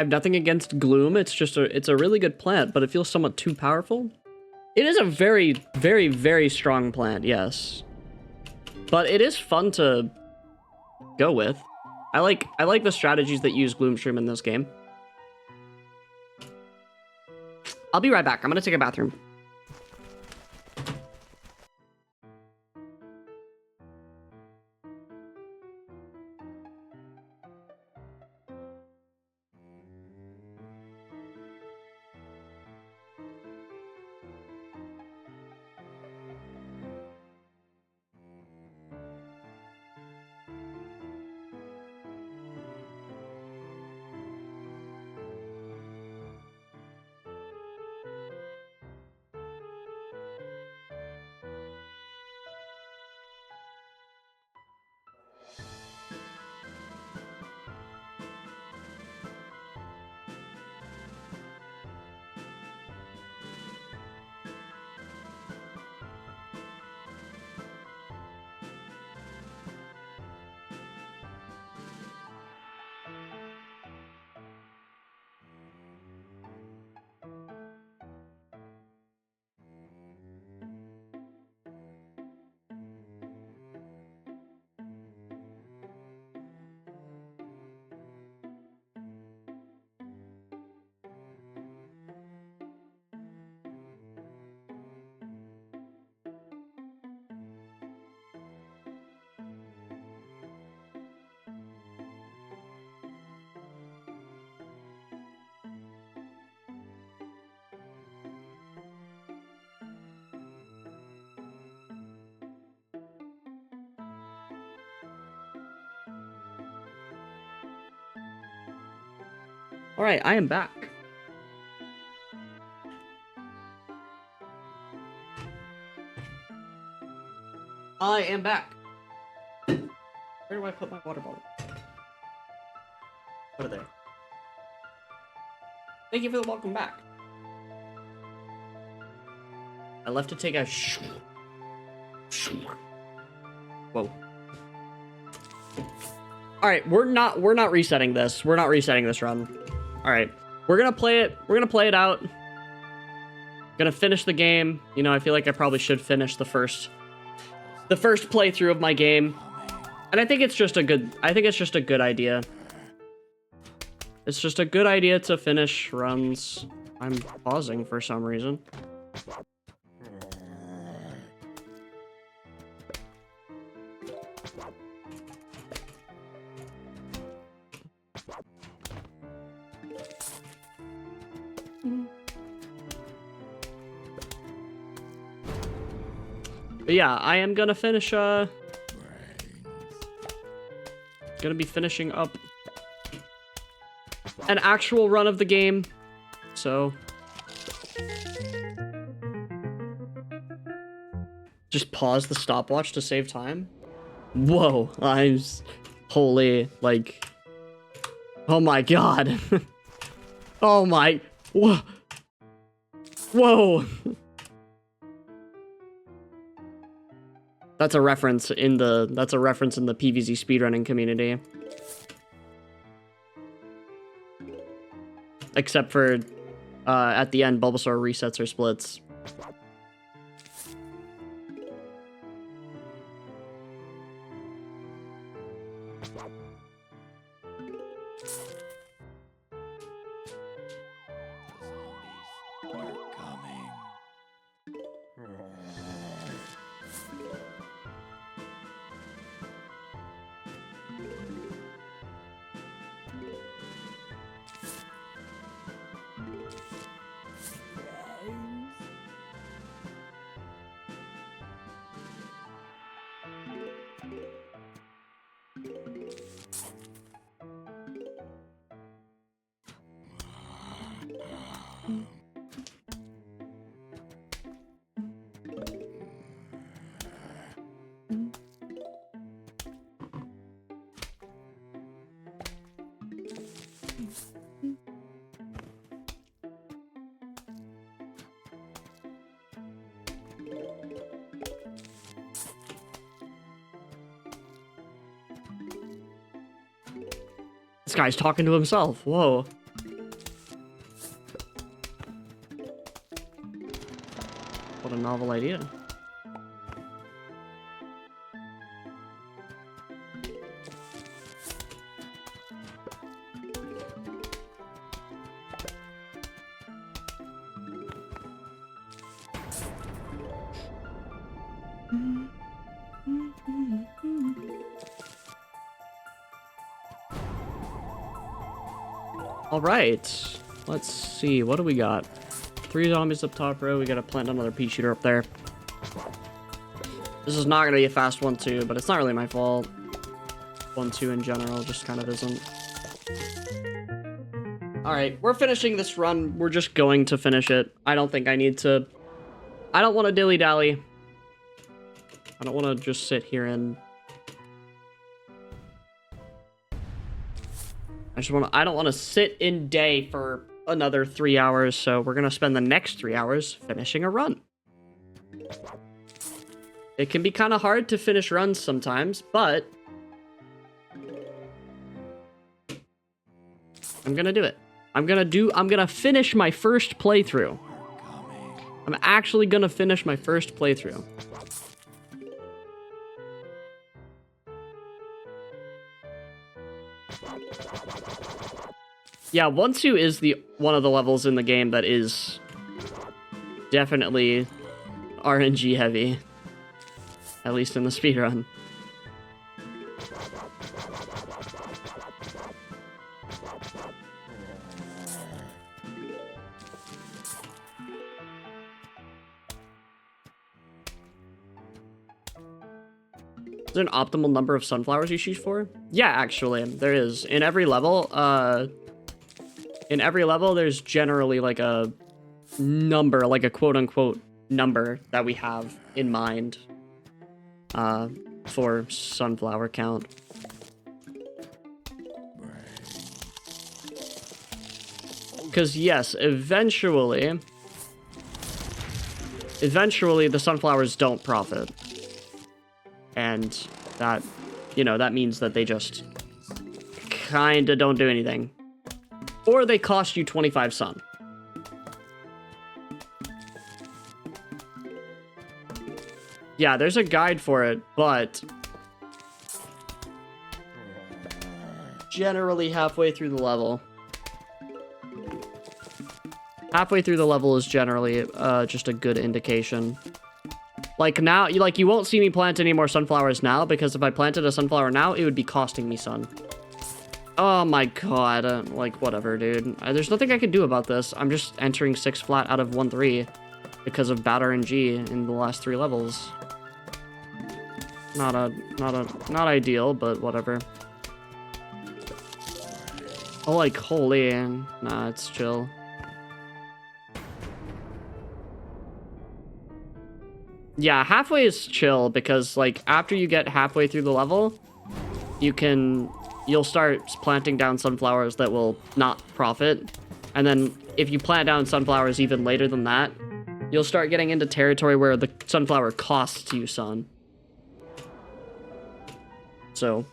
I have nothing against Gloom. It's just it's a really good plant, but it feels somewhat too powerful. It is a very, very, very strong plant, yes. But it is fun to go with. I like the strategies that use Gloomstream in this game. I'll be right back. I'm gonna take a bathroom. All right, I am back. I am back. Where do I put my water bottle? Put it there. Thank you for the welcome back. I left to take a Whoa. All right, we're not resetting this. We're not resetting this run. All right, we're gonna play it. We're gonna play it out. Gonna finish the game. You know, I feel like I probably should finish the first playthrough of my game, and I think it's just a good. I think it's just a good idea. It's just a good idea to finish runs. I'm pausing for some reason. But yeah, I am gonna finish, gonna be finishing up an actual run of the game, so just pause the stopwatch to save time. Whoa, holy, like, oh my god. Oh my, whoa. That's a reference in the PvZ speedrunning community. Except for at the end, Bulbasaur resets or splits. This guy's talking to himself. Whoa. novel idea. All right, let's see. What do we got? 3 zombies up top row. We gotta plant another pea shooter up there. This is not gonna be a fast 1-2, but it's not really my fault. 1-2 in general just kind of isn't. All right, we're finishing this run. We're just going to finish it. I don't think I need to. I don't want to dilly-dally. I don't want to just sit here and. I don't want to sit in day for another 3 hours, so we're gonna spend the next 3 hours finishing a run. It can be kind of hard to finish runs sometimes, but I'm gonna do it. I'm gonna finish my first playthrough. I'm actually gonna finish my first playthrough. Yeah, 1-2 is one of the levels in the game that is definitely RNG heavy. At least in the speedrun. Is there an optimal number of sunflowers you shoot for? Yeah, actually, there is. In every level, there's generally like a number, like a quote-unquote number that we have in mind for sunflower count. Because yes, eventually the sunflowers don't profit. And that, that means that they just kinda don't do anything. Or they cost you 25 sun. Yeah, there's a guide for it, but generally halfway through the level. Halfway through the level is generally just a good indication. Like now, you won't see me plant any more sunflowers now, because if I planted a sunflower now, it would be costing me sun. Oh my god, like whatever, dude. There's nothing I can do about this. I'm just entering 6 flat out of 1-3 because of bad RNG in the last 3 levels. Not ideal, but whatever. Oh, like holy, nah, it's chill. Yeah, halfway is chill because, like, after you get halfway through the level, you'll start planting down sunflowers that will not profit. And then if you plant down sunflowers even later than that, you'll start getting into territory where the sunflower costs you sun. So,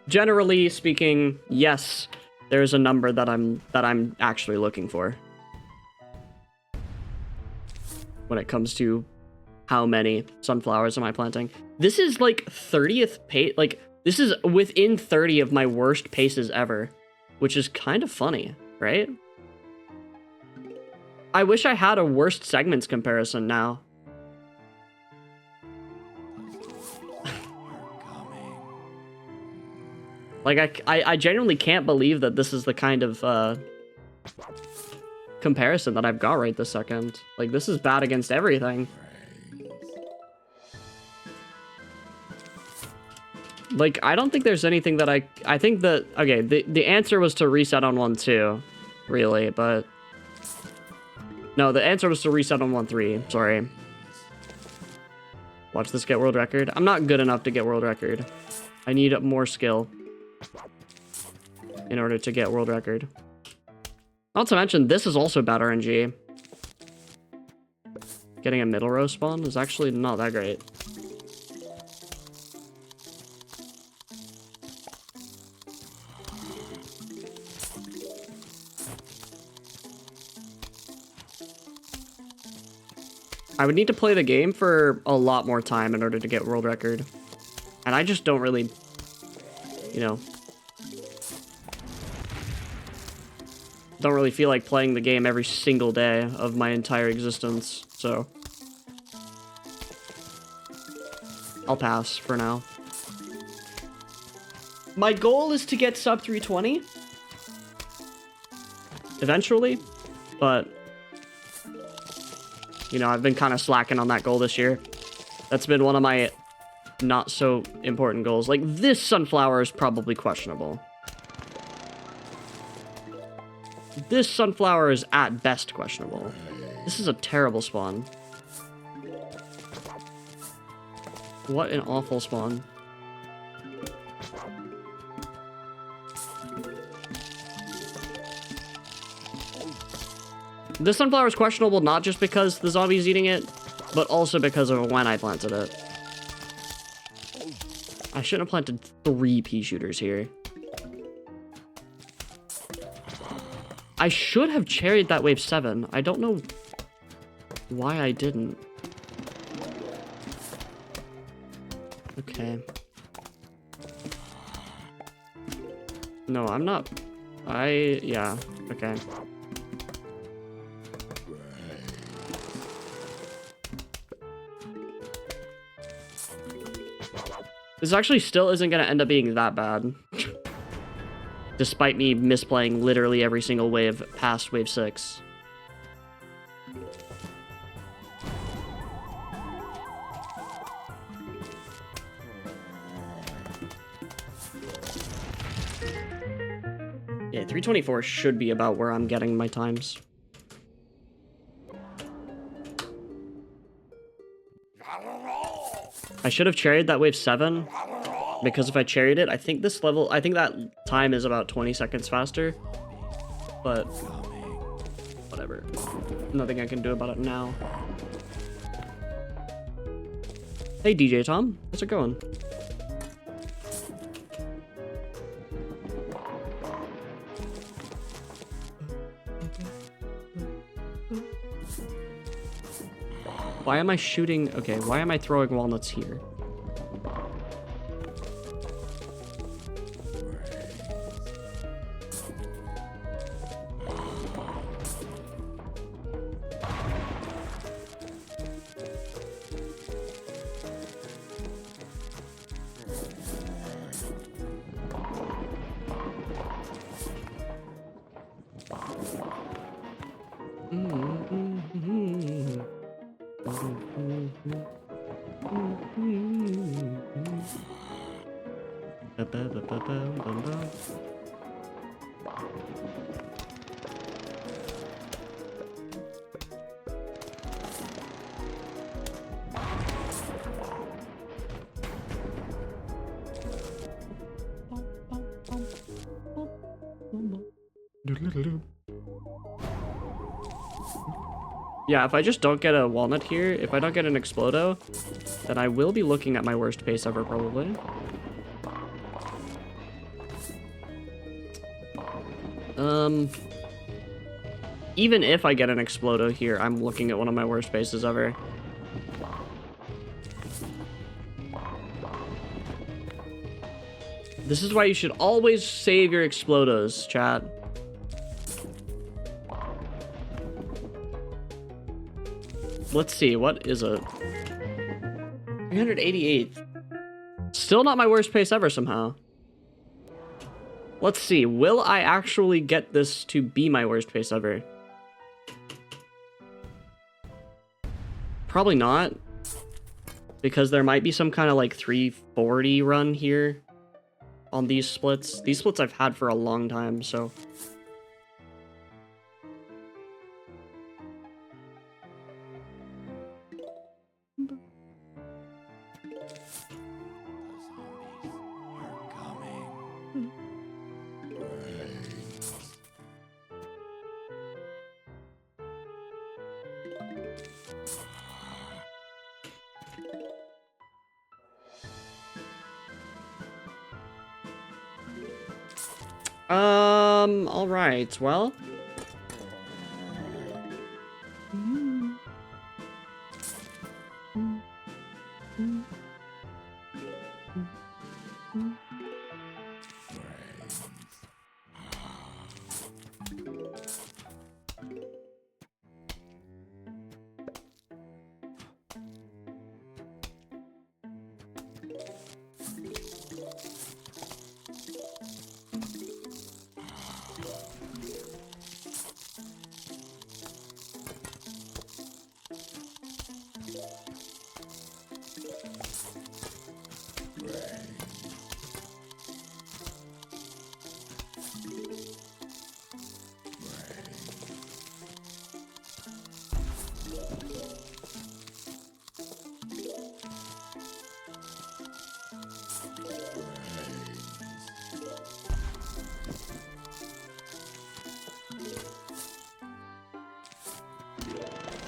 generally speaking, yes, there's a number that I'm actually looking for when it comes to how many sunflowers am I planting. This is like 30th pace, like this is within 30 of my worst paces ever, which is kind of funny, right? I wish I had a worst segments comparison now. Like, I genuinely can't believe that this is the kind of comparison that I've got right this second. Like, this is bad against everything. Like, I don't think there's anything that I think that, okay, the answer was to reset on 1-2, really, but no, the answer was to reset on 1-3, sorry. Watch this get world record. I'm not good enough to get world record. I need more skill in order to get world record. Not to mention, this is also bad RNG. Getting a middle row spawn is actually not that great. I would need to play the game for a lot more time in order to get world record. And I just don't really, you know, don't really feel like playing the game every single day of my entire existence, so I'll pass for now. My goal is to get sub 320 eventually, but you know, I've been kind of slacking on that goal this year. That's been one of my not so important goals. Like, this sunflower is probably questionable. This sunflower is at best questionable. This is a terrible spawn. What an awful spawn. This sunflower is questionable not just because the zombie's eating it, but also because of when I planted it. I shouldn't have planted 3 pea shooters here. I should have cherried that wave 7. I don't know why I didn't. Okay. No, I'm not. Yeah, okay. This actually still isn't going to end up being that bad. Despite me misplaying literally every single wave past wave 6. Yeah, 324 should be about where I'm getting my times. I should have cherried that wave 7, because if I cherried it, I think that time is about 20 seconds faster, but whatever. Nothing I can do about it now. Hey DJ Tom, how's it going? Why am I shooting? Okay, why am I throwing walnuts here? Yeah, if I just don't get a walnut here, if I don't get an Explodo, then I will be looking at my worst pace ever, probably. Even if I get an Explodo here, I'm looking at one of my worst paces ever. This is why you should always save your Explodos, chat. Let's see, what is it? 388. Still not my worst pace ever somehow. Let's see, will I actually get this to be my worst pace ever? Probably not. Because there might be some kind of like 340 run here on these splits. These splits I've had for a long time, so... all right, well.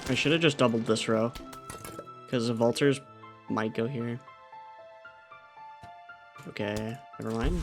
I should have just doubled this row, because the Vultures might go here. Okay, never mind.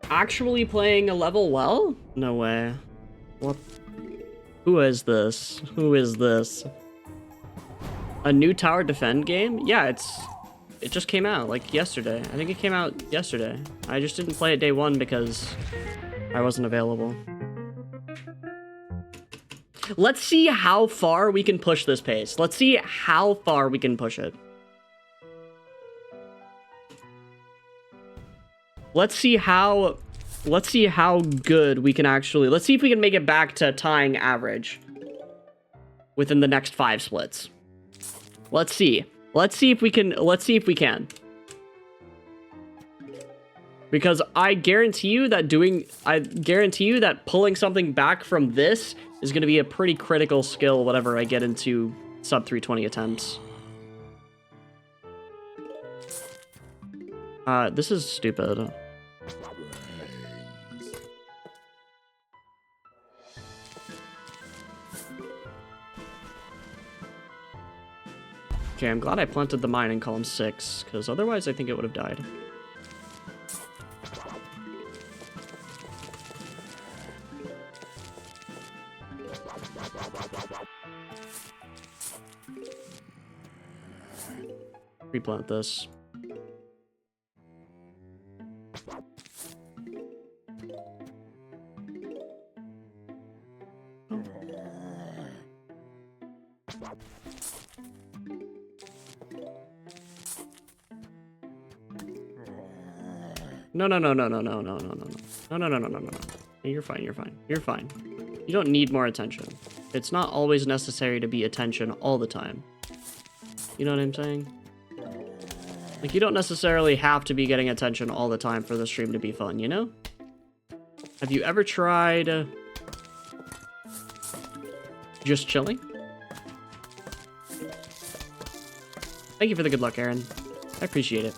Actually playing a level well? No way. What? Who is this? Who is this? A new tower defend game? Yeah, it just came out like yesterday. I think it came out yesterday. I just didn't play it day one because I wasn't available. Let's see how far we can push this pace. Let's see how far we can push it. Let's see how good we can actually... Let's see if we can make it back to tying average within the next 5 splits. Let's see. Let's see if we can. Because I guarantee you that pulling something back from this is going to be a pretty critical skill whenever I get into sub 320 attempts. This is stupid. Okay, I'm glad I planted the mine in column 6, because otherwise I think it would have died. Replant this. No. You're fine. You don't need more attention. It's not always necessary to be attention all the time. You know what I'm saying? Like, you don't necessarily have to be getting attention all the time for the stream to be fun, you know? Have you ever tried just chilling? Thank you for the good luck, Aaron. I appreciate it.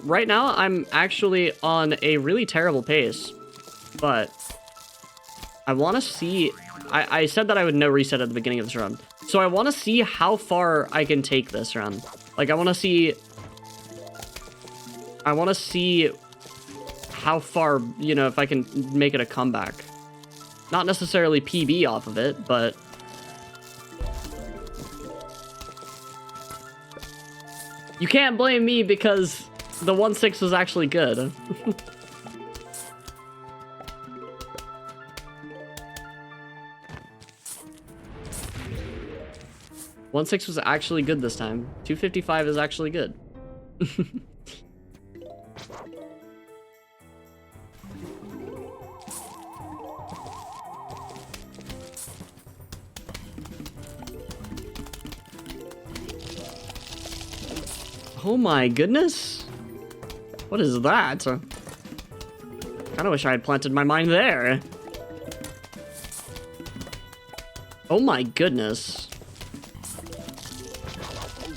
Right now, I'm actually on a really terrible pace, but I want to see... I said that I would no reset at the beginning of this run, so I want to see how far I can take this run. Like, I want to see how far, you know, if I can make it a comeback. Not necessarily PB off of it, but... You can't blame me because the 1-6 was actually good. 1-6 was actually good this time. 255 is actually good. Oh my goodness. What is that? Kinda wish I had planted my mine there. Oh my goodness.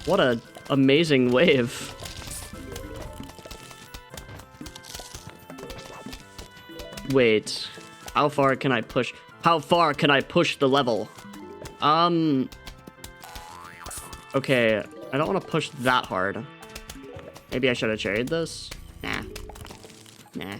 What amazing wave. Wait, how far can I push? How far can I push the level? Okay, I don't want to push that hard. Maybe I should have cherried this? Nah. Nah.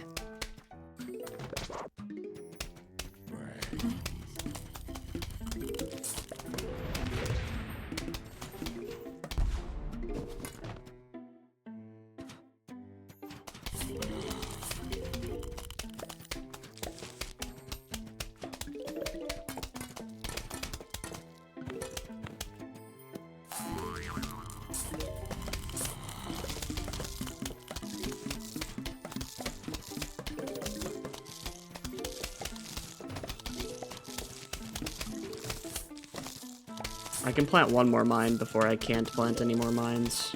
I can plant one more mine before I can't plant any more mines.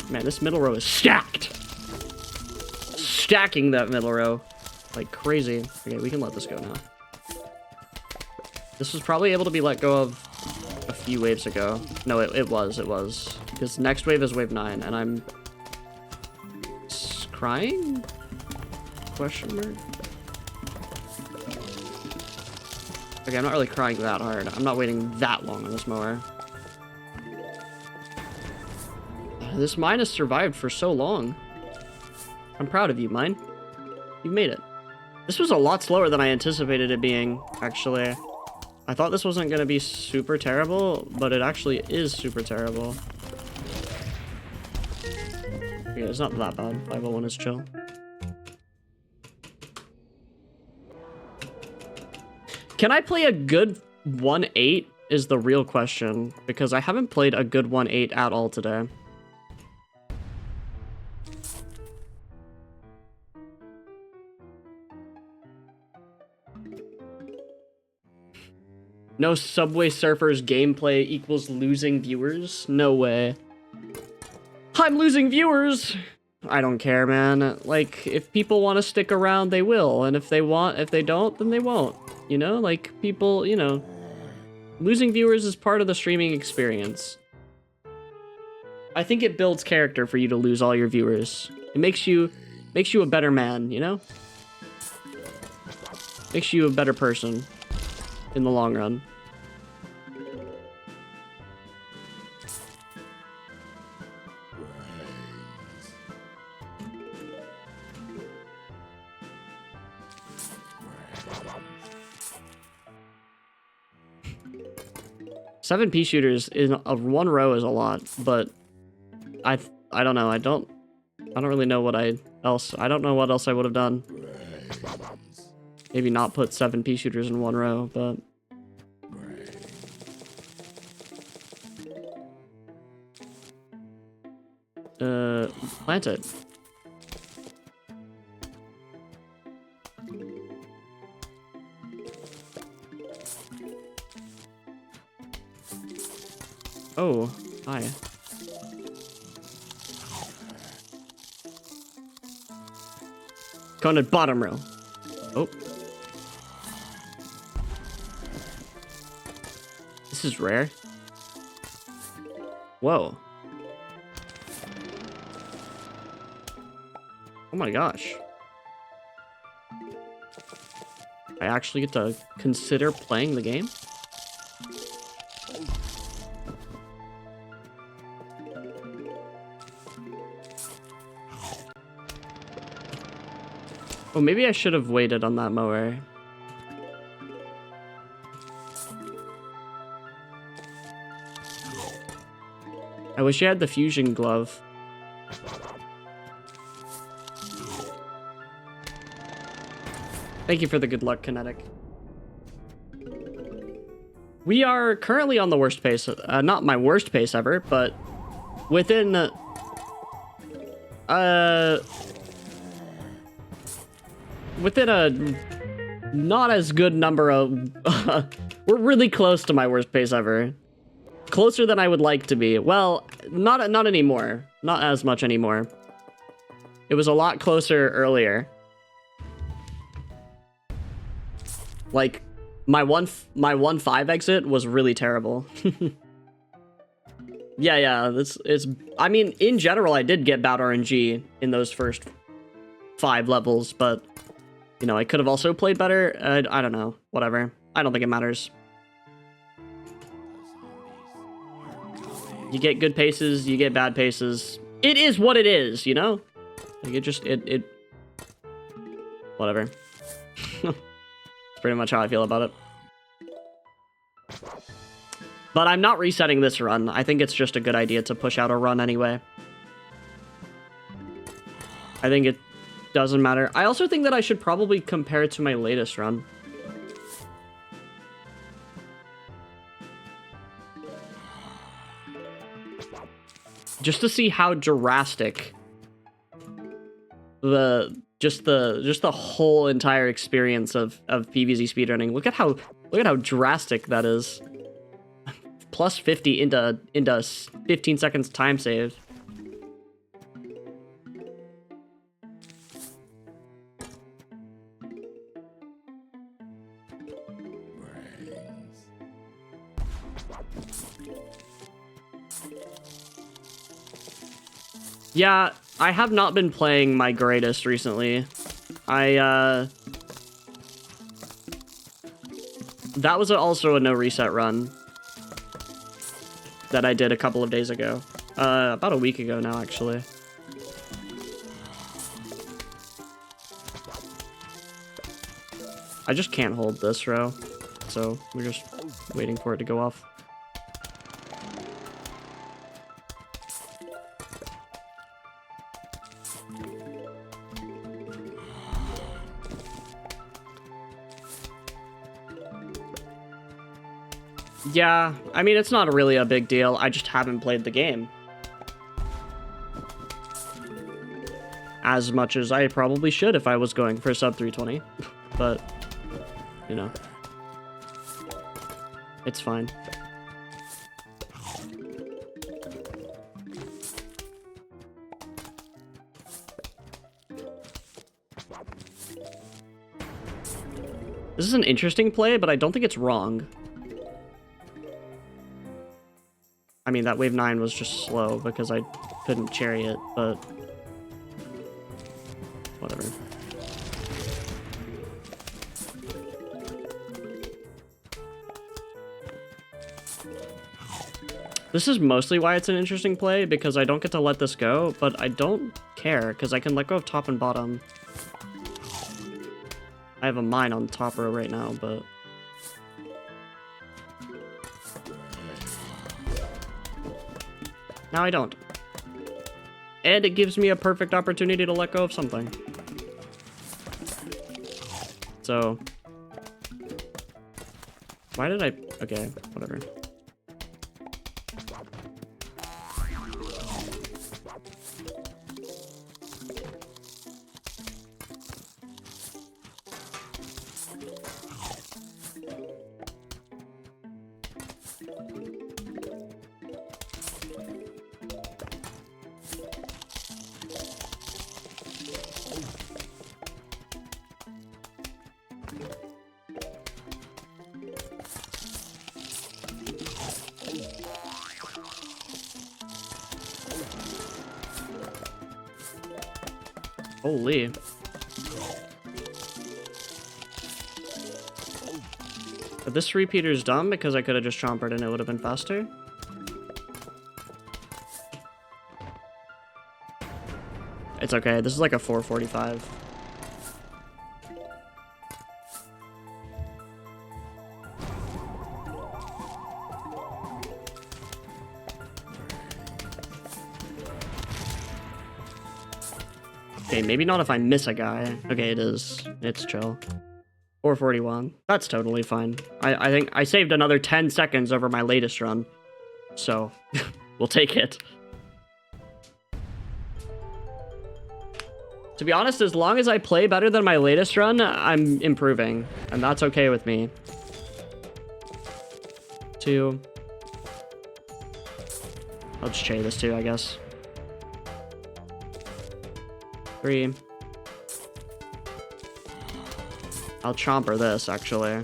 Man, this middle row is stacked! Stacking that middle row like crazy. Okay, we can let this go now. This was probably able to be let go of a few waves ago. No, it was. Because next wave is wave 9, and I'm... crying? Question mark? Okay, I'm not really crying that hard. I'm not waiting that long on this mower. This mine has survived for so long. I'm proud of you, mine. You've made it. This was a lot slower than I anticipated it being, actually. I thought this wasn't going to be super terrible, but it actually is super terrible. Okay, it's not that bad. 501 is chill. Can I play a good 1-8 is the real question, because I haven't played a good 1-8 at all today. No Subway Surfers gameplay equals losing viewers? No way. I'm losing viewers! I don't care, man. Like, if people want to stick around, they will. And if they don't, then they won't. You know? Like, people, you know... Losing viewers is part of the streaming experience. I think it builds character for you to lose all your viewers. It makes you a better man, you know? Makes you a better person. In the long run. Seven pea shooters in one row is a lot, but I don't know. I don't really know what I don't know what else I would have done. Maybe not put 7 pea shooters in one row, but... Plant it. Oh, hi. Going to bottom row. Oh. This is rare. Whoa. Oh my gosh. I actually get to consider playing the game? Oh, maybe I should have waited on that mower. I wish I had the fusion glove. Thank you for the good luck, Kinetic. We are currently on the worst pace. Not my worst pace ever, but within... within a not as good number of... we're really close to my worst pace ever. Closer than I would like to be. Well, not anymore. Not as much anymore. It was a lot closer earlier. Like, my 1-5 exit was really terrible. Yeah, it's I mean, in general, I did get bad RNG in those first 5 levels, but, you know, I could have also played better. I don't know. Whatever. I don't think it matters. You get good paces, you get bad paces. It is what it is, you know? Like, it whatever. That's pretty much how I feel about it. But I'm not resetting this run. I think it's just a good idea to push out a run anyway. I think it doesn't matter. I also think that I should probably compare it to my latest run. Just to see how drastic just the whole entire experience of PvZ speedrunning. Look at how drastic that is. Plus 50 into 15 seconds time save. Yeah, I have not been playing my greatest recently. That was also a no reset run that I did a couple of days ago. About a week ago now, actually. I just can't hold this row, so we're just waiting for it to go off. Yeah, I mean, it's not really a big deal. I just haven't played the game as much as I probably should if I was going for sub 320. But, you know, it's fine. This is an interesting play, but I don't think it's wrong. I mean, that wave 9 was just slow because I couldn't cherry it, but whatever. This is mostly why it's an interesting play, because I don't get to let this go, but I don't care because I can let go of top and bottom. I have a mine on top row right now, but now I don't. And it gives me a perfect opportunity to let go of something. So, why did I... Okay, whatever. Holy. But this repeater's dumb because I could have just chompered and it would have been faster. It's okay. This is like a 445. Okay, maybe not if I miss a guy. Okay, it is. It's chill. 441. That's totally fine. I think I saved another 10 seconds over my latest run. So, we'll take it. To be honest, as long as I play better than my latest run, I'm improving. And that's okay with me. 2. I'll just cherry this too, I guess. 3. I'll chomper this, actually.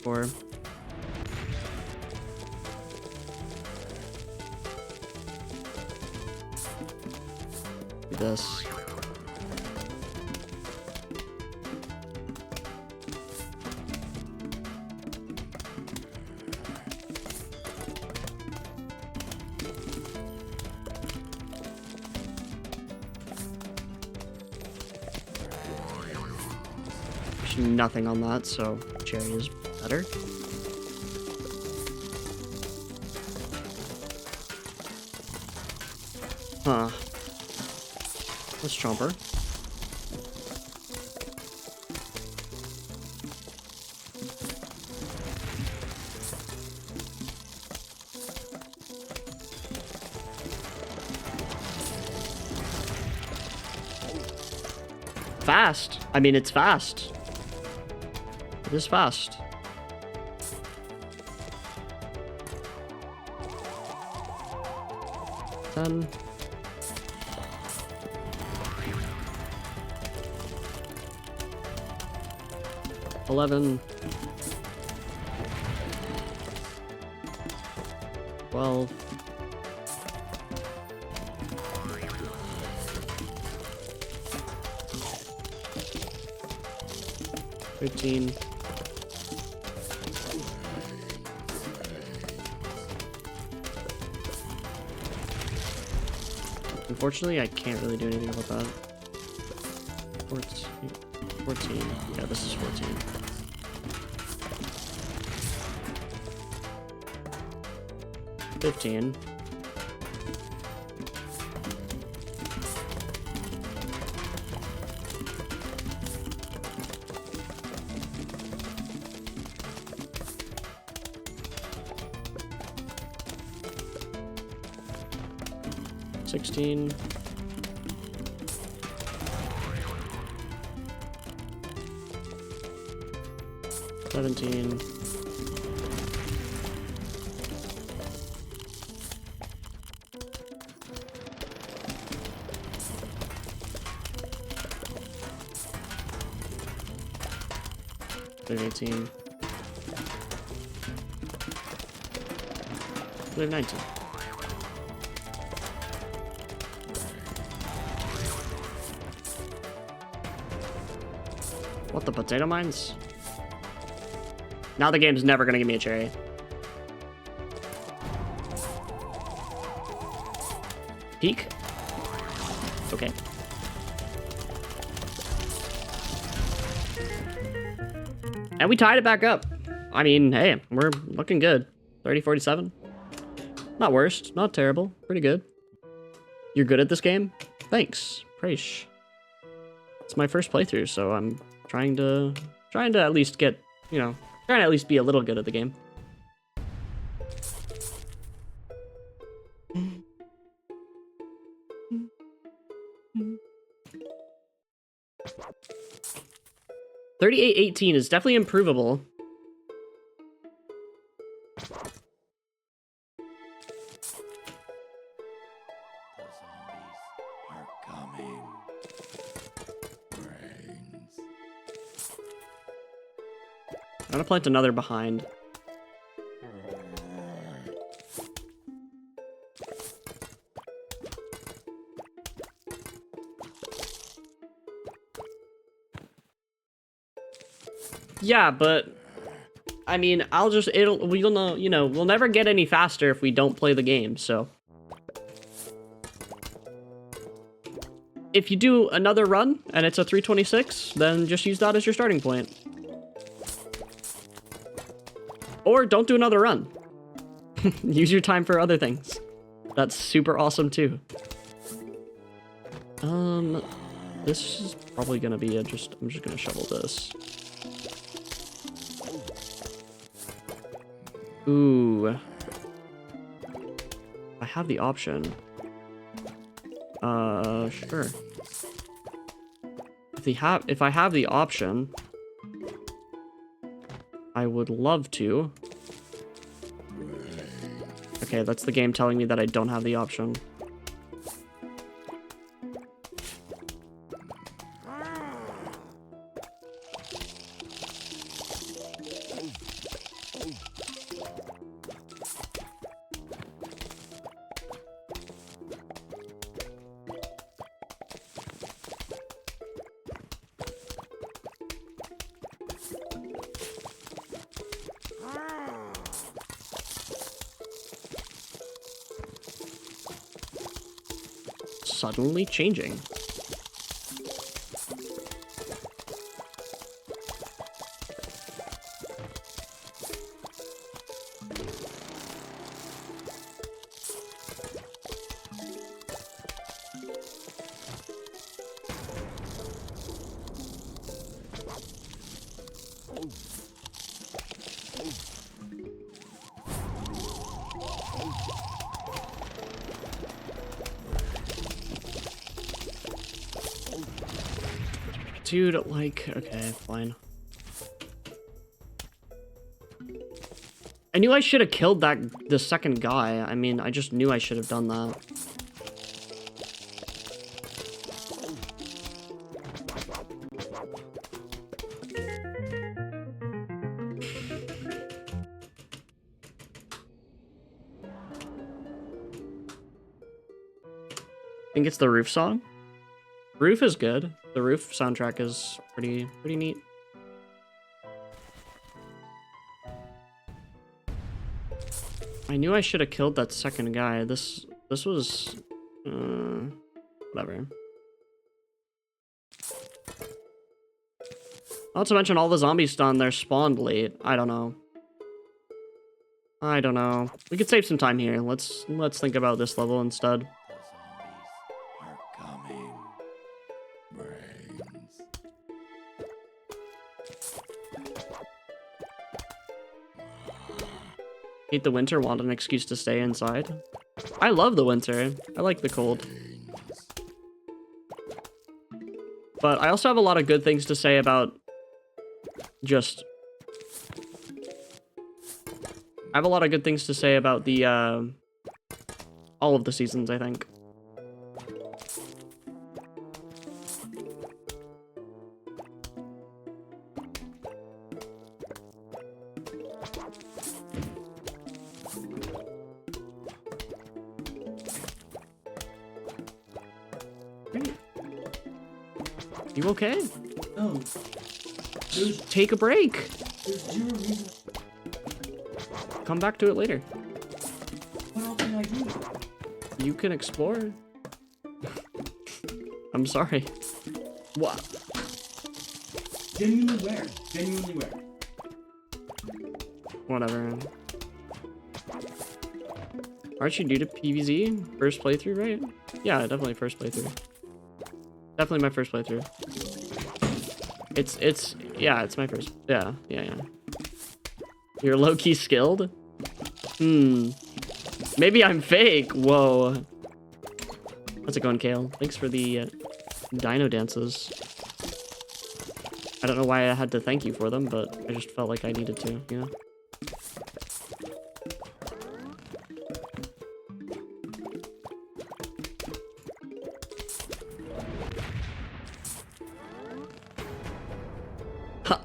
Or do this. There's nothing on that, so cherry is better. Huh. Let's chomper. Fast. I mean, it's fast. It is fast. Then 11, 12, 13, 'Unfortunately, I can't really do anything about that. 14. Yeah, this is 14. $15. $16. $17. $18. $19. What, the potato mines? Now the game's never gonna give me a cherry. Peak? Okay. And we tied it back up. I mean, hey, we're looking good. 30-47. Not worst, not terrible, pretty good. You're good at this game? Thanks, Praise. It's my first playthrough, so I'm trying to at least get, you know, trying to at least be a little good at the game. $38.18 is definitely improvable. I'm gonna plant another behind. Yeah, but I mean, we'll know, you know, we'll never get any faster if we don't play the game, so. If you do another run and it's a 326, then just use that as your starting point. Or don't do another run. Use your time for other things. That's super awesome too. This is probably gonna be I'm just gonna shovel this. Ooh. I have the option. Sure. If I have the option, I would love to. Okay, Okay, that's the game telling me that I don't have the option. Suddenly changing. Dude, like, okay, fine. I knew I should have killed the second guy. I mean, I just knew I should have done that. I think it's the Roof song. Roof is good. The Roof soundtrack is pretty neat. I knew I should have killed that second guy. This was whatever. Not to mention all the zombies down there spawned late. I don't know. I don't know. We could save some time here. Let's think about this level instead. Hate the winter, want an excuse to stay inside. I love the winter. I like the cold. But I also have a lot of good things to say about just... I have a lot of good things to say about the, all of the seasons, I think. You okay? No. Take a break. There's zero reason. Come back to it later. What else can I do? You can explore. I'm sorry. What? Genuinely where? Genuinely where? Whatever. Aren't you new to PvZ? First playthrough, right? Yeah, definitely first playthrough. Definitely my first playthrough. Yeah, it's my first. Yeah. You're low-key skilled? Maybe I'm fake. Whoa. How's it going, Kale? Thanks for the dino dances. I don't know why I had to thank you for them, but I just felt like I needed to, you know?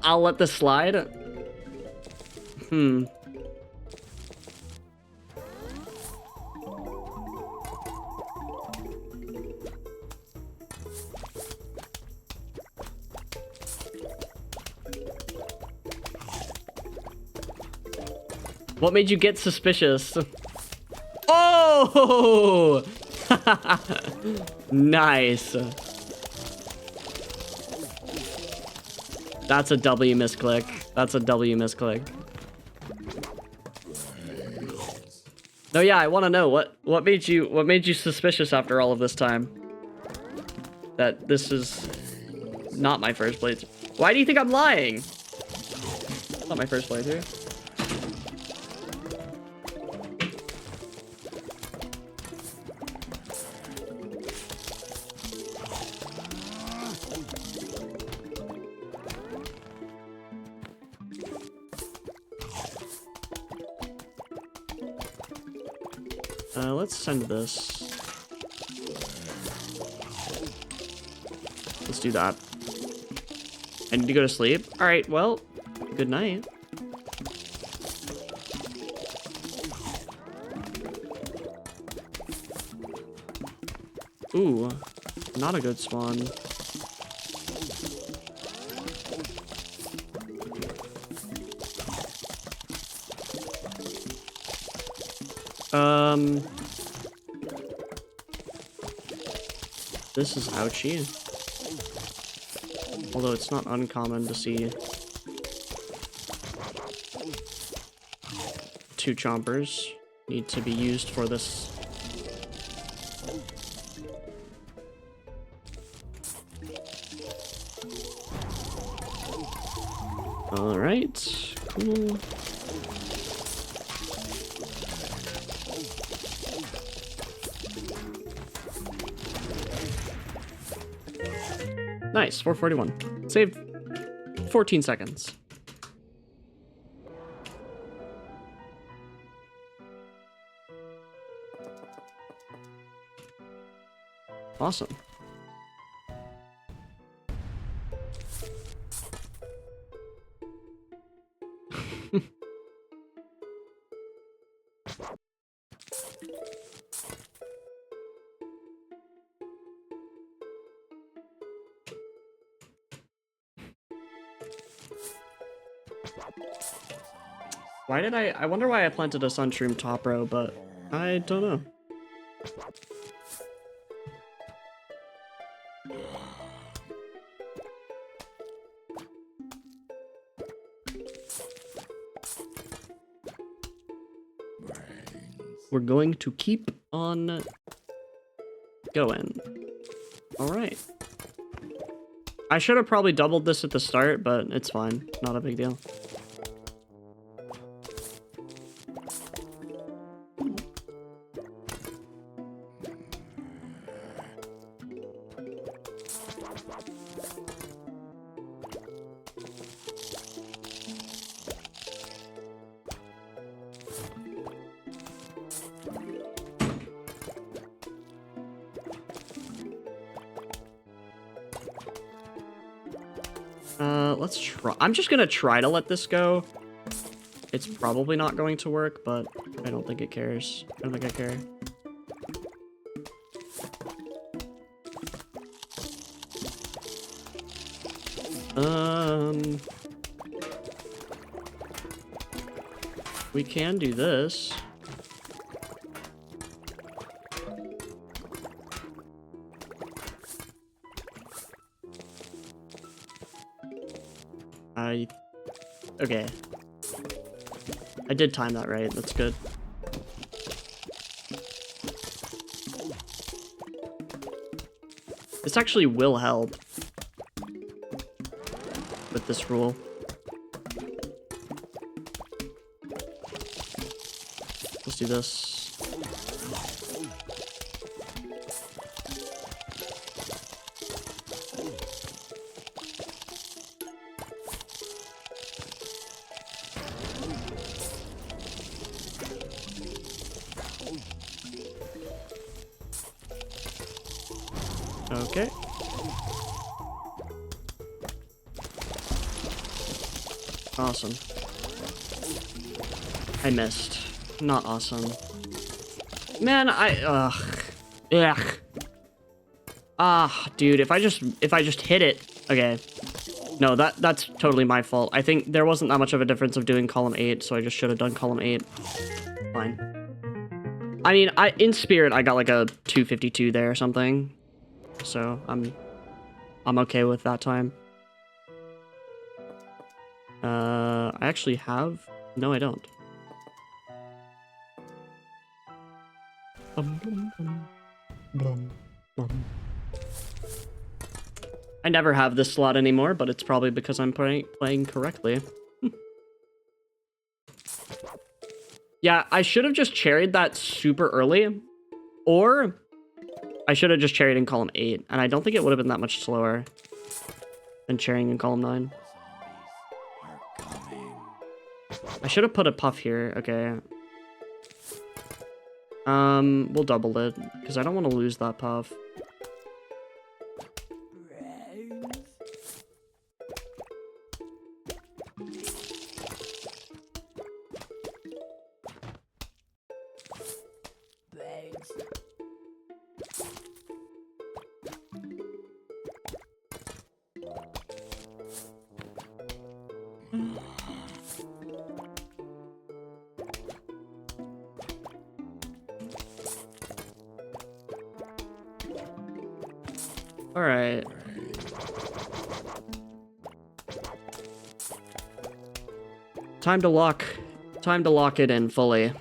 I'll let this slide. What made you get suspicious? Oh! Nice. That's a W misclick. That's a W misclick. No, yeah, I want to know what made you suspicious after all of this time? That this is not my first playthrough. Why do you think I'm lying? It's not my first playthrough. Let's send this. Let's do that. I need to go to sleep. All right, well, good night. Ooh, not a good spawn. This is ouchy. Although it's not uncommon to see 2 chompers need to be used for this. All right, cool. Nice, 441. Saved 14 seconds. Awesome. Why did I wonder why I planted a Sunshroom top row, but I don't know. We're going to keep on going. All right. I should have probably doubled this at the start, but it's fine. Not a big deal. Let's try. I'm just gonna try to let this go. It's probably not going to work, but I don't think it cares. I don't think I care. We can do this. Okay. I did time that right. That's good. This actually will help with this rule. Let's do this. Okay. Awesome. I missed. Not awesome. Man, ugh. Ah, dude, if I just hit it. Okay. No, that's totally my fault. I think there wasn't that much of a difference of doing column 8, so I just should have done column 8. Fine. I mean, in spirit I got like a 252 there or something. So I'm okay with that time. I actually have... No, I don't. I never have this slot anymore, but it's probably because I'm playing correctly. Yeah, I should have just cherried that super early, or I should have just cherried in column 8, and I don't think it would have been that much slower than cherrying in column 9. I should have put a puff here. Okay. We'll double it, because I don't want to lose that puff. All right. Time to lock it in fully.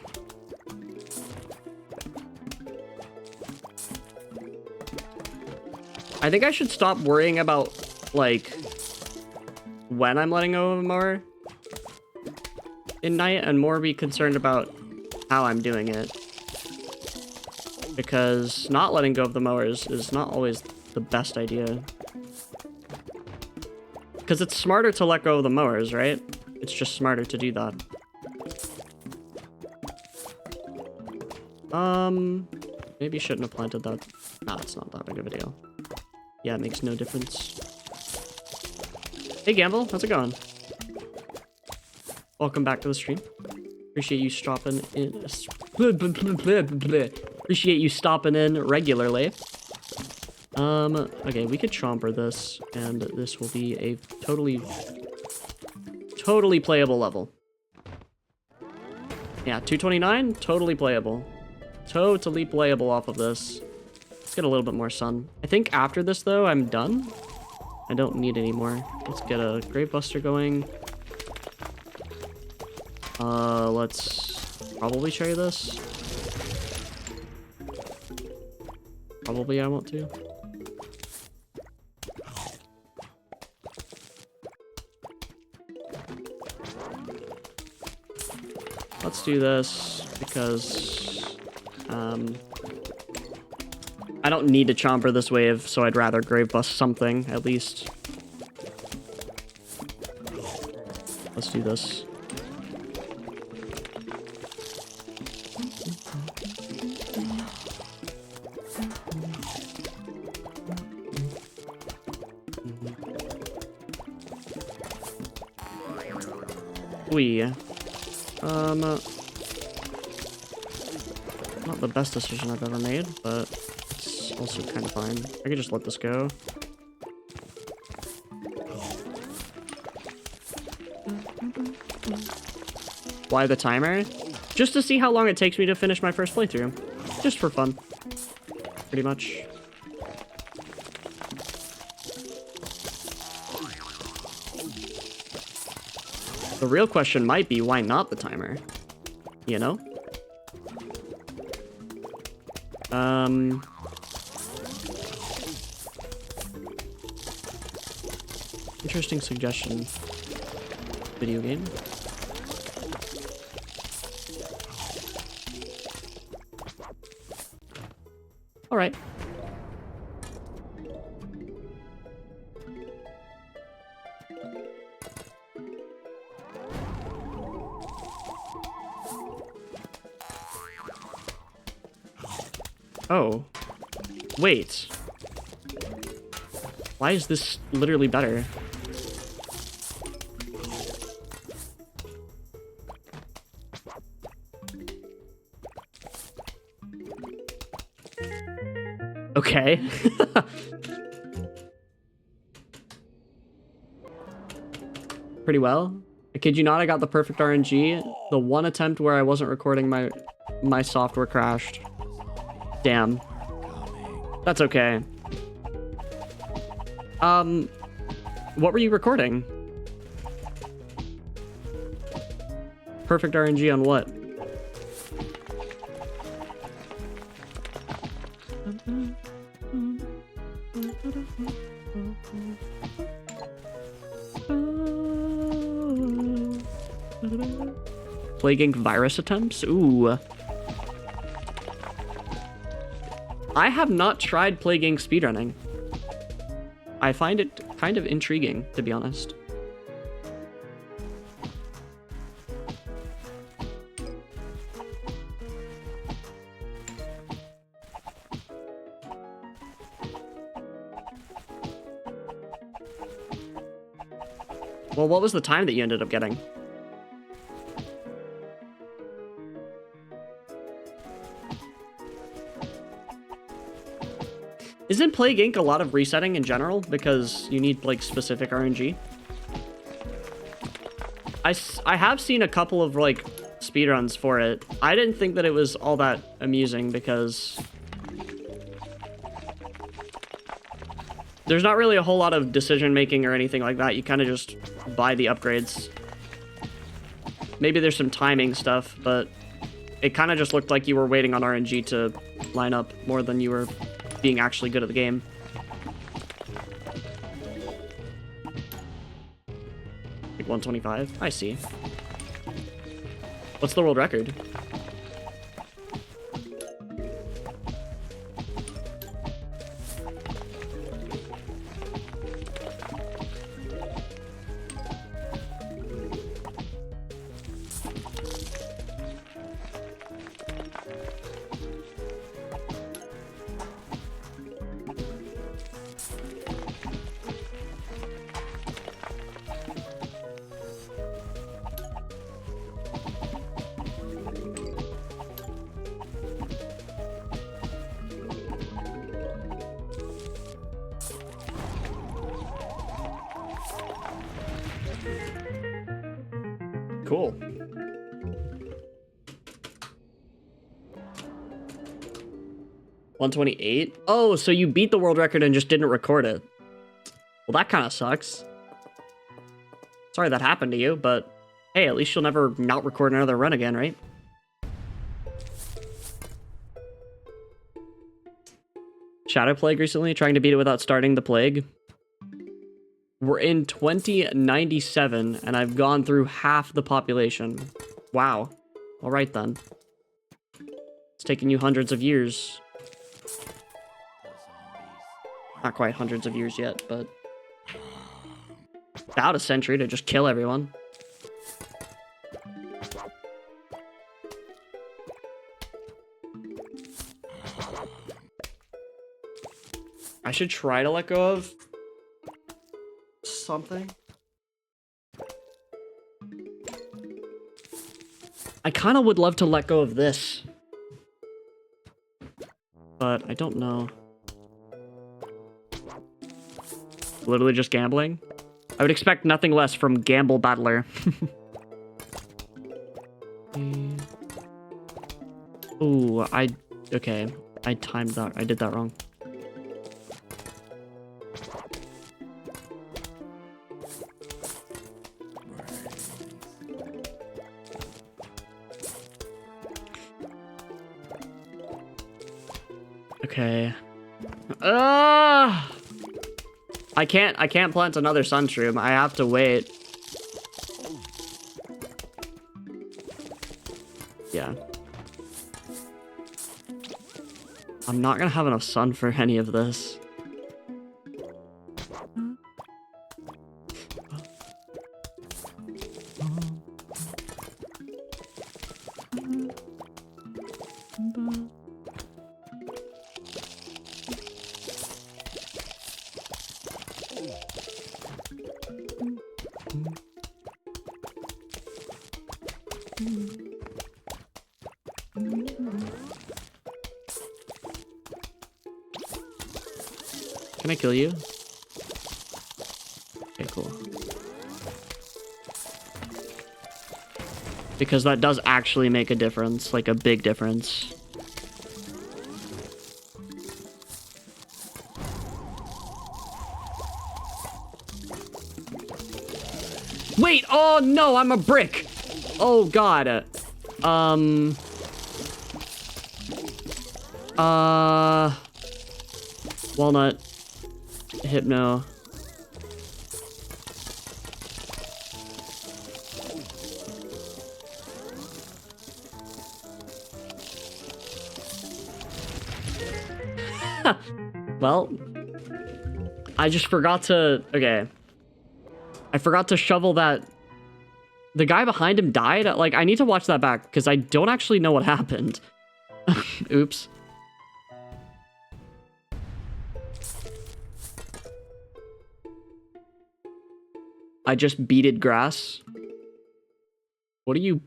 I think I should stop worrying about, like, when I'm letting go of a mower in night and more be concerned about how I'm doing it. Because not letting go of the mowers is not always the best idea. Because it's smarter to let go of the mowers, right? It's just smarter to do that. Maybe shouldn't have planted that. Nah, it's not that big of a deal. Yeah, it makes no difference. Hey, Gamble, how's it going? Welcome back to the stream. Appreciate you stopping in. Appreciate you stopping in regularly. Okay, we could chomper this, and this will be a totally playable level. Yeah, 229, totally playable. Totally playable off of this. Let's get a little bit more sun. I think after this, though, I'm done. I don't need any more. Let's get a Gravebuster going. Let's probably try this. Probably I want to. Let's do this because I don't need to chomper this wave, so I'd rather grave bust something at least. Let's do this. Not the best decision I've ever made, but it's also kind of fine. I could just let this go. Why the timer? Just to see how long it takes me to finish my first playthrough. Just for fun. Pretty much. The real question might be, why not the timer? You know? Interesting suggestion. Video game. All right. Oh. Wait. Why is this literally better? Okay. Pretty well. I kid you not, I got the perfect RNG. The one attempt where I wasn't recording, my software crashed. Damn. That's okay. What were you recording? Perfect RNG on what? Plague Inc. virus attempts? Ooh. I have not tried Plague Inc. speedrunning. I find it kind of intriguing, to be honest. Well, what was the time that you ended up getting? Isn't Plague Inc. a lot of resetting in general? Because you need, like, specific RNG? I have seen a couple of, like, speedruns for it. I didn't think that it was all that amusing because there's not really a whole lot of decision making or anything like that. You kind of just buy the upgrades. Maybe there's some timing stuff, but it kind of just looked like you were waiting on RNG to line up more than you were being actually good at the game. Like 125? I see. What's the world record? Cool. $128? Oh, so you beat the world record and just didn't record it. Well, that kind of sucks. Sorry that happened to you, but hey, at least you'll never not record another run again, right? Shadow Plague recently, trying to beat it without starting the Plague. We're in 2097, and I've gone through half the population. Wow. All right, then. It's taken you hundreds of years. Not quite hundreds of years yet, but about a century to just kill everyone. I should try to let go of something. I kind of would love to let go of this, but I don't know. Literally just gambling. I would expect nothing less from Gamble Battler. Ooh, okay. I timed that. I did that wrong. Okay. I can't plant another Sunshroom. I have to wait. Yeah. I'm not gonna have enough sun for any of this. Can I kill you? Okay, cool. Because that does actually make a difference, like a big difference. Wait, oh no, I'm a brick! Oh god. Walnut. Hypno. Well, I just forgot to... Okay. I forgot to shovel that... The guy behind him died? Like, I need to watch that back, because I don't actually know what happened. Oops. I just beaded grass. What are you...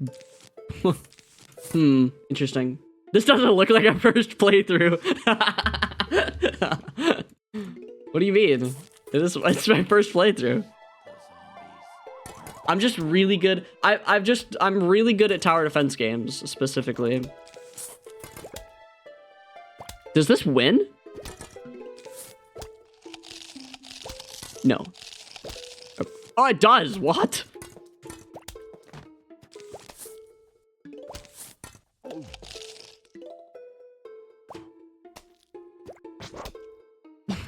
Interesting. This doesn't look like a first playthrough. What do you mean? It's my first playthrough. I'm just really good. I'm really good at tower defense games, specifically. Does this win? No. Oh, it does. What?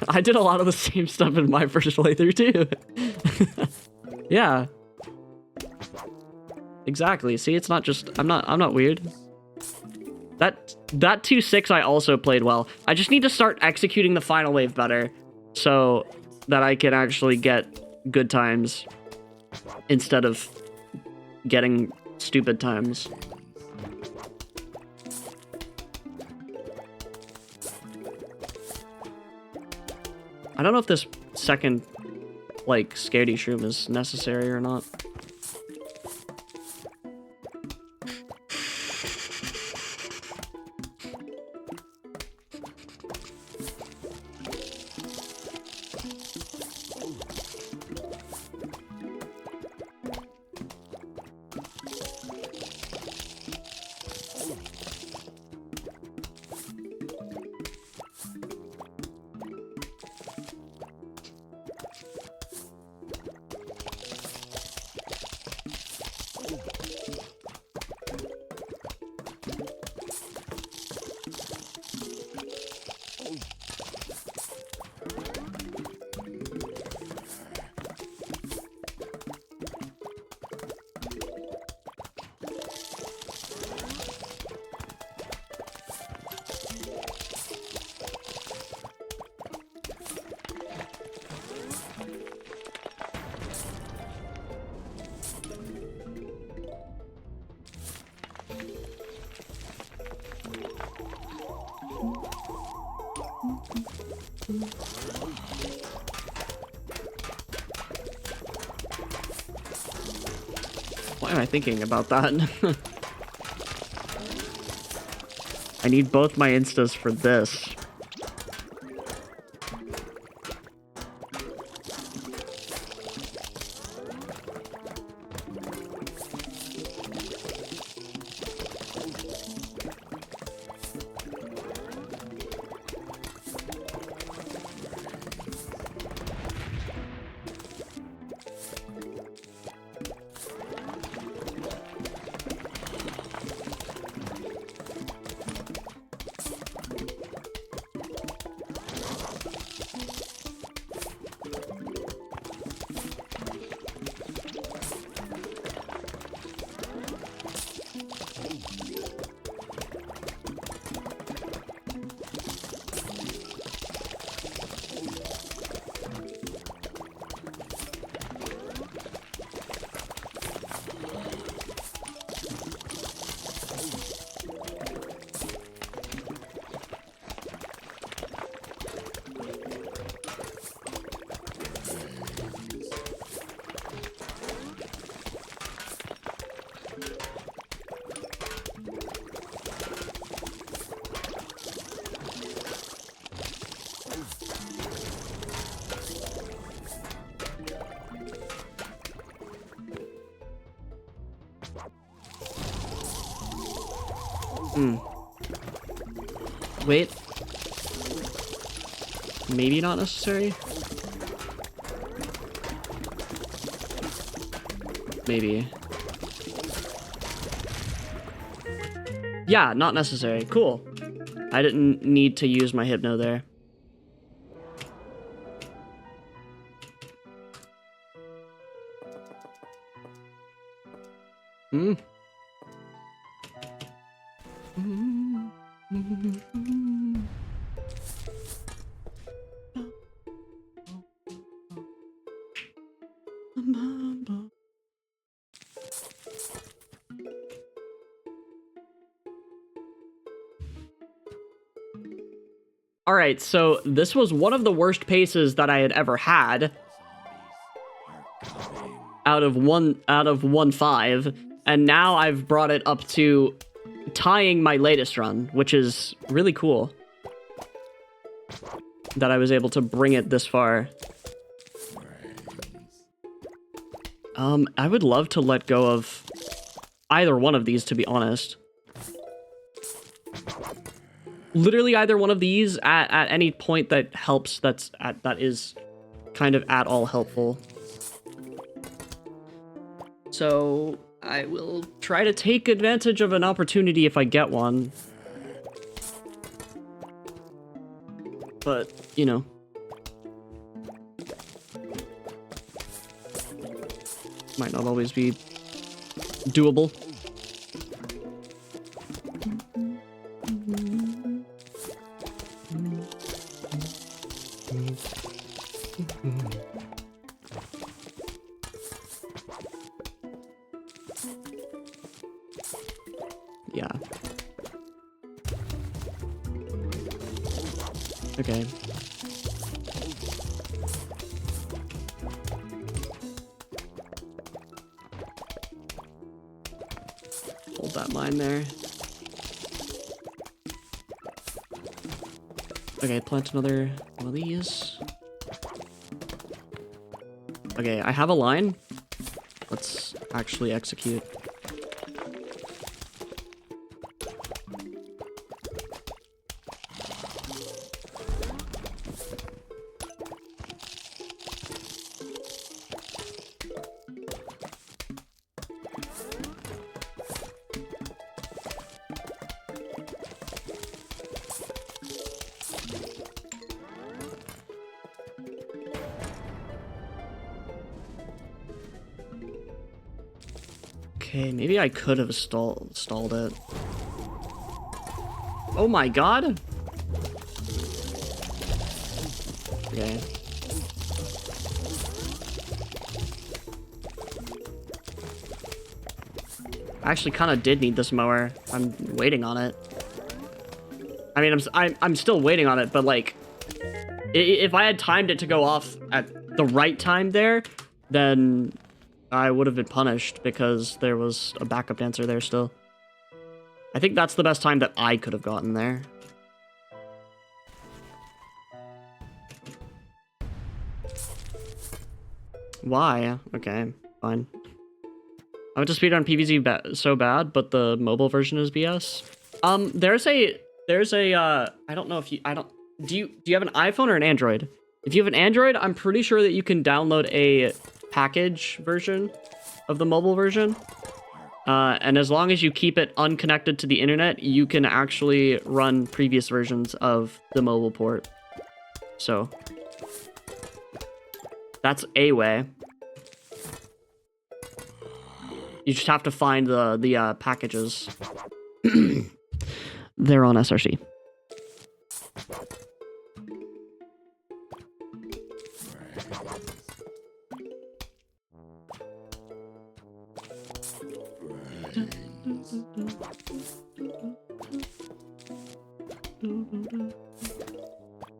I did a lot of the same stuff in my first playthrough too. Yeah. Exactly. See, it's not just I'm not weird. That 2-6 I also played well. I just need to start executing the final wave better so that I can actually get good times instead of getting stupid times. I don't know if this second, like, scaredy shroom is necessary or not. Why am I thinking about that? I need both my instas for this. Wait. Maybe not necessary? Maybe. Yeah, not necessary. Cool. I didn't need to use my hypno there. Alright, so this was one of the worst paces that I had ever had. out of 1.5, and now I've brought it up to tying my latest run, which is really cool that I was able to bring it this far. I would love to let go of either one of these, to be honest. Literally either one of these at any point that helps, that is kind of at all helpful. So I will try to take advantage of an opportunity if I get one. But, you know. Might not always be doable. Yeah. Okay. Hold that mine there. Okay, plant another one of these. Okay, I have a line. Let's actually execute. Okay, maybe I could have stalled it. Oh my god! Okay. I actually kind of did need this mower. I'm waiting on it. I mean, I'm still waiting on it, but like, if I had timed it to go off at the right time there, then I would have been punished because there was a backup dancer there still. I think that's the best time that I could have gotten there. Why? Okay, fine. I went to speedrun PvZ so bad, but the mobile version is BS. There's a I don't know if you, do you have an iPhone or an Android? If you have an Android, I'm pretty sure that you can download a package version of the mobile version. And as long as you keep it unconnected to the internet, you can actually run previous versions of the mobile port. So that's a way. You just have to find the packages. They're on SRC.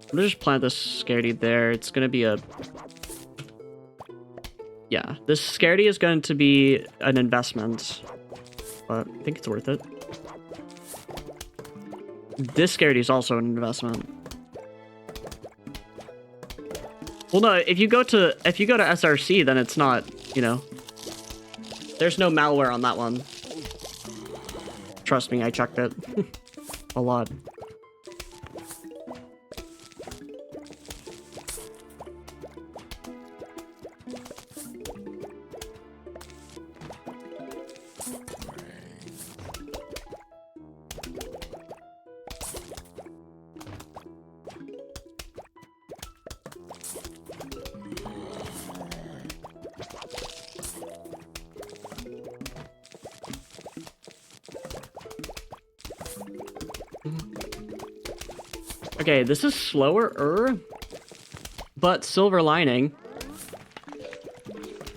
I'm gonna just plant this scaredy there. It's gonna be a... Yeah, this scaredy is going to be an investment, but I think it's worth it. This scaredy is also an investment. Well, no, if you go to SRC, then it's not, you know, there's no malware on that one. Trust me, I checked it a lot. Okay, this is slower, but silver lining.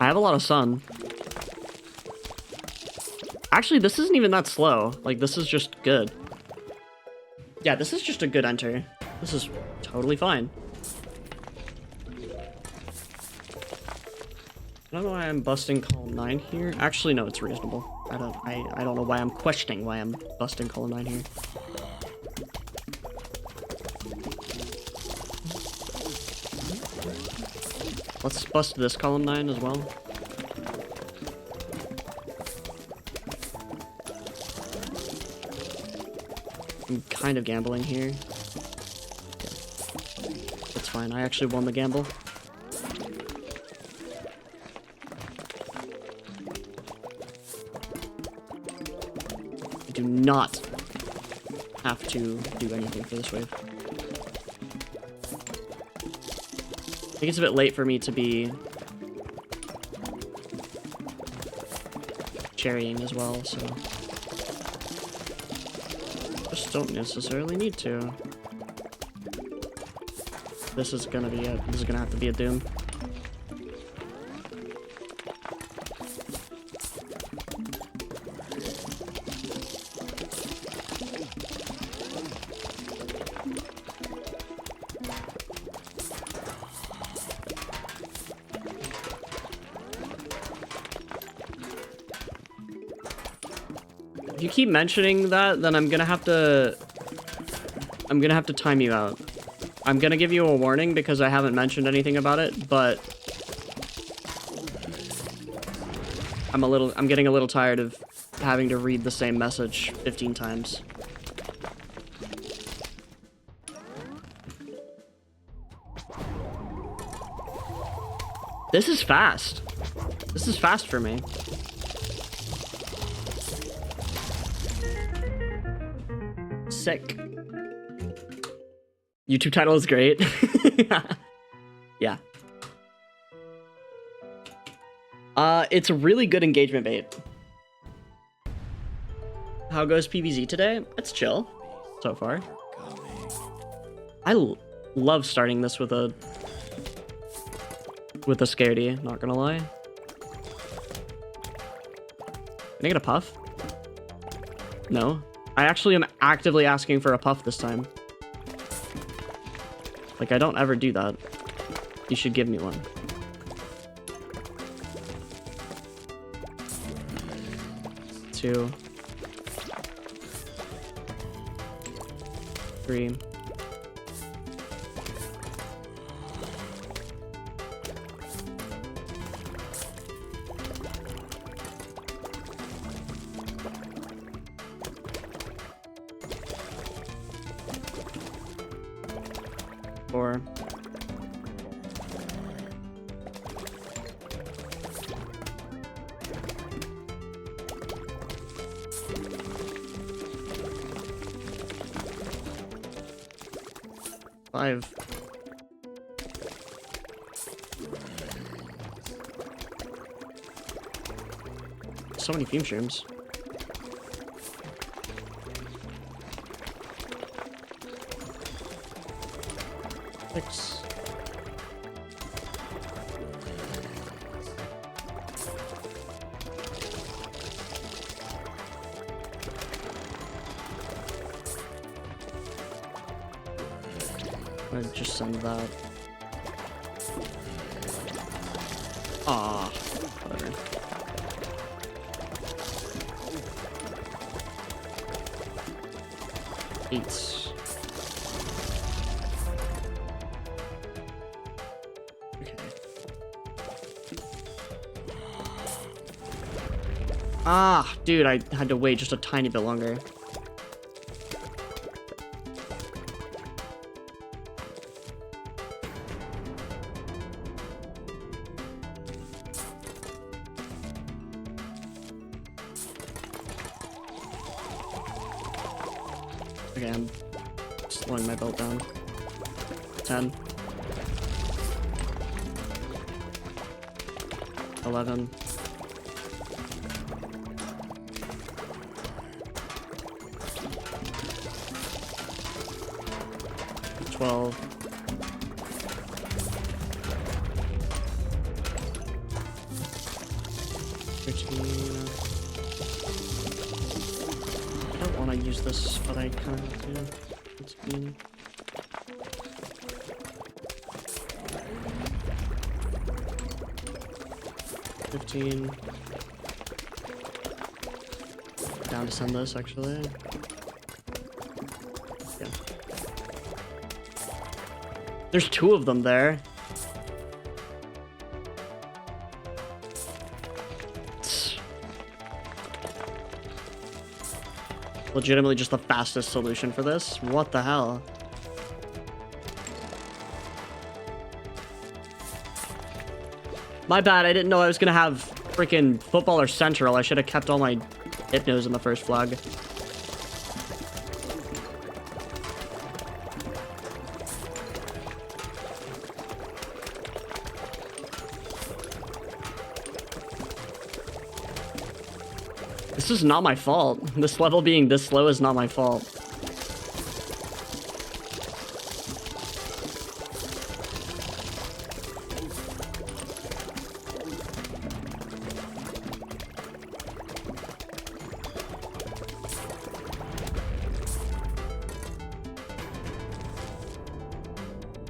I have a lot of sun. Actually, this isn't even that slow. Like, this is just good. Yeah, this is just a good enter. This is totally fine. I don't know why I'm busting column 9 here. Actually, no, it's reasonable. I don't know why I'm questioning why I'm busting column 9 here. Let's bust this column 9 as well. I'm kind of gambling here. That's fine. I actually won the gamble. I do not have to do anything for this wave. I think it's a bit late for me to be cherrying as well, so just don't necessarily need to. This is gonna be it. This is gonna have to be a doom. If you keep mentioning that, then I'm gonna have to time you out. I'm gonna give you a warning because I haven't mentioned anything about it, but I'm getting a little tired of having to read the same message 15 times. This is fast. This is fast for me. Sick. YouTube title is great. Yeah. It's a really good engagement bait. How goes PvZ today? It's chill so far. I love starting this with a scaredy, not gonna lie. Can I get a puff? No. I actually am actively asking for a puff this time. Like, I don't ever do that. You should give me one. Two. 3. Four. Five. So many fume shrooms. 6. I'd just send that. Ah, whatever. Eight. Ah, dude, I had to wait just a tiny bit longer. Okay, I'm slowing my belt down. 10. 11. 12. 13. I don't want to use this, but I kind of do. It's mean. 15. Down to send this, actually. Yeah. There's 2 of them there. It's legitimately just the fastest solution for this. What the hell? My bad, I didn't know I was gonna have freaking Footballer Central. I should have kept all my Hypnos in the first flag. This is not my fault. This level being this slow is not my fault.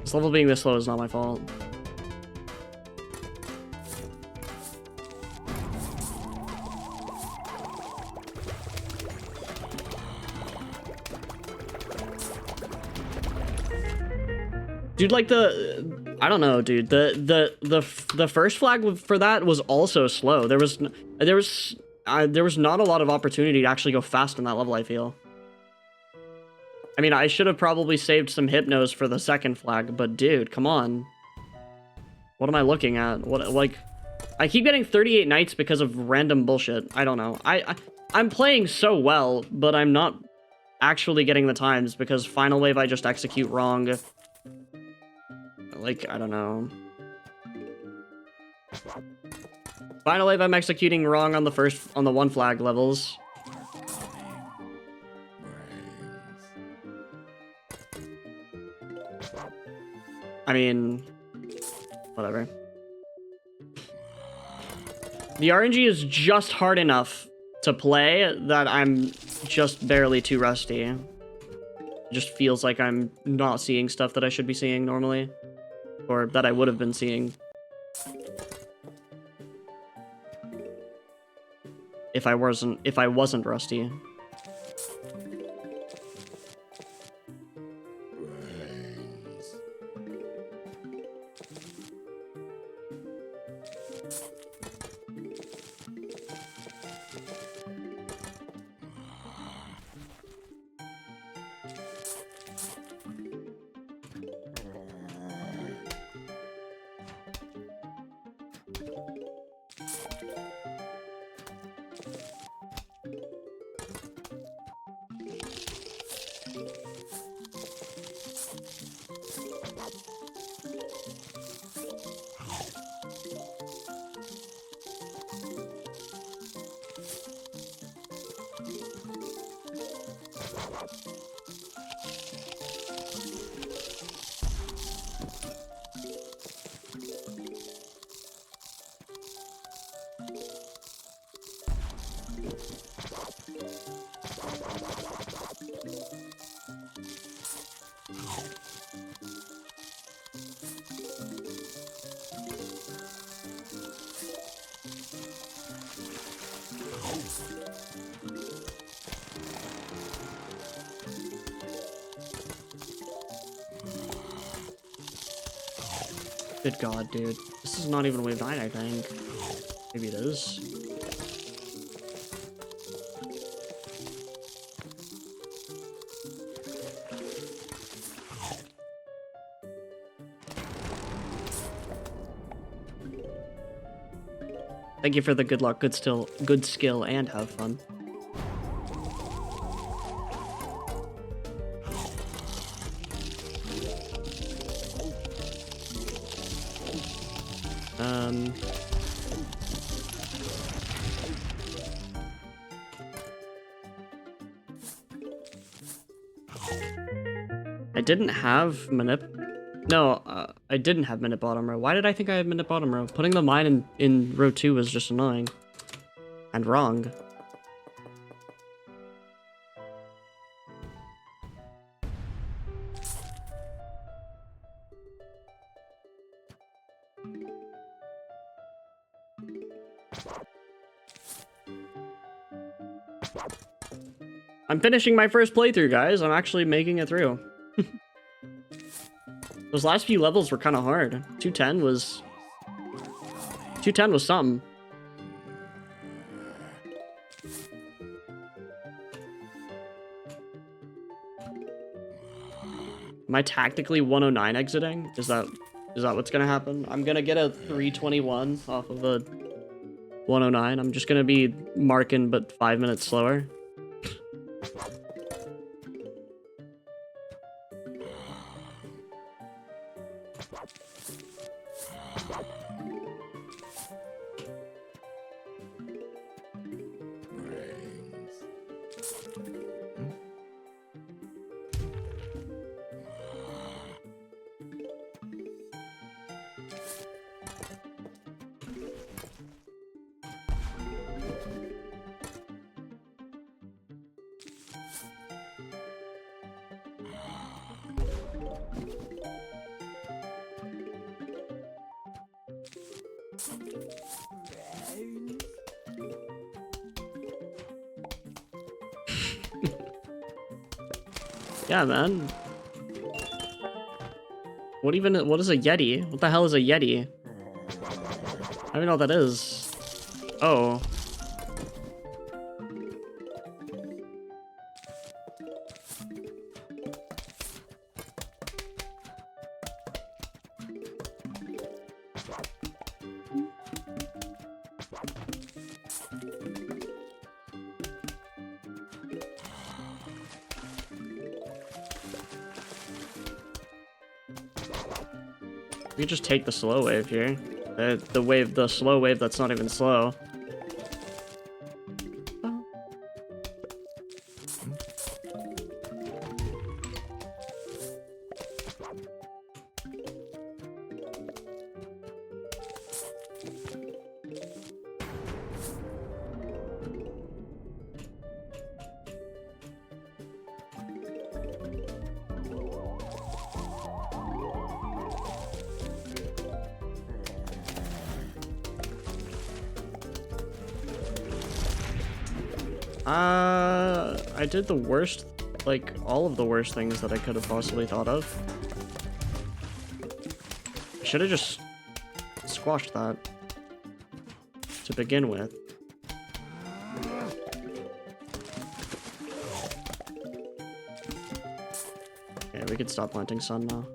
This level being this slow is not my fault. Dude, like I don't know, dude. The first flag for that was also slow. There was not a lot of opportunity to actually go fast in that level, I feel. I mean, I should have probably saved some Hypnos for the second flag, but dude, come on. What am I looking at? What, like, I keep getting 38 knights because of random bullshit. I don't know. I'm playing so well, but I'm not actually getting the times because Final Wave I just execute wrong. Like, I don't know. Final Wave I'm executing wrong on the 1 flag levels. I mean, whatever. The RNG is just hard enough to play that I'm just barely too rusty. It just feels like I'm not seeing stuff that I should be seeing normally. Or that I would have been seeing. If I wasn't rusty. Good god, dude. This is not even wave 9, I think. Maybe it is. Thank you for the good luck, good skill, and have fun. I didn't have manip. No, I didn't have minute bottom row. Why did I think I had minute bottom row? Putting the mine in row 2 was just annoying. And wrong. I'm finishing my first playthrough, guys. I'm actually making it through. Those last few levels were kind of hard. 210 was something. Am I tactically 109 exiting? Is that what's gonna happen? I'm gonna get a 321 off of a 109. I'm just gonna be marking but 5 minutes slower. Yeah, man. What is a Yeti? What the hell is a Yeti? I don't even know what that is. Oh. We could just take the slow wave here. The slow wave that's not even slow. I did the worst, like, all of the worst things that I could have possibly thought of. I should have just squashed that to begin with. Okay, we could stop planting sun now.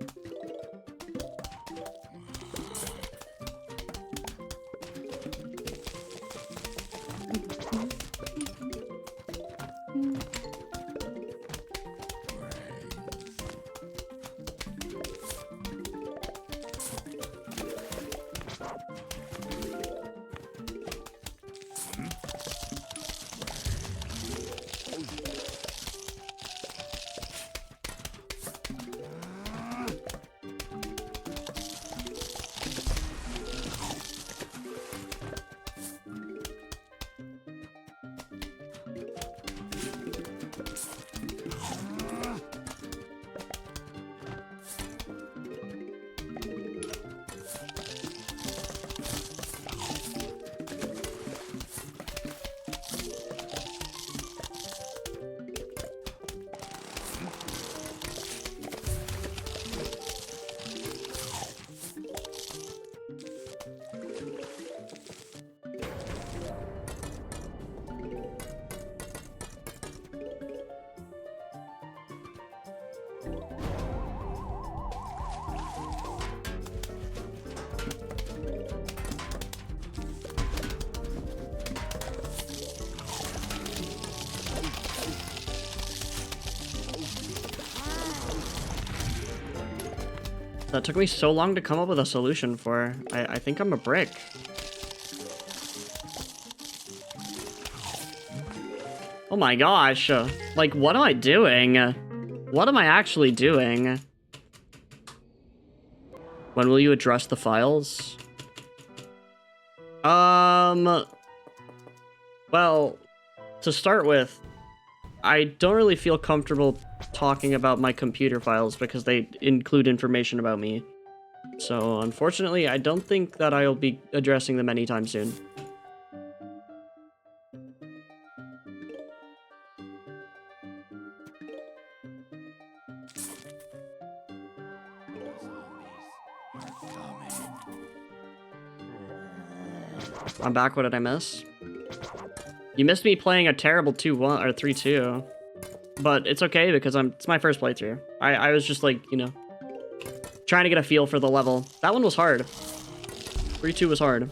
That took me so long to come up with a solution for. I think I'm a brick. Oh my gosh. Like, what am I doing? What am I actually doing? When will you address the files? Well, to start with, I don't really feel comfortable talking about my computer files because they include information about me. So, unfortunately, I don't think that I'll be addressing them anytime soon. I'm back. What did I miss? You missed me playing a terrible 2-1 or 3-2. But it's okay because it's my first playthrough. I was just like, you know, trying to get a feel for the level. That one was hard. 3-2 was hard.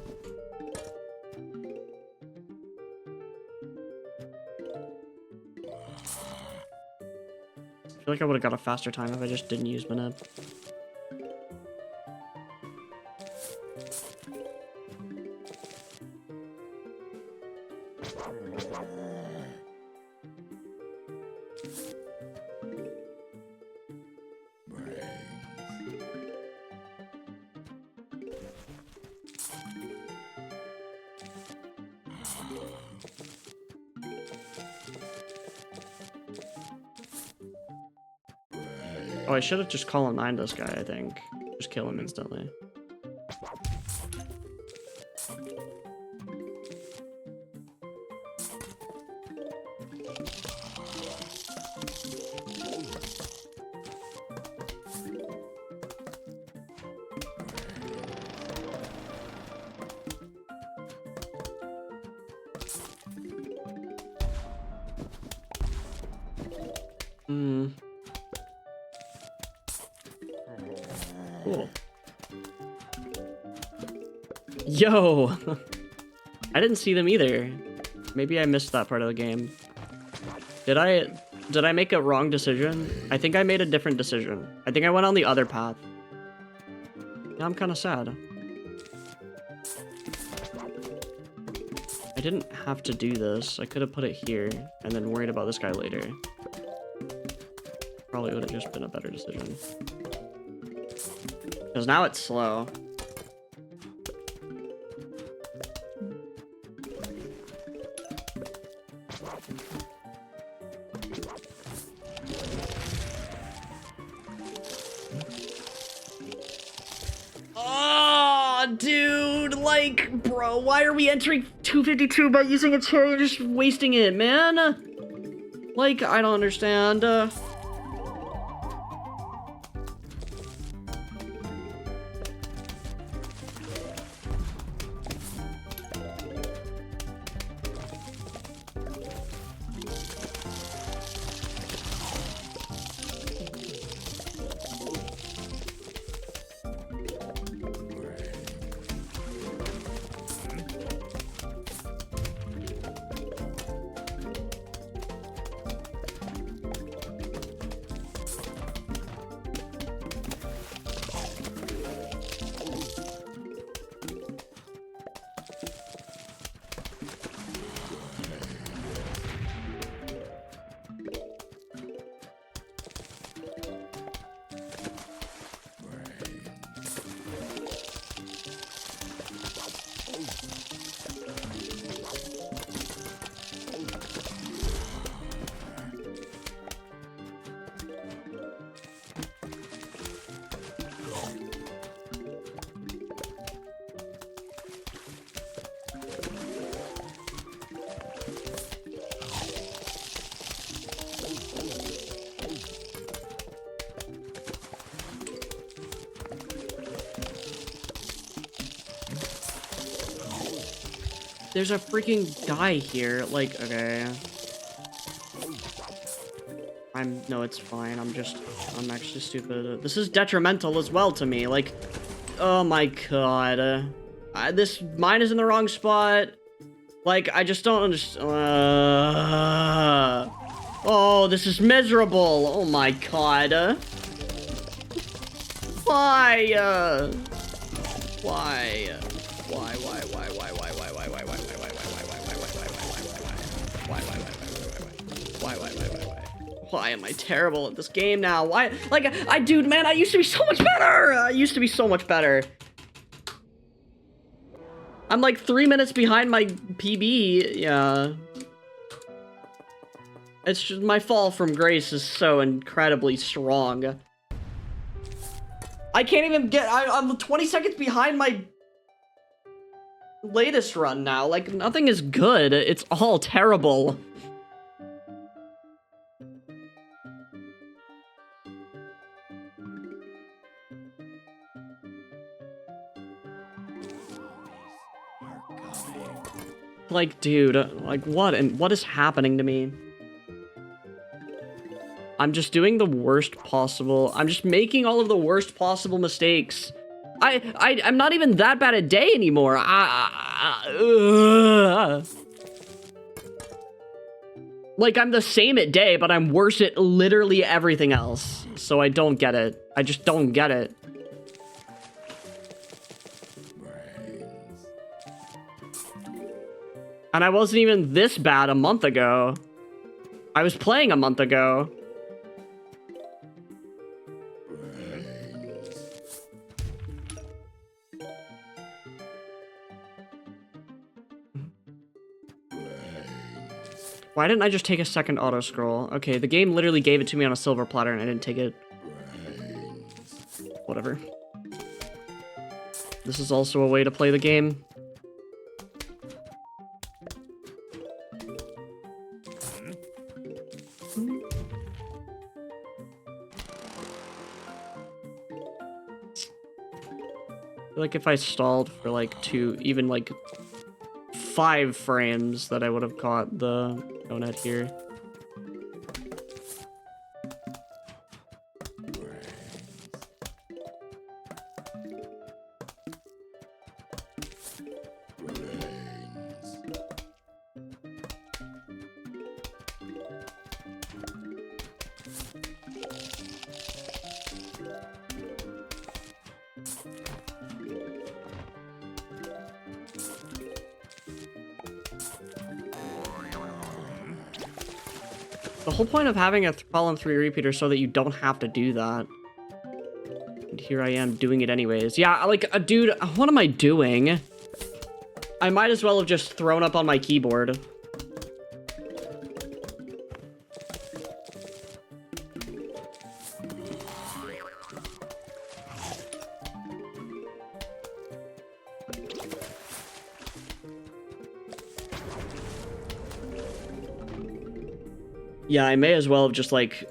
I feel like I would have got a faster time if I just didn't use Manip. Oh, I should have just called 9 this guy, I think. Just kill him instantly. Cool. Yo! I didn't see them either. Maybe I missed that part of the game. Did I make a wrong decision? I think I made a different decision. I think I went on the other path. Now I'm kind of sad. I didn't have to do this. I could have put it here and then worried about this guy later. Probably would have just been a better decision. Because now it's slow. Oh, dude, like, bro, why are we entering 252 by using a chair? You're just wasting it, man. Like, I don't understand. There's a freaking guy here. Like, okay. No, it's fine. I'm actually stupid. This is detrimental as well to me. Like, oh my god. Mine is in the wrong spot. Like, I just don't understand. Oh, this is miserable. Oh my god. Why? Why? Why am I terrible at this game now? Why? Like, dude, man, I used to be so much better! I used to be so much better. I'm like 3 minutes behind my PB, yeah. It's just, my fall from grace is so incredibly strong. I can't even I'm 20 seconds behind my latest run now. Like, nothing is good. It's all terrible. Like, dude, like what? And what is happening to me? I'm just doing the worst possible. I'm just making all of the worst possible mistakes. I'm not even that bad at day anymore. Like, I'm the same at day, but I'm worse at literally everything else. So I don't get it. I just don't get it. And I wasn't even this bad a month ago. I was playing a month ago. Why didn't I just take a second auto scroll? Okay, the game literally gave it to me on a silver platter and I didn't take it. Whatever. This is also a way to play the game. I feel like if I stalled for like even like 5 frames that I would have caught the donut here. The whole point of having a column 3 repeater so that you don't have to do that. And here I am doing it anyways. Yeah, like, dude, what am I doing? I might as well have just thrown up on my keyboard. Yeah, I may as well have just, like,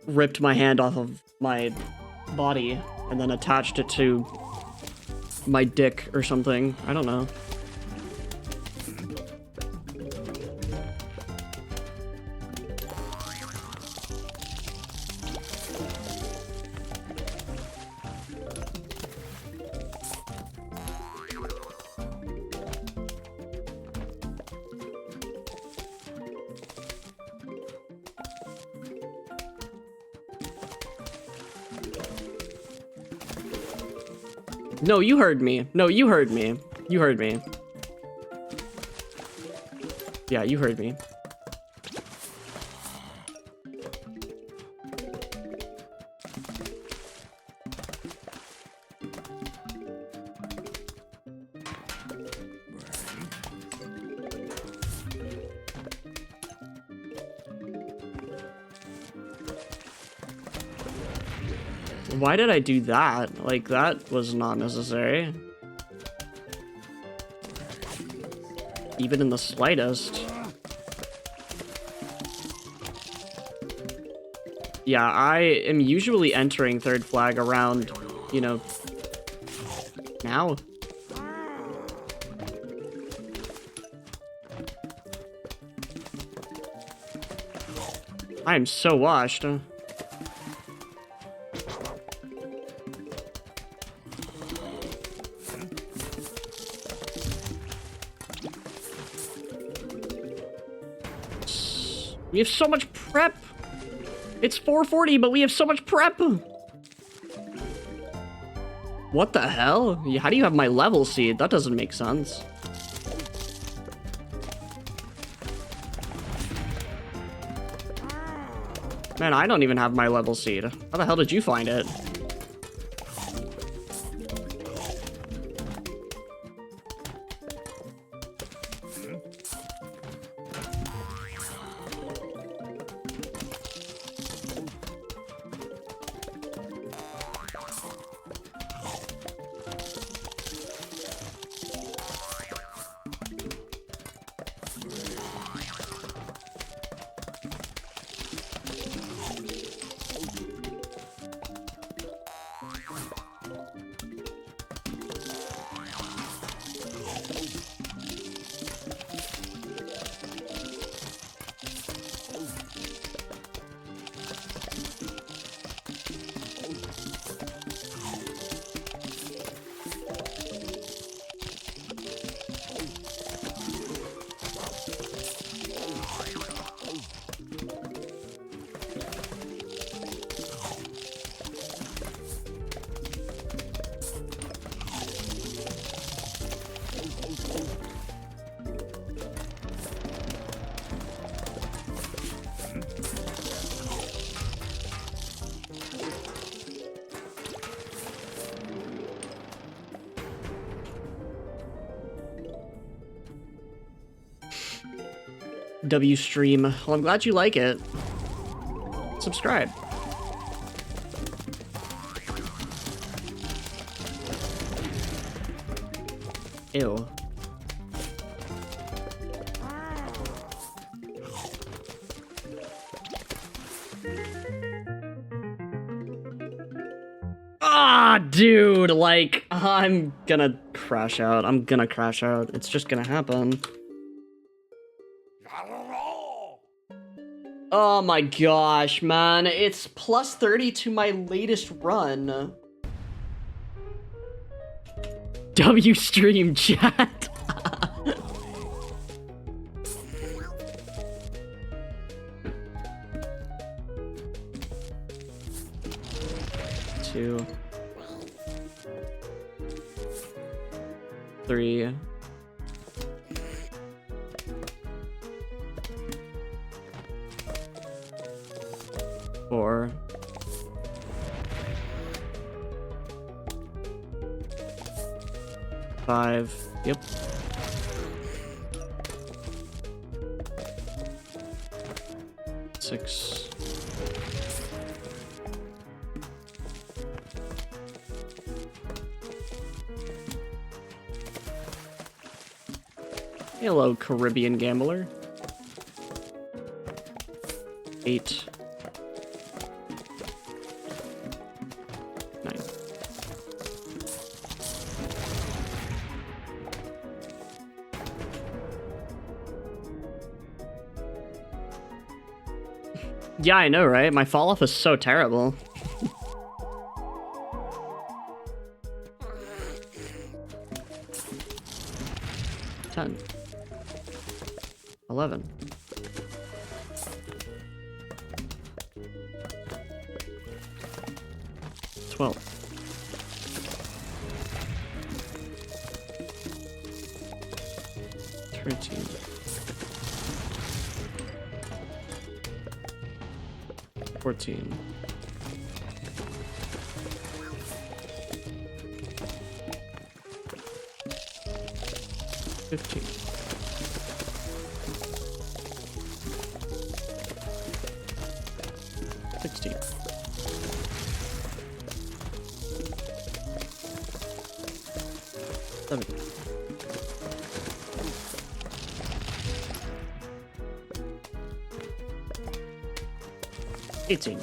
ripped my hand off of my body and then attached it to my dick or something. I don't know. No, you heard me. No, you heard me. You heard me. Yeah, you heard me. Why did I do that? Like, that was not necessary. Even in the slightest. Yeah, I am usually entering third flag around, you know, now. I am so washed. We have so much prep. It's 4:40, but we have so much prep. What the hell? How do you have my level seed? That doesn't make sense. Man, I don't even have my level seed. How the hell did you find it? W stream. Well, I'm glad you like it. Subscribe. Ew. Ah, dude, like, I'm gonna crash out. I'm gonna crash out. It's just gonna happen. Oh my gosh, man. It's plus 30 to my latest run. W stream chat. Two. 3. 4. 5. Yep. 6. 'Hello, Caribbean gambler. 8. 9. Yeah, I know, right? My fall off is so terrible. $10. 11. 12. 13. 14. 15. 16. 17. 18.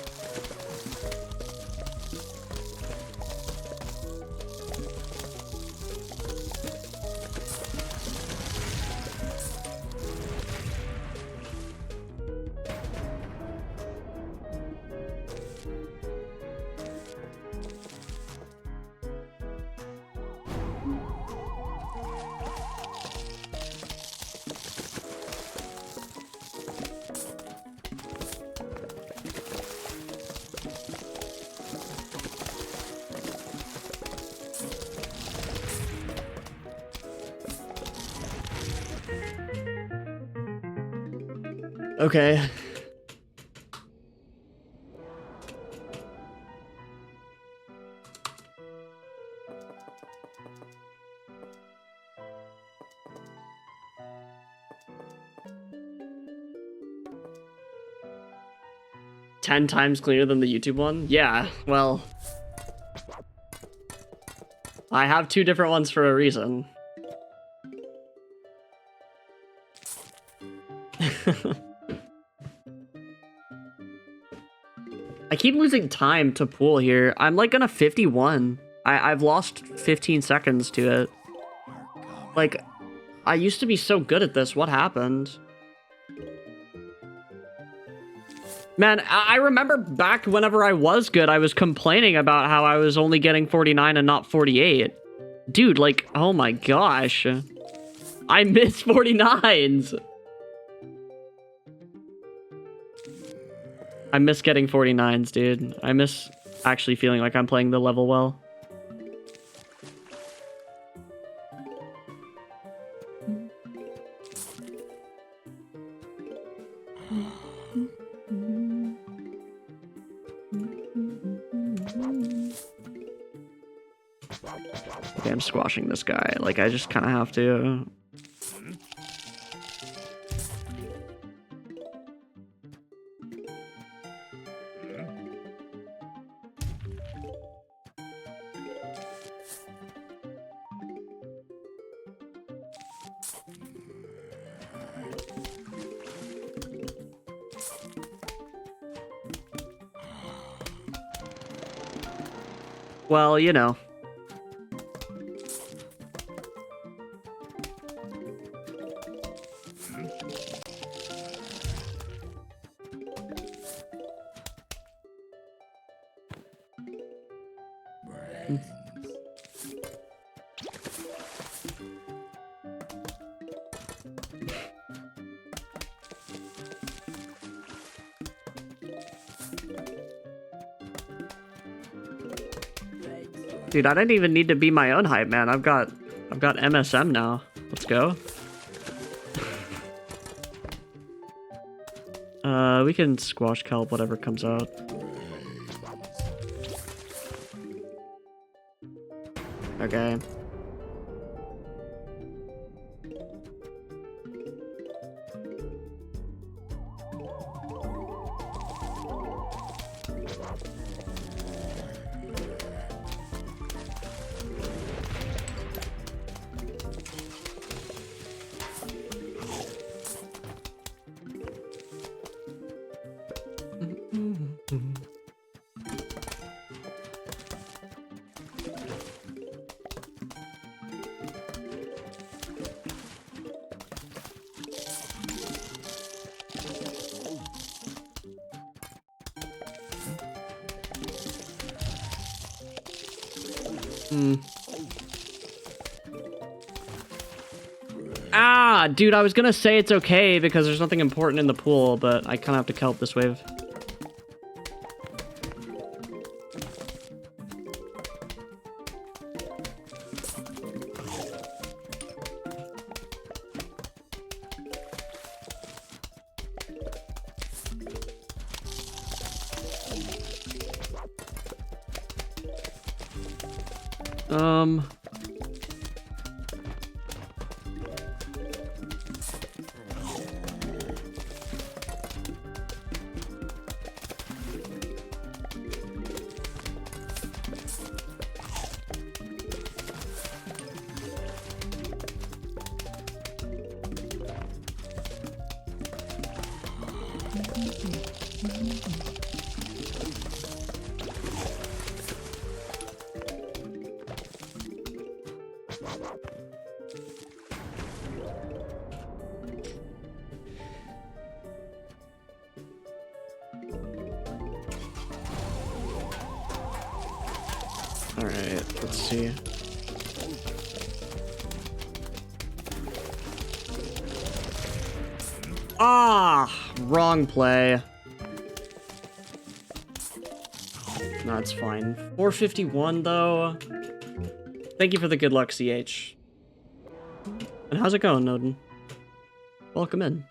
'Okay. Ten times cleaner than the YouTube one? Yeah, well, I have 2 different ones for a reason. I keep losing time to pool here. I'm like gonna 51. I've lost 15 seconds to it. Like, I used to be so good at this. What happened? Man, I remember back whenever I was good, I was complaining about how I was only getting 49 and not 48. Dude, like, oh my gosh. I miss 49s. I miss getting 49s, dude. I miss actually feeling like I'm playing the level well. Okay, I'm squashing this guy. Like, I just kind of have to. Well, you know. Dude, I didn't even need to be my own hype man. I've got MSM now. Let's go. We can squash kelp whatever comes out. Okay. Ah, dude, I was gonna say it's okay because there's nothing important in the pool, but I kind of have to kelp this wave. Alright, let's see. Ah, wrong play. No, it's fine. 451 though. Thank you for the good luck, CH. And how's it going, Noden? Welcome in.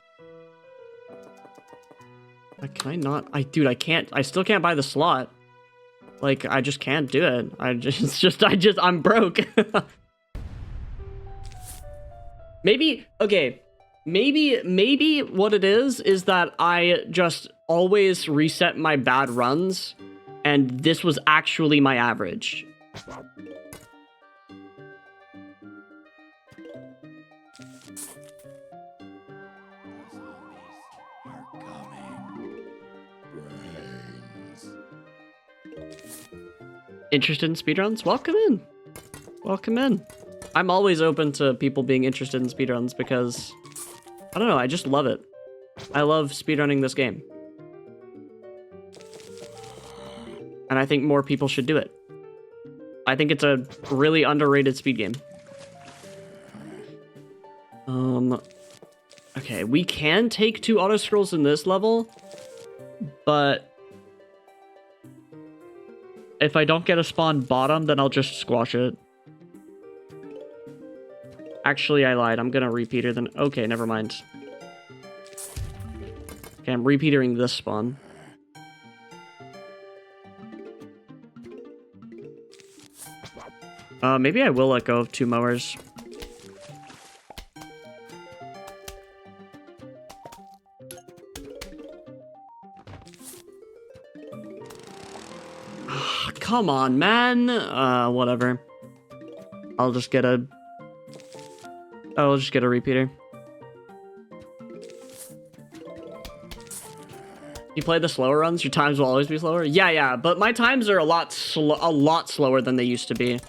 Can I not? Dude, I can't. I still can't buy the slot. Like, I just can't do it. I'm broke. Maybe, okay. Maybe what it is that I just always reset my bad runs, and this was actually my average. Interested in speedruns? Welcome in. Welcome in. I'm always open to people being interested in speedruns because, I don't know, I just love it. I love speedrunning this game. And I think more people should do it. I think it's a really underrated speed game. Okay, we can take 2 auto scrolls in this level, but if I don't get a spawn bottom, then I'll just squash it. Actually, I lied. I'm gonna repeater then. Okay, never mind. Okay, I'm repeatering this spawn. Maybe I will let go of 2 mowers. Come on, man. Whatever. I'll just get a repeater. You play the slower runs, your times will always be slower? Yeah, but my times are a lot slower than they used to be.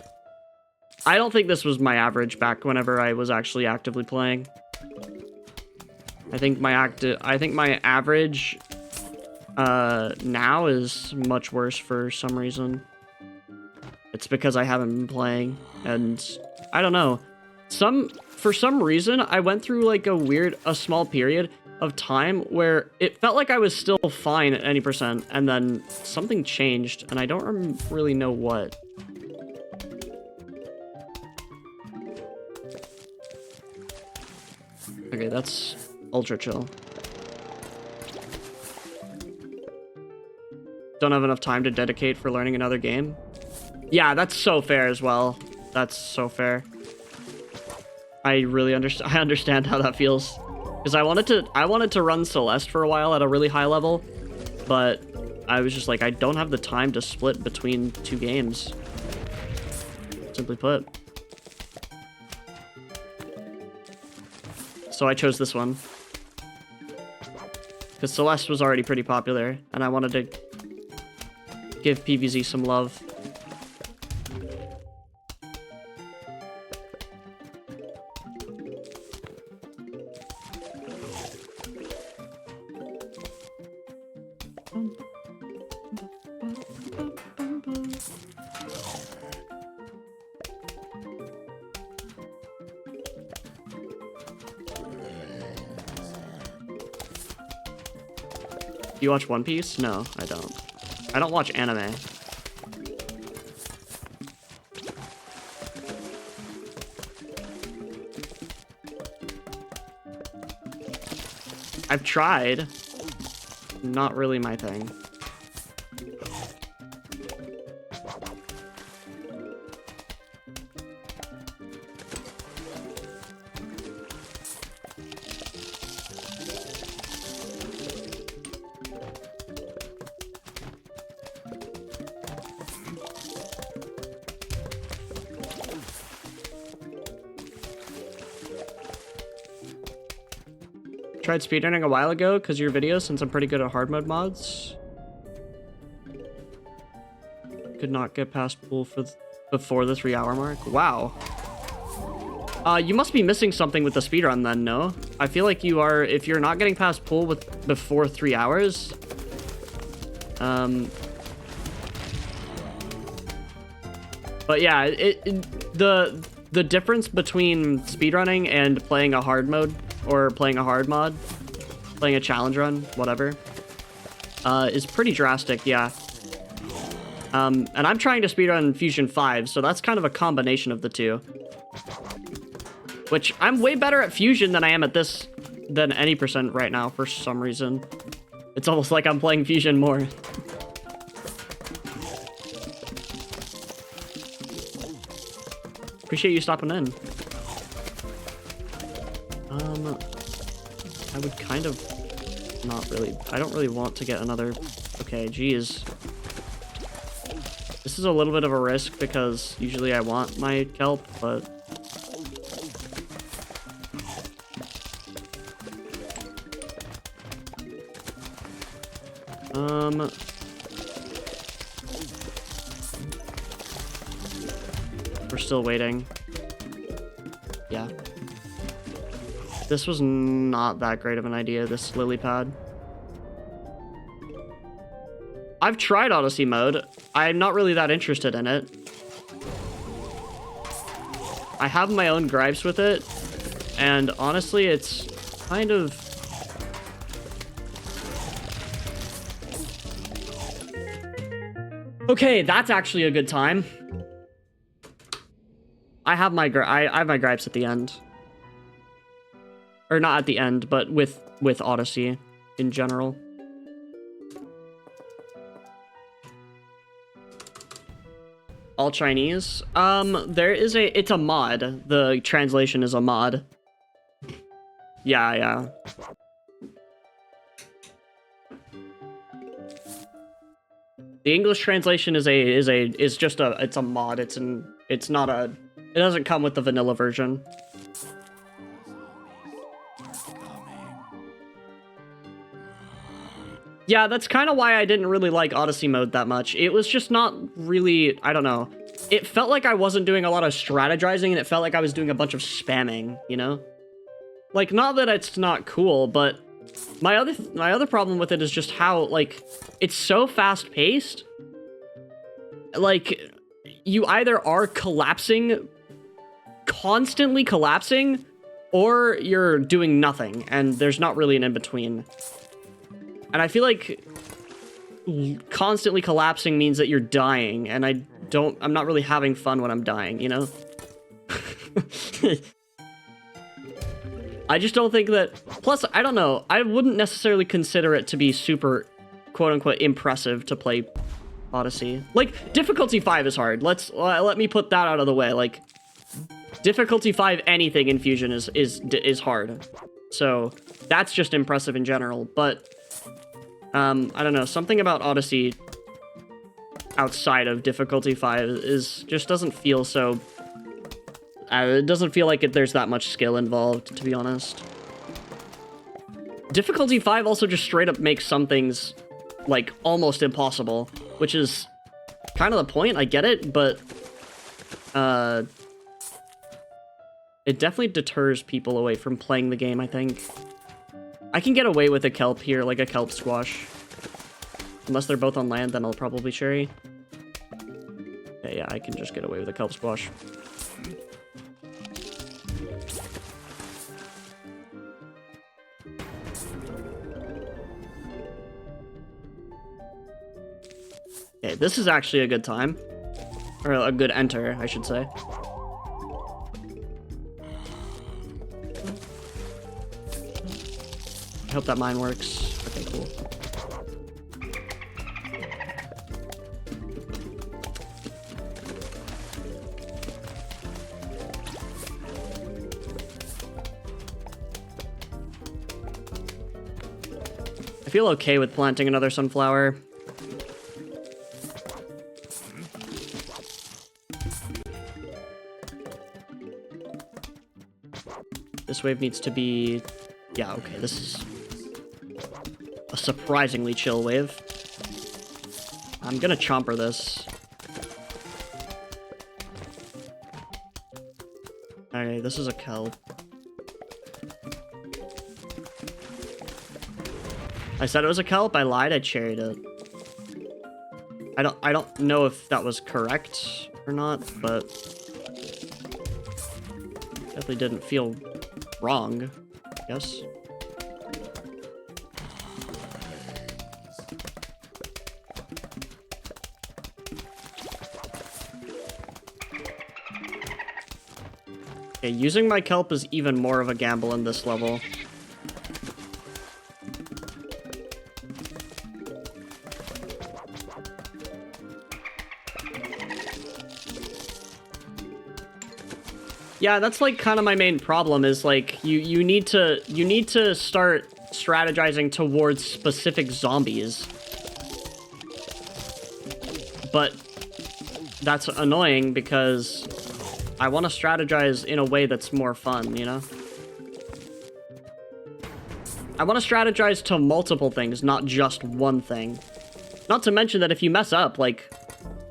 I don't think this was my average back whenever I was actually actively playing. I think my average now is much worse for some reason. It's because I haven't been playing, and I don't know. For some reason, I went through like a small period of time where it felt like I was still fine at any percent, and then something changed, and I don't really know what. Okay, that's ultra chill. Don't have enough time to dedicate for learning another game. Yeah, that's so fair as well. That's so fair. I really understand how that feels. Because I wanted to run Celeste for a while at a really high level, but I was just like, I don't have the time to split between 2 games. Simply put. So I chose this one. Because Celeste was already pretty popular, and I wanted to give PvZ some love. Do you watch One Piece? No, I don't. I don't watch anime. I've tried. Not really my thing. Tried speedrunning a while ago because your videos, since I'm pretty good at hard mode mods. Could not get past pool before the 3-hour mark. Wow. You must be missing something with the speedrun then, no? I feel like you are, if you're not getting past pool before 3 hours. But yeah, the difference between speedrunning and playing a hard mode, or playing a hard mod, playing a challenge run, whatever, is pretty drastic, yeah. And I'm trying to speedrun Fusion 5, so that's kind of a combination of the two. Which, I'm way better at Fusion than I am at this, than any percent right now, for some reason. It's almost like I'm playing Fusion more. Appreciate you stopping in. I would kind of not really... I don't really want to get another... Okay, geez. This is a little bit of a risk because usually I want my kelp, but... We're still waiting. Yeah. This was not that great of an idea, this lily pad. I've tried Odyssey mode. I'm not really that interested in it. I have my own gripes with it, and honestly, it's kind of... Okay, that's actually a good time. I have my gripes at the end. Or not at the end, but with Odyssey in general. All Chinese? It's a mod. The translation is a mod. Yeah. The English translation is just a mod. It doesn't come with the vanilla version. Yeah, that's kind of why I didn't really like Odyssey mode that much. It was just not really, I don't know. It felt like I wasn't doing a lot of strategizing, and it felt like I was doing a bunch of spamming, you know? Like, not that it's not cool, but my other problem with it is just how, like, it's so fast-paced. Like, you either are collapsing, constantly collapsing, or you're doing nothing, and there's not really an in-between. And I feel like constantly collapsing means that you're dying, and I'm not really having fun when I'm dying, you know? I just don't think that... Plus, I don't know. I wouldn't necessarily consider it to be super, quote-unquote, impressive to play Odyssey. Like, difficulty 5 is hard. Let me put that out of the way. Like, difficulty 5 anything in Fusion is hard. So, that's just impressive in general. But, I don't know. Something about Odyssey outside of difficulty 5 just doesn't feel so... it doesn't feel like there's that much skill involved, to be honest. Difficulty 5 also just straight up makes some things, like, almost impossible, which is kind of the point. I get it, but it definitely deters people away from playing the game, I think. I can get away with a kelp here, like a kelp squash. Unless they're both on land, then I'll probably cherry. Yeah, I can just get away with a kelp squash. Okay, this is actually a good time. Or a good enter, I should say. I hope that mine works. Okay, cool. I feel okay with planting another sunflower. This wave needs to be... Yeah, okay, this is a surprisingly chill wave. I'm gonna chomper this. Okay, this is a kelp. I said it was a kelp, I lied, I cherried it. I don't know if that was correct or not, but definitely didn't feel wrong, I guess. Okay, using my kelp is even more of a gamble in this level. Yeah, that's like kind of my main problem is like you need to start strategizing towards specific zombies. But that's annoying because I want to strategize in a way that's more fun, you know? I want to strategize to multiple things, not just one thing. Not to mention that if you mess up, like,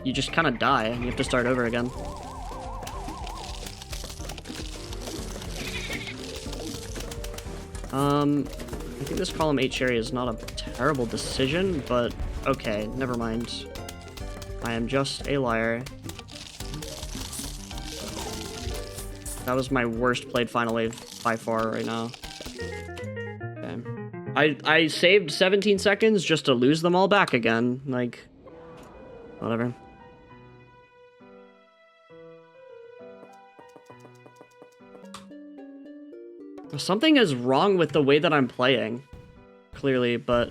you just kind of die and you have to start over again. I think this column 8 cherry is not a terrible decision, but okay, never mind. I am just a liar. That was my worst played final wave by far right now. Okay. I saved 17 seconds just to lose them all back again. Like, whatever. Something is wrong with the way that I'm playing, clearly, but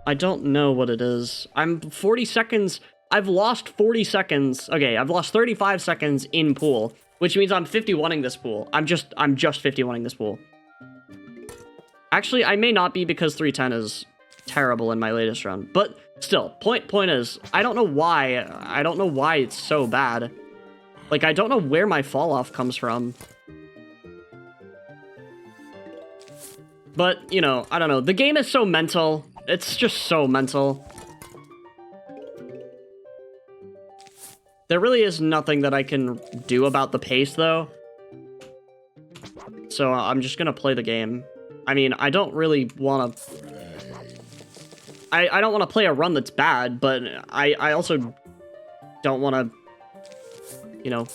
I don't know what it is. I'm 40 seconds. I've lost 40 seconds. Okay, I've lost 35 seconds in pool, which means I'm 51ing this pool. I'm just 51ing this pool. Actually, I may not be because 310 is terrible in my latest run, but still, point is, I don't know why. I don't know why it's so bad. Like, I don't know where my fall off comes from. But, you know, I don't know. The game is so mental. It's just so mental. There really is nothing that I can do about the pace, though. So I'm just gonna play the game. I mean, I don't really want to... I don't want to play a run that's bad, but I also don't want to, you know,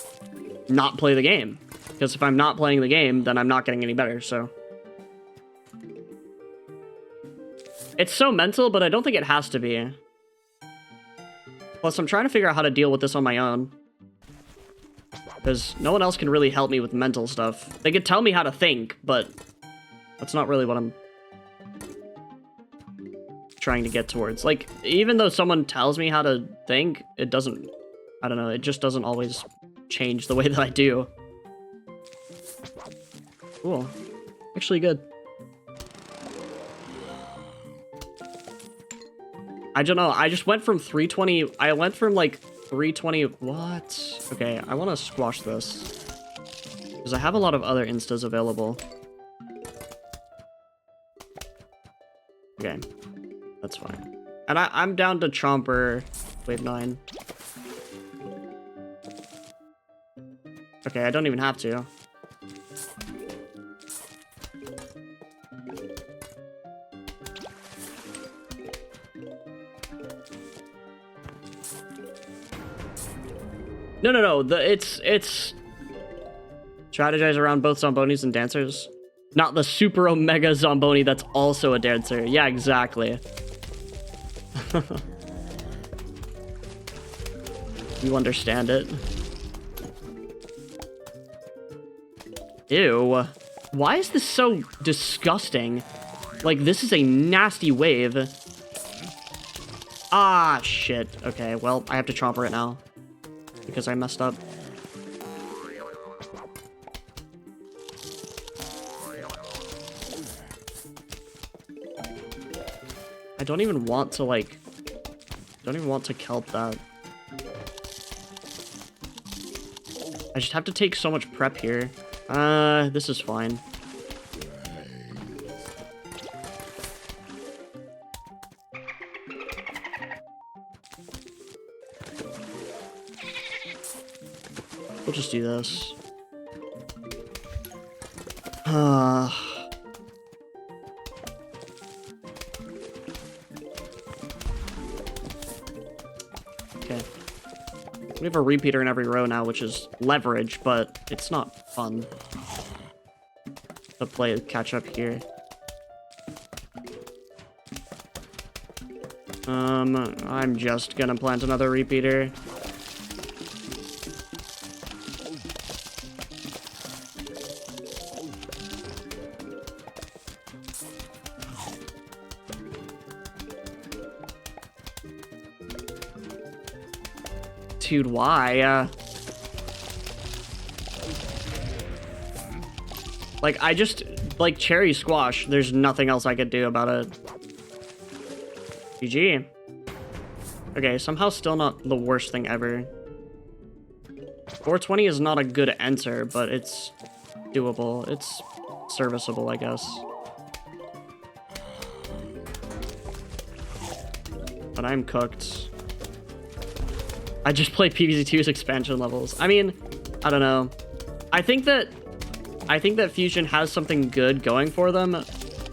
not play the game. Because if I'm not playing the game, then I'm not getting any better, so... It's so mental, but I don't think it has to be. Plus, I'm trying to figure out how to deal with this on my own. Because no one else can really help me with mental stuff. They could tell me how to think, but that's not really what I'm trying to get towards. Like, even though someone tells me how to think, it doesn't... I don't know, it just doesn't always change the way that I do. Cool. Actually good. I don't know, I just went from 320... I went from, like, 320... What? Okay, I want to squash this. Because I have a lot of other instas available. Okay. That's fine. And I'm down to Chomper wave 9. Okay, I don't even have to. No. It's strategize around both Zombonis and dancers. Not the super omega Zomboni that's also a dancer. Yeah, exactly. You understand it. Ew. Why is this so disgusting? Like, this is a nasty wave. Ah, shit. Okay, well, I have to Chomper it now. Because I messed up. I don't even want to, like... don't even want to kelp that. I just have to take so much prep here. This is fine. We'll just do this. Okay. We have a repeater in every row now, which is leverage, but it's not fun to play catch up here. I'm just gonna plant another repeater. Dude, why? Like, I just... like, cherry squash. There's nothing else I could do about it. GG. Okay, somehow still not the worst thing ever. 420 is not a good answer, but it's doable. It's serviceable, I guess. But I'm cooked. I just play PvZ2's expansion levels. I mean, I don't know. I think that Fusion has something good going for them.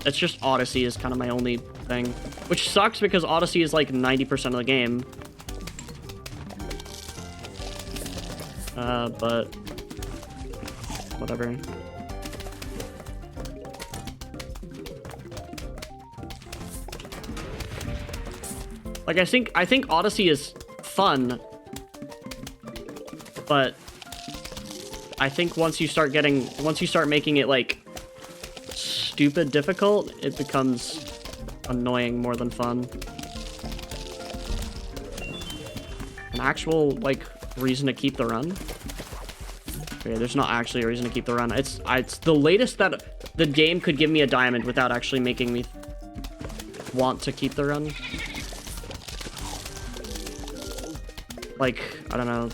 It's just Odyssey is kind of my only thing. Which sucks because Odyssey is like 90% of the game. But whatever. Like, I think Odyssey is fun. But I think once you start making it, like, stupid difficult, it becomes annoying more than fun. An actual, like, reason to keep the run? Okay, there's not actually a reason to keep the run. It's the latest that the game could give me a diamond without actually making me want to keep the run. Like, I don't know.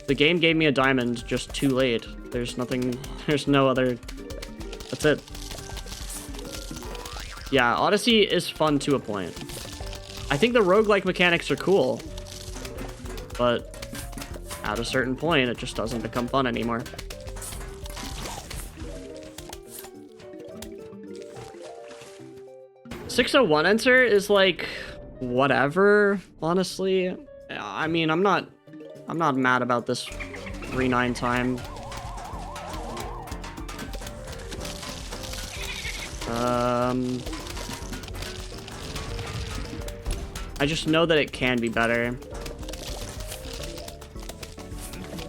The game gave me a diamond just too late. There's nothing... there's no other... That's it. Yeah, Odyssey is fun to a point. I think the roguelike mechanics are cool, but at a certain point, it just doesn't become fun anymore. .601 enter is like whatever, honestly. I mean, I'm not mad about this 3-9 time. I just know that it can be better.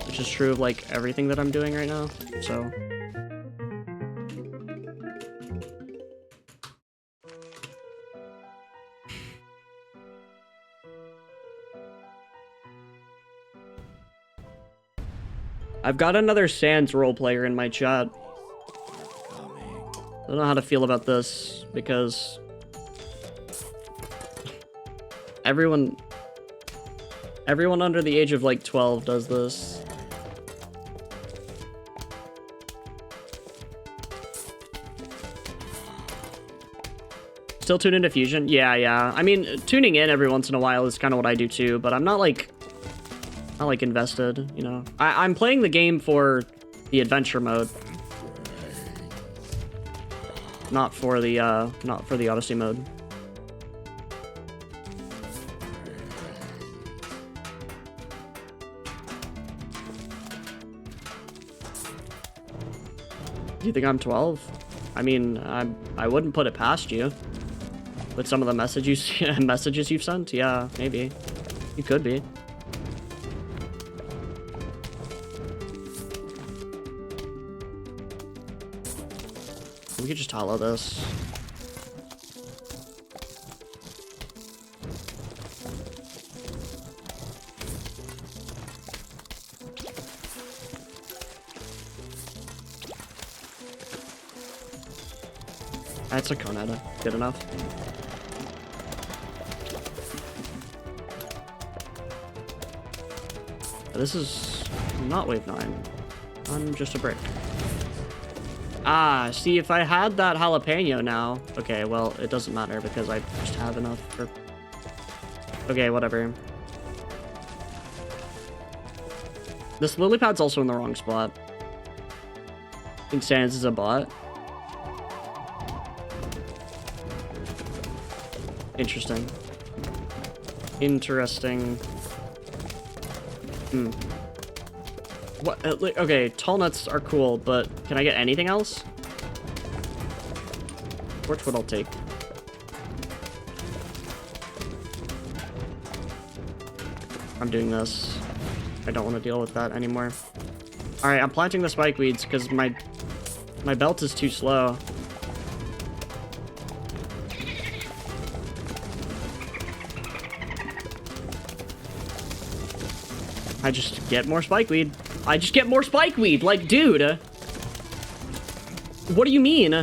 Which is true of like everything that I'm doing right now, so. I've got another Sans role player in my chat. I don't know how to feel about this because everyone under the age of like 12 does this. Still tune into Fusion? Yeah. I mean, tuning in every once in a while is kind of what I do too, but I'm not like invested, you know. I'm playing the game for the adventure mode. Not for the Odyssey mode. Do you think I'm 12? I mean, I wouldn't put it past you. With some of the messages you've sent, yeah, maybe. You could be. We could just hollow this. That's a Conetta. Good enough. This is not wave 9. I'm just a brick. Ah, see, if I had that jalapeno now... Okay, well, it doesn't matter because I just have enough for... Okay, whatever. This lily pad's also in the wrong spot. I think Sans is a bot. Interesting. Interesting. What? Okay, tall nuts are cool, but can I get anything else? Torchwood I'll take. I'm doing this. I don't want to deal with that anymore. Alright, I'm planting the spikeweeds because my belt is too slow. I just get more spikeweed. I just get more spikeweed. Like, dude. What do you mean?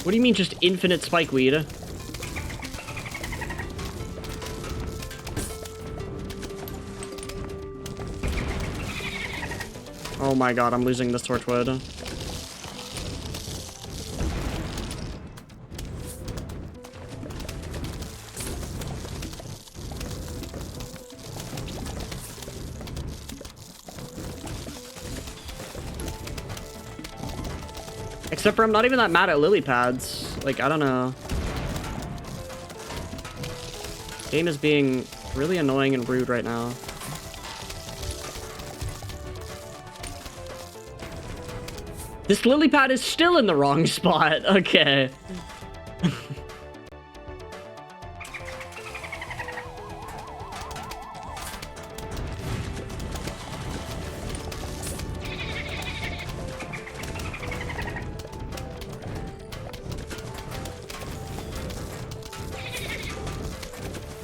What do you mean just infinite spikeweed? Oh my god, I'm losing this Torchwood. Except for I'm not even that mad at lily pads. Like, I don't know. Game is being really annoying and rude right now. This lily pad is still in the wrong spot. Okay.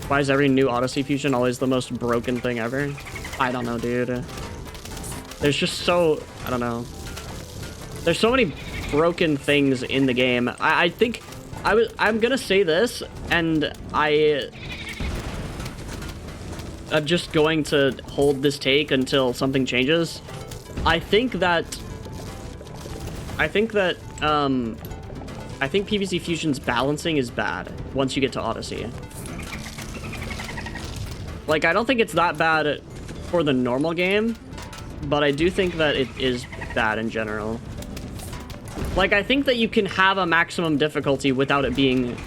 Why is every new Odyssey fusion always the most broken thing ever? I don't know, dude. There's just so... I don't know. There's so many broken things in the game. I think... I'm gonna say this, and I'm just going to hold this take until something changes. I think that I think PvZ Fusion's balancing is bad once you get to Odyssey. Like, I don't think it's that bad for the normal game, but I do think that it is bad in general. Like, I think that you can have a maximum difficulty without it being,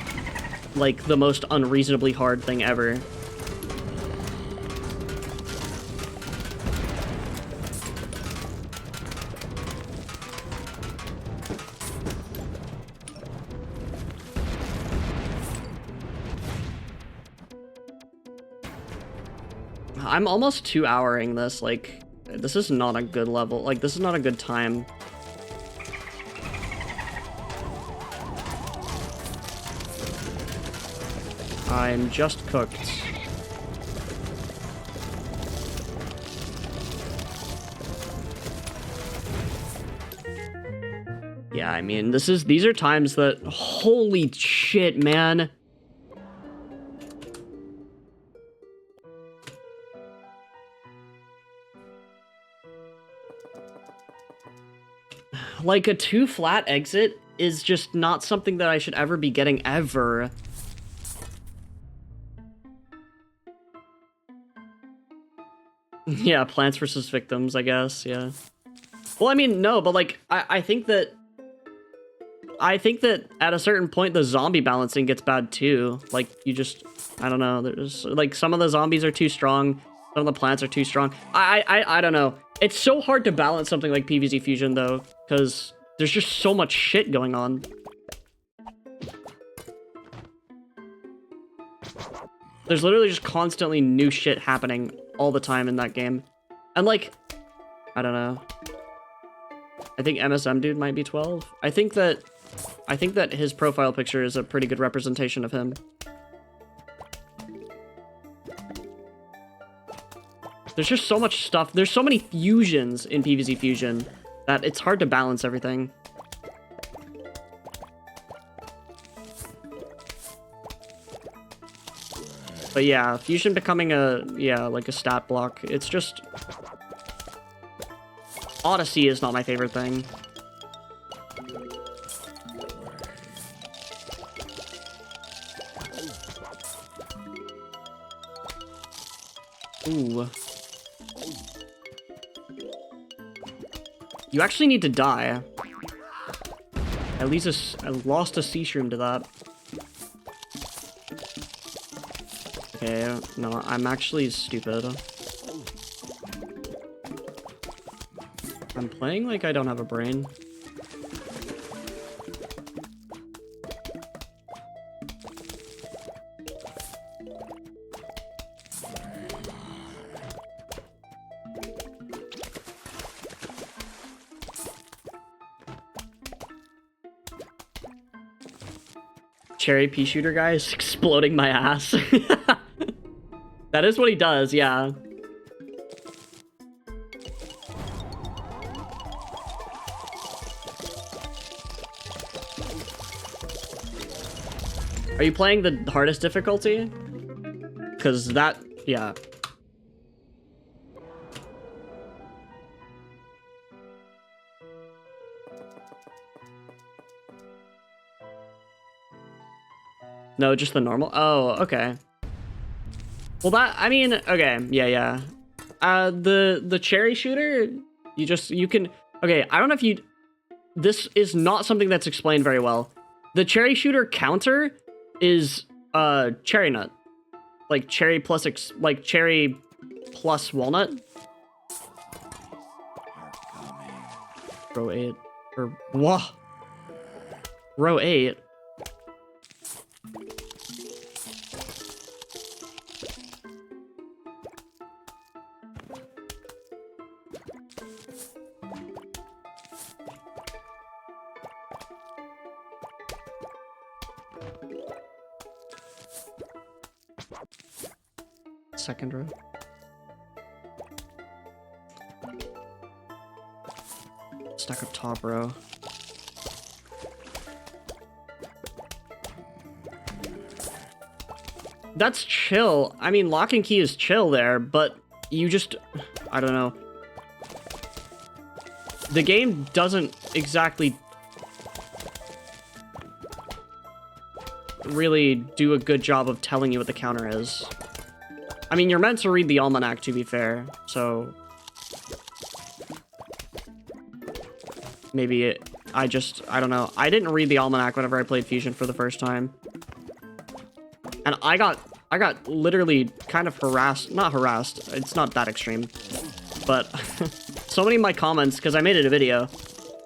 like, the most unreasonably hard thing ever. I'm almost 2-houring this, like, this is not a good level, like, this is not a good time. I'm just cooked. Yeah, I mean, these are times that, holy shit, man. Like, a 2-flat exit is just not something that I should ever be getting, ever. Yeah, Plants vs. Victims, I guess, yeah. Well, I mean, no, but, like, I think that at a certain point, the zombie balancing gets bad, too. Like, you just, I don't know, there's, like, some of the zombies are too strong, some of the plants are too strong. I don't know. It's so hard to balance something like PvZ Fusion, though, because there's just so much shit going on. There's literally just constantly new shit happening all the time in that game. And, like, I don't know. I think MSM Dude might be 12. I think that his profile picture is a pretty good representation of him. There's just so much stuff. There's so many fusions in PvZ Fusion that it's hard to balance everything. But yeah, Fusion becoming like a stat block. It's just... Odyssey is not my favorite thing. Ooh. You actually need to die. At least I lost a sea shroom to that. Okay, no, I'm actually stupid. I'm playing like I don't have a brain. Cherry pea shooter guy is exploding my ass. That is what he does, yeah. Are you playing the hardest difficulty? Because that, yeah. No, just the normal? Oh, okay. Well, that, I mean, okay, yeah. The cherry shooter, you can, okay, I don't know if you, this is not something that's explained very well. The cherry shooter counter is, cherry nut. Like cherry plus, like cherry plus walnut. Row 8, or, whoa. Row 8. Second row. Stuck up top row. That's chill. I mean, lock and key is chill there, but you just, I don't know. The game doesn't exactly really do a good job of telling you what the counter is. I mean, you're meant to read the almanac, to be fair, so... Maybe I don't know. I didn't read the almanac whenever I played Fusion for the first time. And I got literally kind of harassed. Not harassed, it's not that extreme. But so many of my comments, because I made it a video,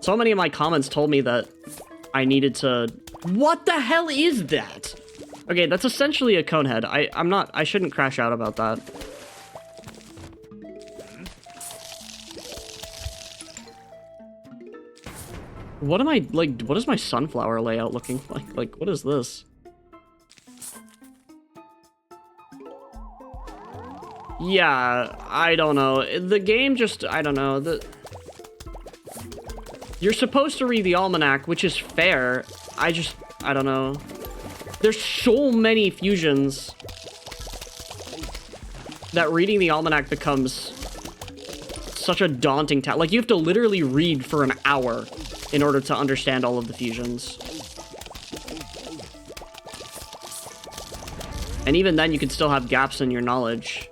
so many of my comments told me that I needed to... What the hell is that? Okay, that's essentially a cone head. I shouldn't crash out about that. What am I, like, what is my sunflower layout looking like? Like, what is this? Yeah, I don't know. The game just, I don't know. You're supposed to read the almanac, which is fair. I don't know. There's so many fusions that reading the almanac becomes such a daunting task. Like, you have to literally read for an hour in order to understand all of the fusions. And even then, you could still have gaps in your knowledge.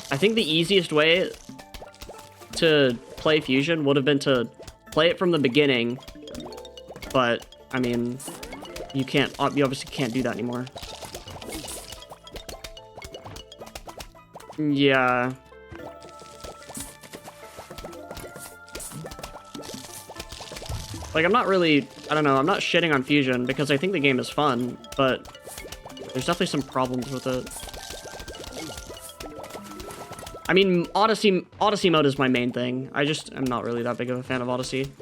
I think the easiest way to play Fusion would have been to play it from the beginning, but, I mean, you obviously can't do that anymore. Yeah. Like, I'm not really, I don't know, I'm not shitting on Fusion because I think the game is fun, but there's definitely some problems with it. I mean, Odyssey mode is my main thing. I'm not really that big of a fan of Odyssey.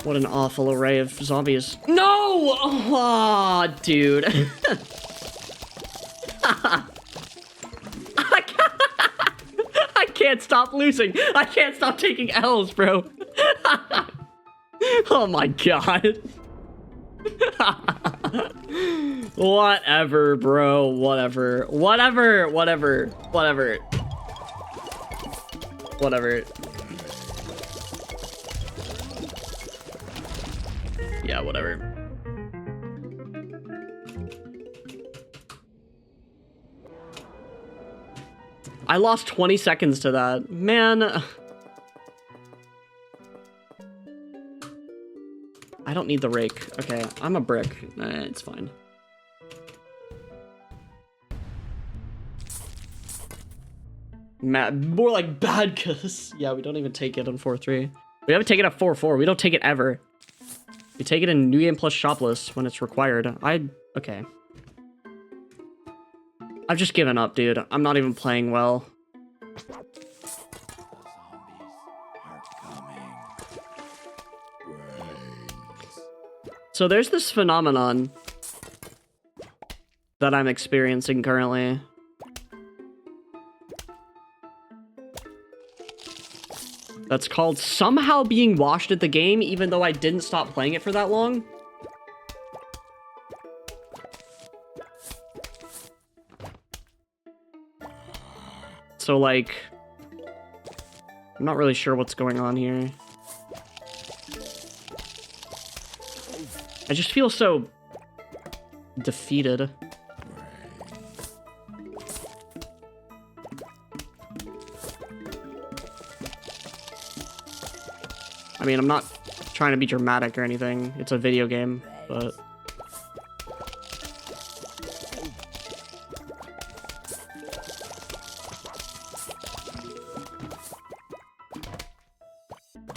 What an awful array of zombies. No! Oh, dude. I can't stop losing. I can't stop taking L's, bro. Oh my god. Whatever, bro. Whatever. Yeah, whatever. I lost 20 seconds to that. Man. I don't need the rake. Okay, I'm a brick. It's fine. More like bad, cause... Yeah, we don't even take it on 4-3. We haven't taken it at 4-4. We don't take it ever. We take it in New Game Plus Shopless when it's required. Okay. I've just given up, dude. I'm not even playing well. So there's this phenomenon that I'm experiencing currently. That's called somehow being washed at the game, even though I didn't stop playing it for that long. So, like, I'm not really sure what's going on here. I just feel so defeated. I mean, I'm not trying to be dramatic or anything. It's a video game, but...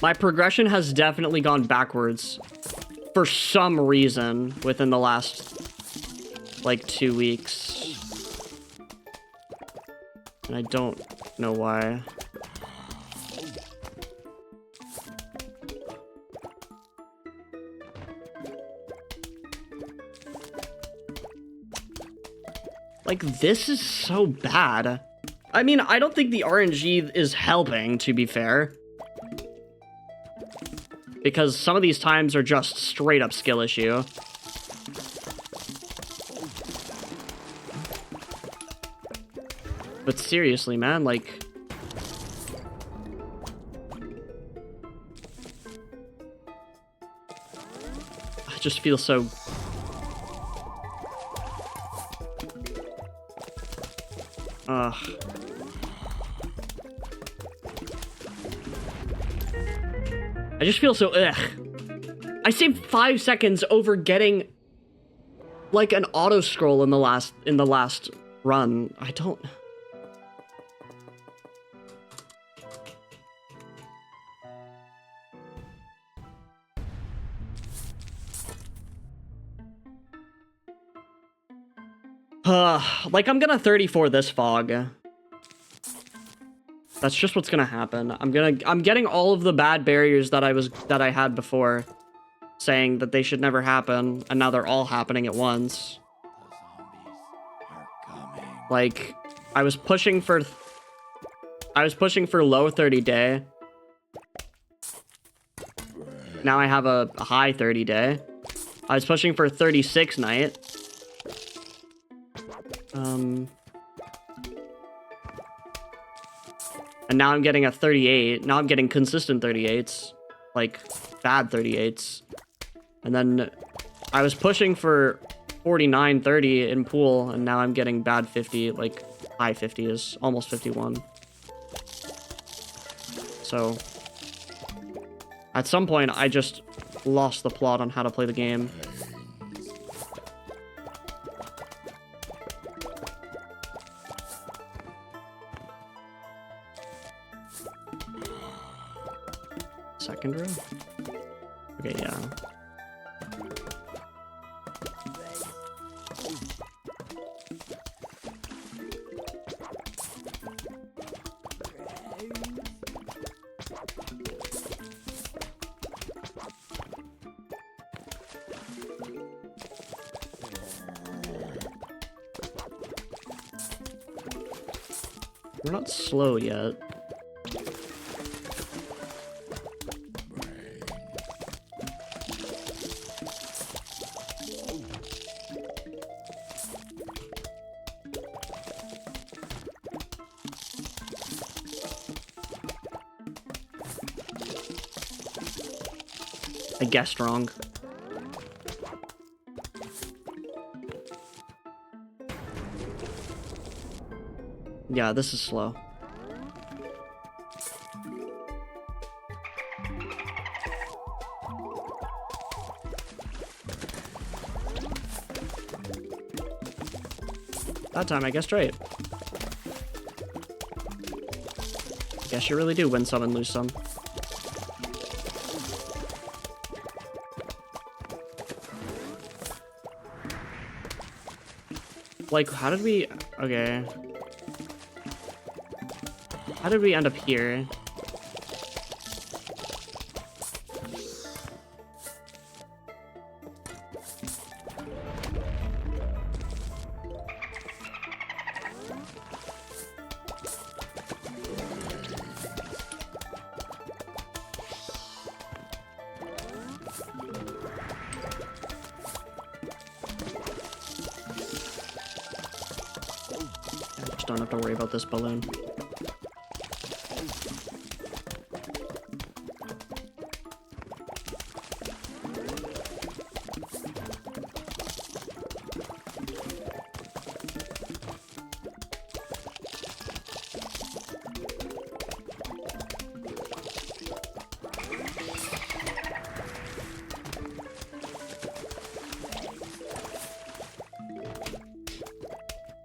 My progression has definitely gone backwards for some reason within the last, like, 2 weeks. And I don't know why. Like, this is so bad. I mean, I don't think the RNG is helping, to be fair. Because some of these times are just straight up skill issue. But seriously, man, like... I just feel so... Ugh. I just feel so ugh. I saved 5 seconds over getting like an auto scroll in the last run. I don't. Like I'm gonna 34 this fog. That's just what's gonna happen. I'm getting all of the bad barriers that I had before, saying that they should never happen, and now they're all happening at once. Like, I was pushing for low 30 day. Now I have a high 30 day. I was pushing for 36 night. And now I'm getting a 38. Now I'm getting consistent 38s. Like, bad 38s. And then I was pushing for 49, 30 in pool, and now I'm getting bad 50, like high 50s, almost 51. So, at some point, I just lost the plot on how to play the game. Second row? Okay, yeah. We're not slow yet. I guessed wrong. Yeah, this is slow. That time I guessed right. Guess you really do win some and lose some. Like, how did we... Okay. How did we end up here? I just don't have to worry about this balloon.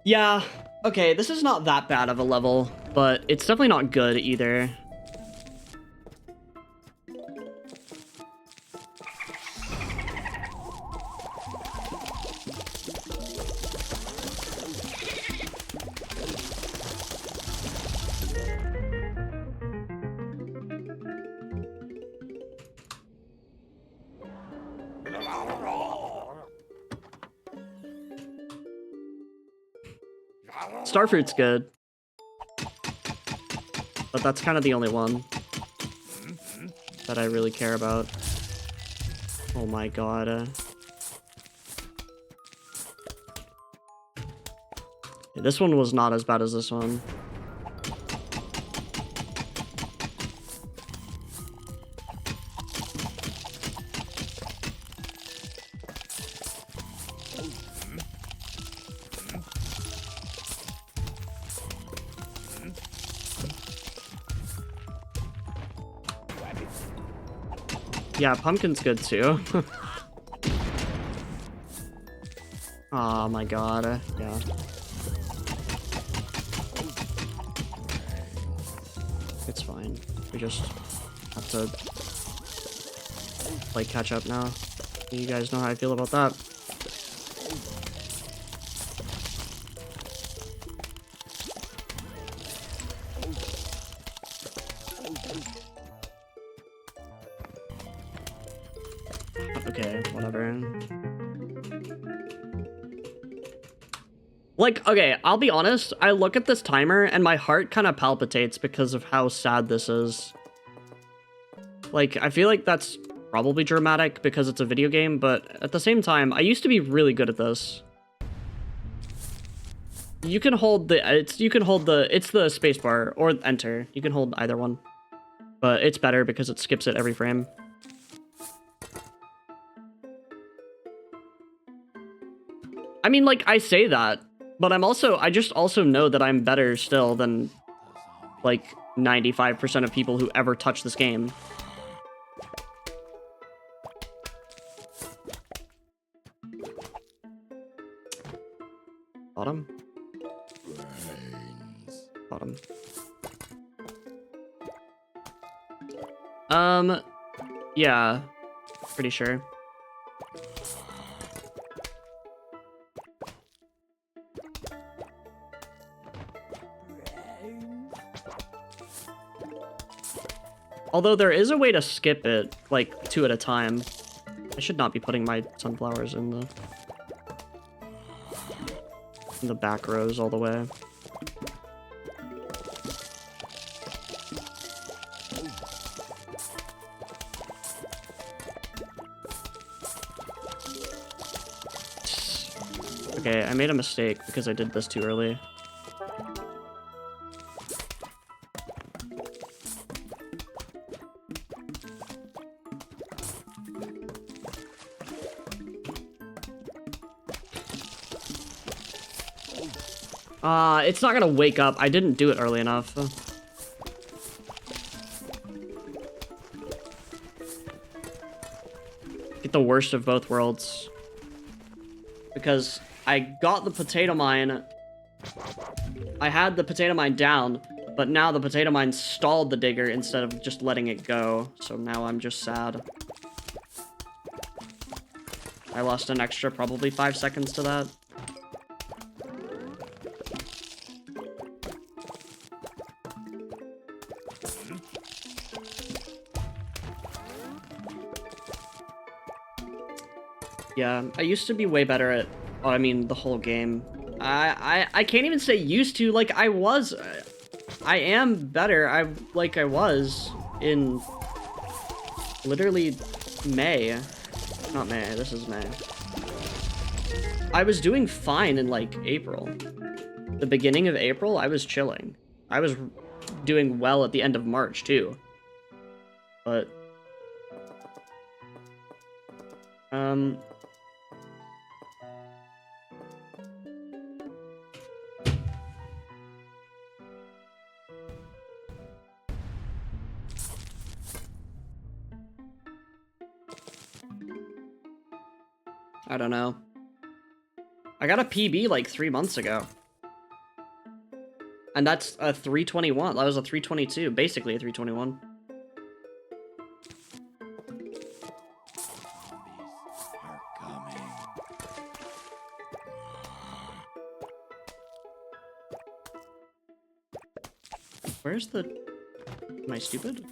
Yeah, okay, this is not that bad of a level, but it's definitely not good either. Starfruit's good. But that's kind of the only one that I really care about. Oh my god. This one was not as bad as this one. Yeah, pumpkin's good too. Oh my god, yeah. It's fine. We just have to play catch up now. You guys know how I feel about that. Okay, whatever. Like, okay, I'll be honest, I look at this timer and my heart kind of palpitates because of how sad this is. Like, I feel like that's probably dramatic because it's a video game, but at the same time, I used to be really good at this. You can hold the, it's the spacebar or enter. You can hold either one. But it's better because it skips it every frame. I mean, like, I say that, but I just also know that I'm better still than, like, 95% of people who ever touch this game. Bottom? Bottom. Yeah. Pretty sure. Although there is a way to skip it, like, 2 at a time. I should not be putting my sunflowers in the back rows all the way. Okay, I made a mistake because I did this too early. It's not gonna wake up. I didn't do it early enough. Get the worst of both worlds. Because I got the potato mine. I had the potato mine down, but now the potato mine stalled the digger instead of just letting it go. So now I'm just sad. I lost an extra probably 5 seconds to that. Yeah, I used to be way better at, oh, I mean, the whole game. I can't even say used to, like, I am better, I was in literally May. Not May, this is May. I was doing fine in, like, April. The beginning of April, I was chilling. I was doing well at the end of March, too. But, I don't know. I got a PB like 3 months ago. And that's a 321. That was a 322. Basically a 321. Where's the... Am I stupid?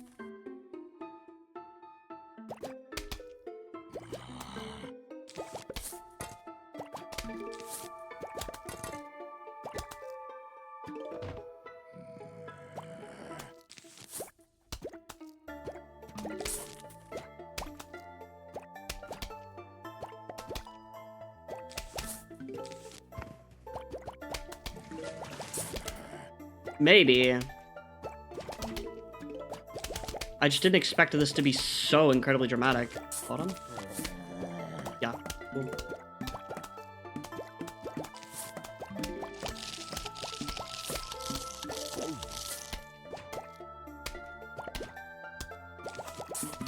Maybe. I just didn't expect this to be so incredibly dramatic. Bottom? Yeah, cool.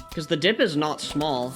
Because the dip is not small.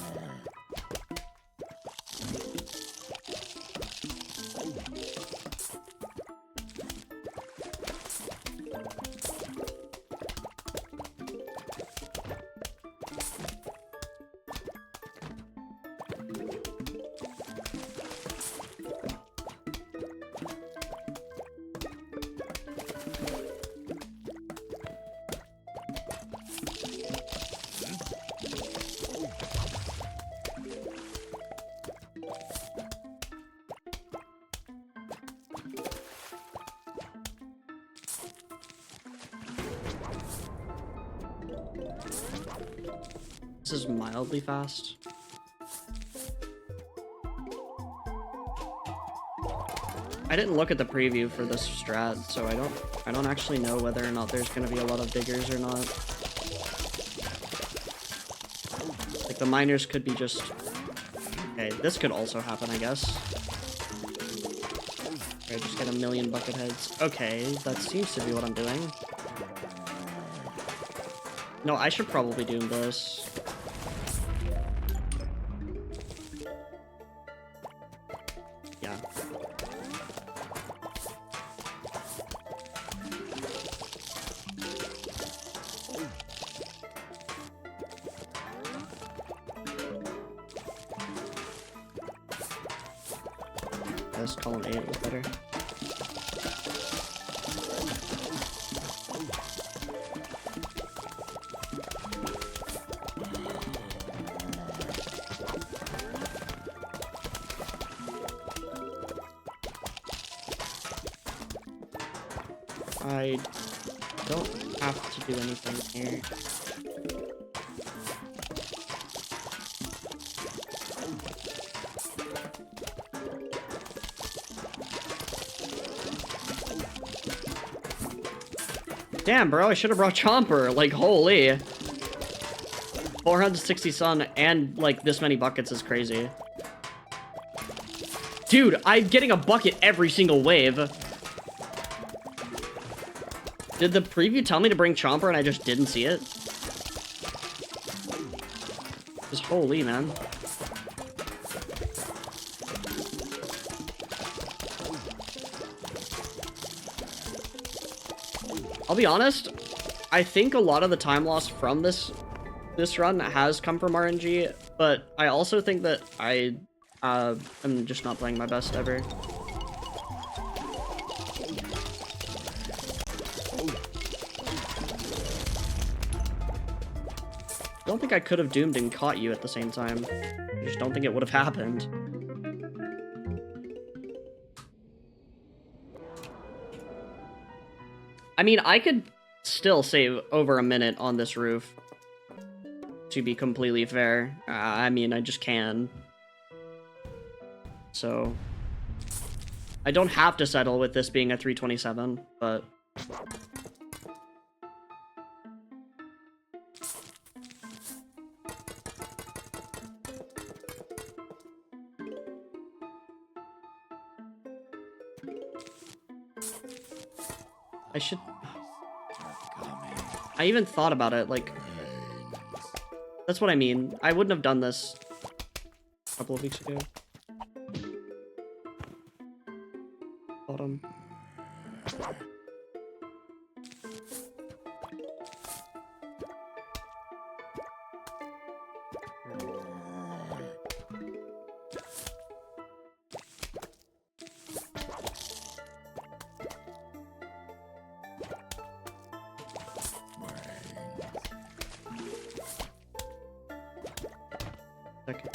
This is mildly fast. I didn't look at the preview for this strat, so I don't actually know whether or not there's gonna be a lot of diggers or not. Like the miners could be just... Okay, this could also happen, I guess. I just get a million bucket heads. Okay, that seems to be what I'm doing. No, I should probably do this. Yeah. Let's call him 8 was better. I don't have to do anything here. Damn, bro, I should have brought Chomper. Like, holy. 460 sun and, like, this many buckets is crazy. Dude, I'm getting a bucket every single wave. Did the preview tell me to bring Chomper and I just didn't see it? Just holy, man. I'll be honest, I think a lot of the time lost from this run has come from RNG, but I also think that I am just not playing my best ever. I don't think I could have doomed and caught you at the same time. I just don't think it would have happened. I mean, I could still save over a minute on this roof, to be completely fair. I mean, I just can. So, I don't have to settle with this being a 327, but... I should... I even thought about it, like... That's what I mean. I wouldn't have done this a couple of weeks ago. Bottom. Second.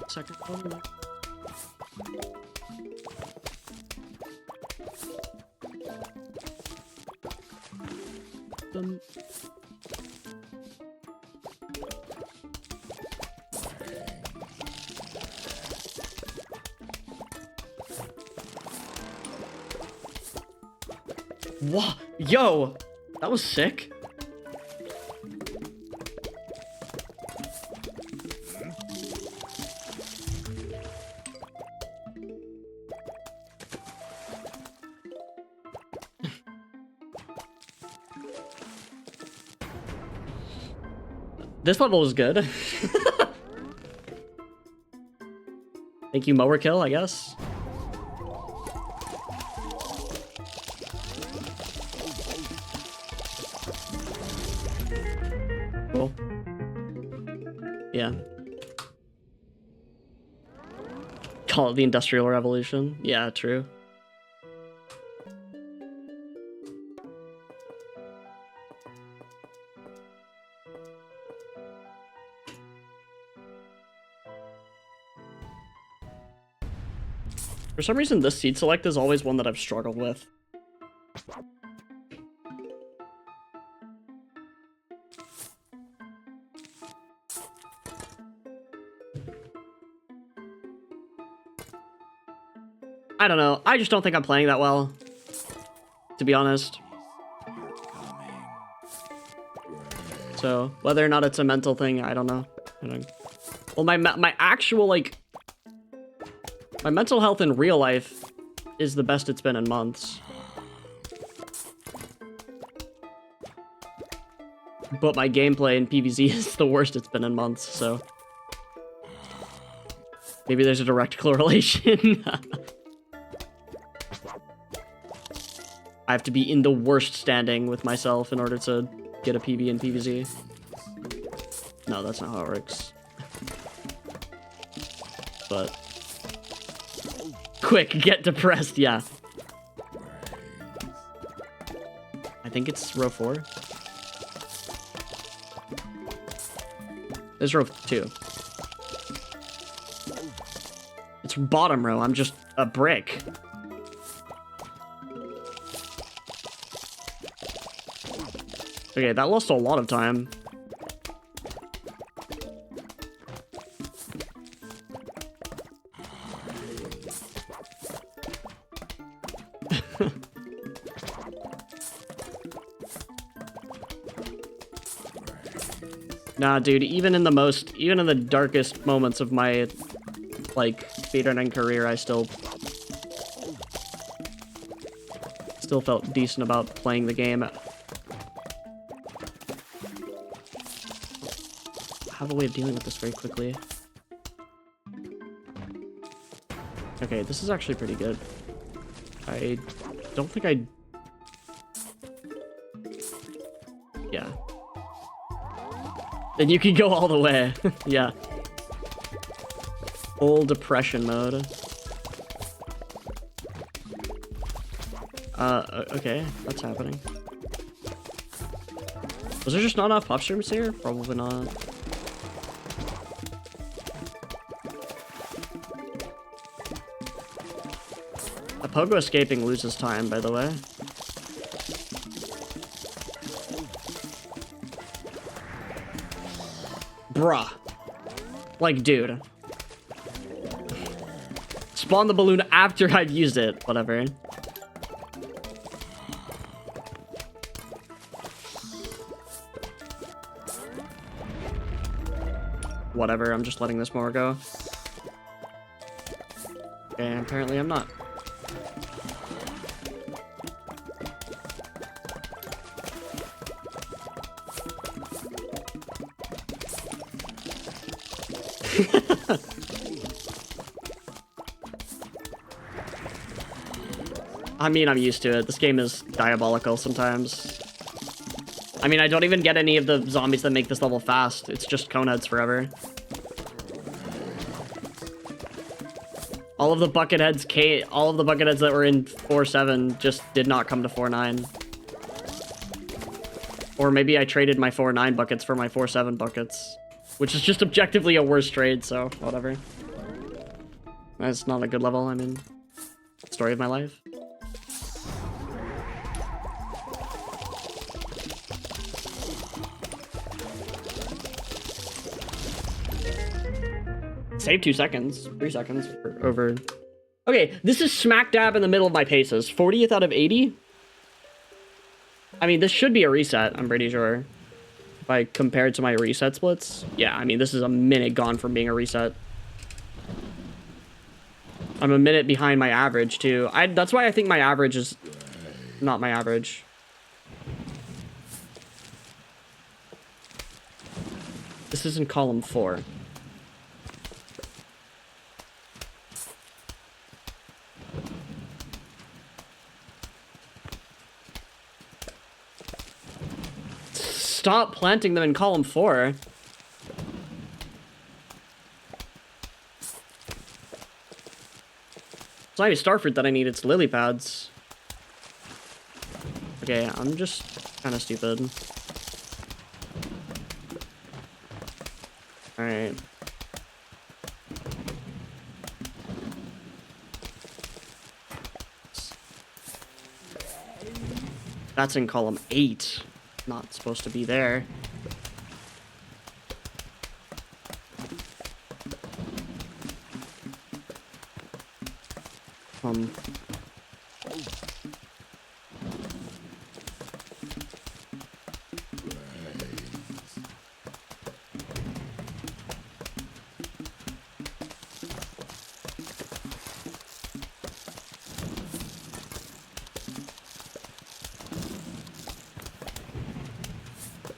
Second one. Dun. Whoa, yo, that was sick. This level was good. Thank you, Mower Kill, I guess. Cool. Yeah. Call it the Industrial Revolution. Yeah, true. For some reason, this seed select is always one that I've struggled with. I don't know. I just don't think I'm playing that well, to be honest. So whether or not it's a mental thing, I don't know. Well, my actual, like, my mental health in real life is the best it's been in months. But my gameplay in PvZ is the worst it's been in months, so maybe there's a direct correlation. I have to be in the worst standing with myself in order to get a PB in PvZ. No, that's not how it works. But quick, get depressed, yeah. I think it's row 4. There's row 2. It's bottom row, I'm just a brick. Okay, that lost a lot of time. Nah, dude, even in the darkest moments of my, like, speedrunning career, I still felt decent about playing the game. I have a way of dealing with this very quickly. Okay, this is actually pretty good. I don't think I... Yeah. Then you can go all the way. Yeah. Full depression mode. Okay, that's happening. Was there just not enough puff streams here? Probably not. A pogo escaping loses time, by the way. Bruh. Like, dude. Spawn the balloon after I've used it. Whatever. Whatever, I'm just letting this more go. Okay, apparently I'm not. I mean, I'm used to it. This game is diabolical sometimes. I mean, I don't even get any of the zombies that make this level fast. It's just coneheads forever. All of the bucketheads that were in 4.7 just did not come to 4.9. Or maybe I traded my 4.9 buckets for my 4.7 buckets, which is just objectively a worse trade, so whatever. That's not a good level, I mean, story of my life. Save 2 seconds, 3 seconds over. Okay, this is smack dab in the middle of my paces. 40th out of 80. I mean, this should be a reset, I'm pretty sure. If I compare it to my reset splits. Yeah, I mean, this is a minute gone from being a reset. I'm a minute behind my average, too. That's why I think my average is not my average. This is in column 4. Stop planting them in column 4. It's not even starfruit that I need, it's lily pads. Okay, I'm just kind of stupid. Alright. That's in column 8. Not supposed to be there.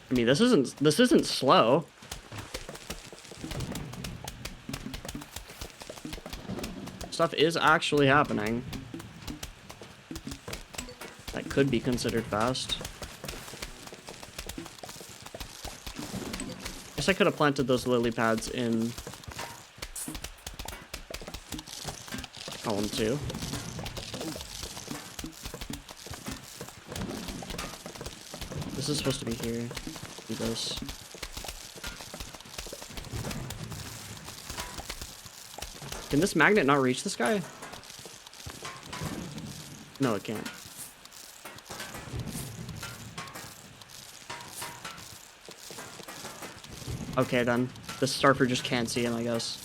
I mean, this isn't slow. Stuff is actually happening. That could be considered fast. Guess I could have planted those lily pads in column 2. This is supposed to be here. Do this. Can this magnet not reach this guy? No, it can't. Okay, then. The starfruit just can't see him, I guess.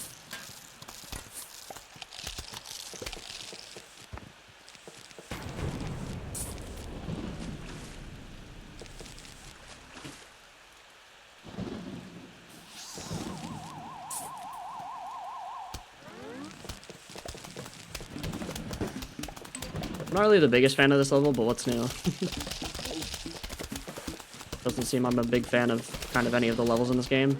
I'm not really the biggest fan of this level, but what's new? Doesn't seem I'm a big fan of kind of any of the levels in this game.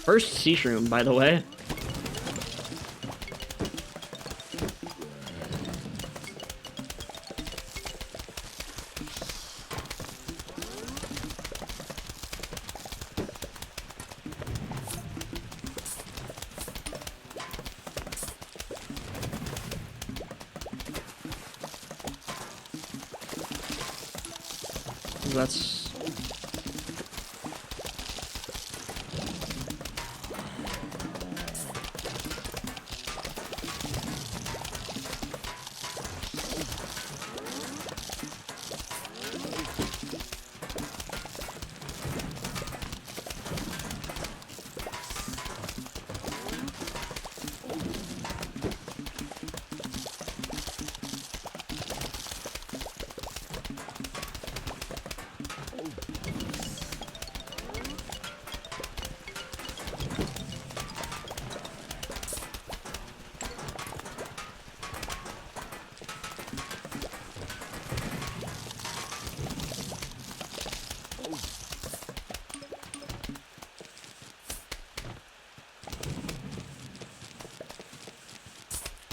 First sea shroom, by the way. That's...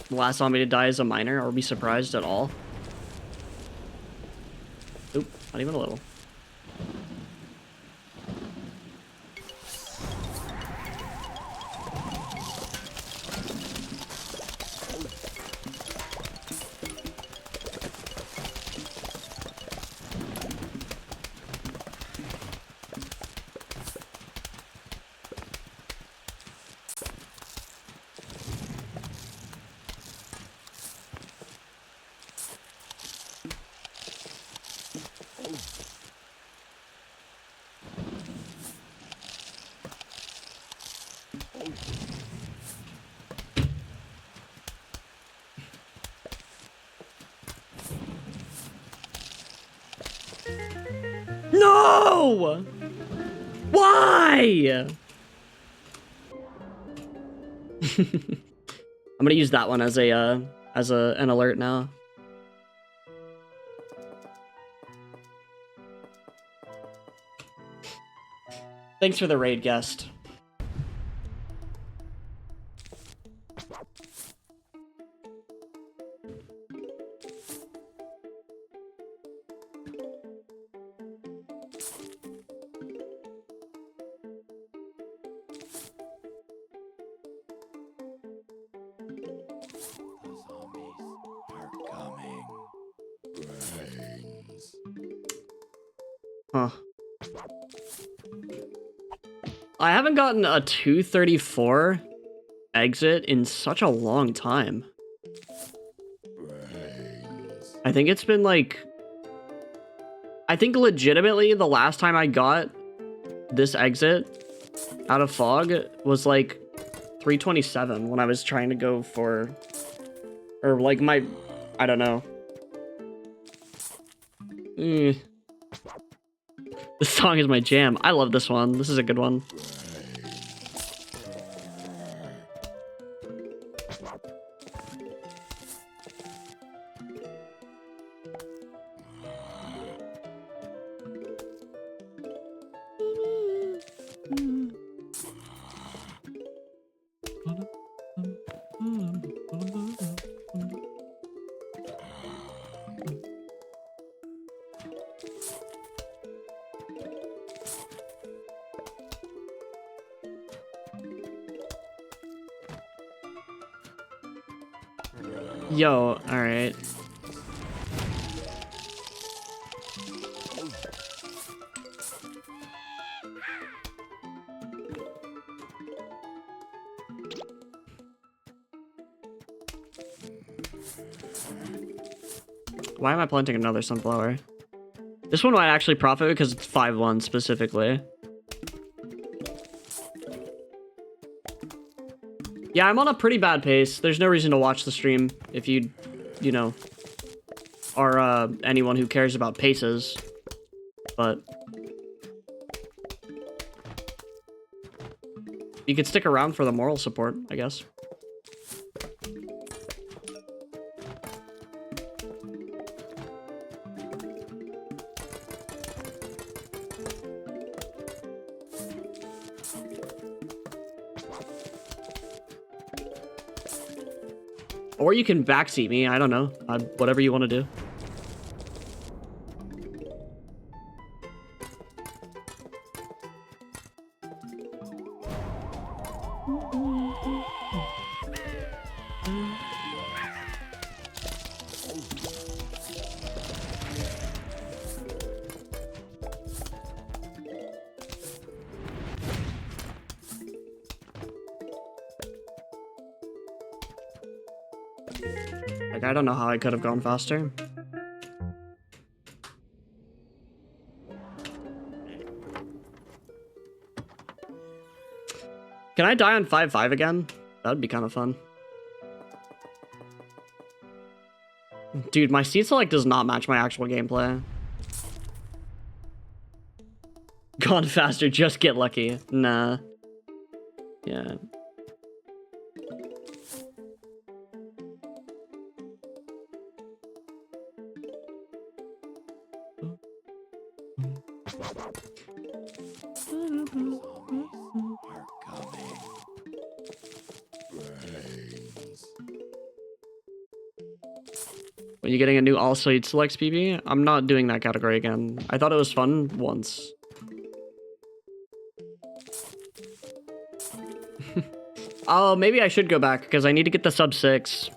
The last zombie to die is a miner. Are we surprised at all? Oop, not even a little. No! Why? I'm gonna use that one as an alert now. Thanks for the raid, guest. Huh. I haven't gotten a 234 exit in such a long time. I think it's been like... I think legitimately the last time I got this exit out of Fog was like 327 when I was trying to go for... Or like my... I don't know. This song is my jam. I love this one. This is a good one. Yo, alright. Why am I planting another sunflower? This one might actually profit because it's 5-1 specifically. Yeah, I'm on a pretty bad pace. There's no reason to watch the stream if you know, are anyone who cares about paces. But you could stick around for the moral support, I guess. Or you can backseat me, I don't know. Whatever you want to do. Like, I don't know how I could have gone faster. Can I die on 5-5 again? That would be kind of fun. Dude, my seat select does not match my actual gameplay. Gone faster, just get lucky. Nah. Yeah. Are you getting a new all seat selects PB? I'm not doing that category again. I thought it was fun once. Oh, maybe I should go back because I need to get the sub 6.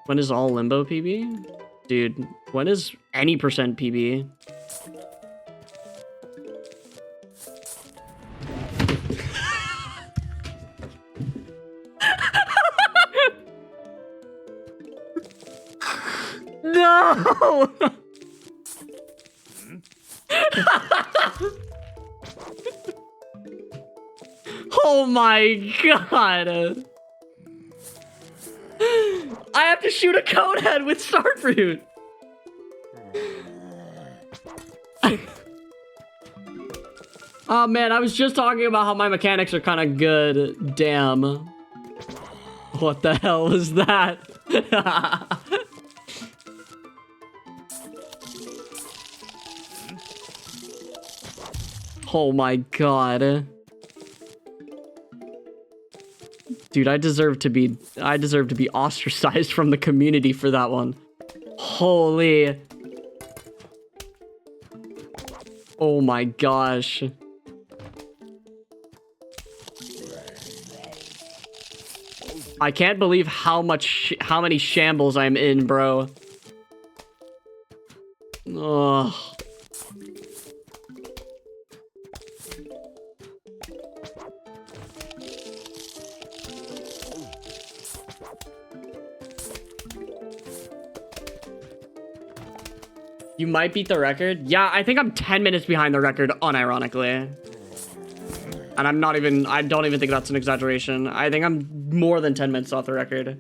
When is all limbo PB? Dude, when is any percent PB? No! Oh my god. I have to shoot a cone head with Starfruit. Oh man, I was just talking about how my mechanics are kind of good. Damn. What the hell was that? Oh my god. Dude, I deserve to be ostracized from the community for that one. Holy. Oh my gosh. I can't believe how many shambles I'm in, bro. Ugh. You might beat the record. Yeah, I think I'm 10 minutes behind the record, unironically. And I don't even think that's an exaggeration. I think I'm more than 10 minutes off the record.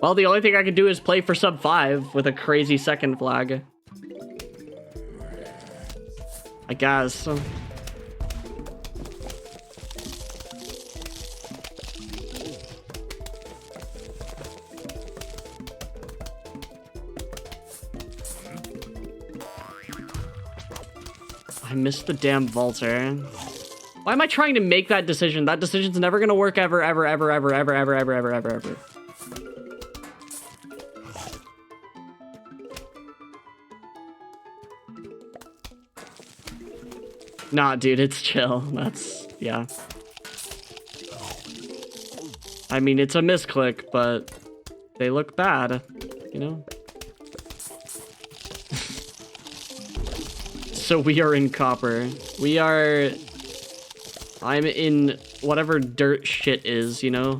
Well, the only thing I can do is play for sub 5 with a crazy second flag. I guess. I missed the damn vaulter. Why am I trying to make that decision? That decision's never gonna work ever, ever, ever, ever, ever, ever, ever, ever, ever, ever. Nah, dude, it's chill. That's, yeah. I mean, it's a misclick, but they look bad, you know? So we are in copper. We are... I'm in whatever dirt shit is, you know?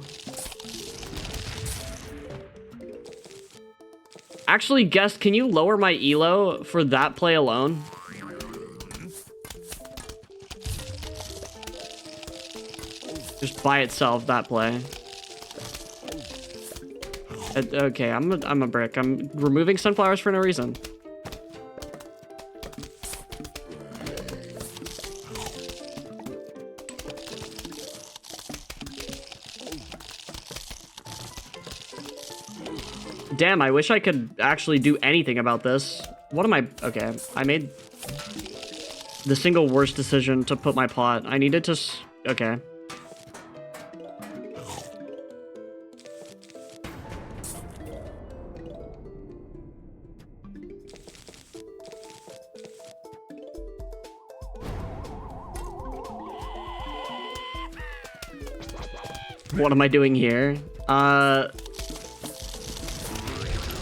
Actually, Guest, can you lower my elo for that play alone? Just by itself, that play. Okay, I'm a brick. I'm removing sunflowers for no reason. Damn, I wish I could actually do anything about this. What am I... Okay, I made the single worst decision to put my pot. I needed to... Okay. What am I doing here?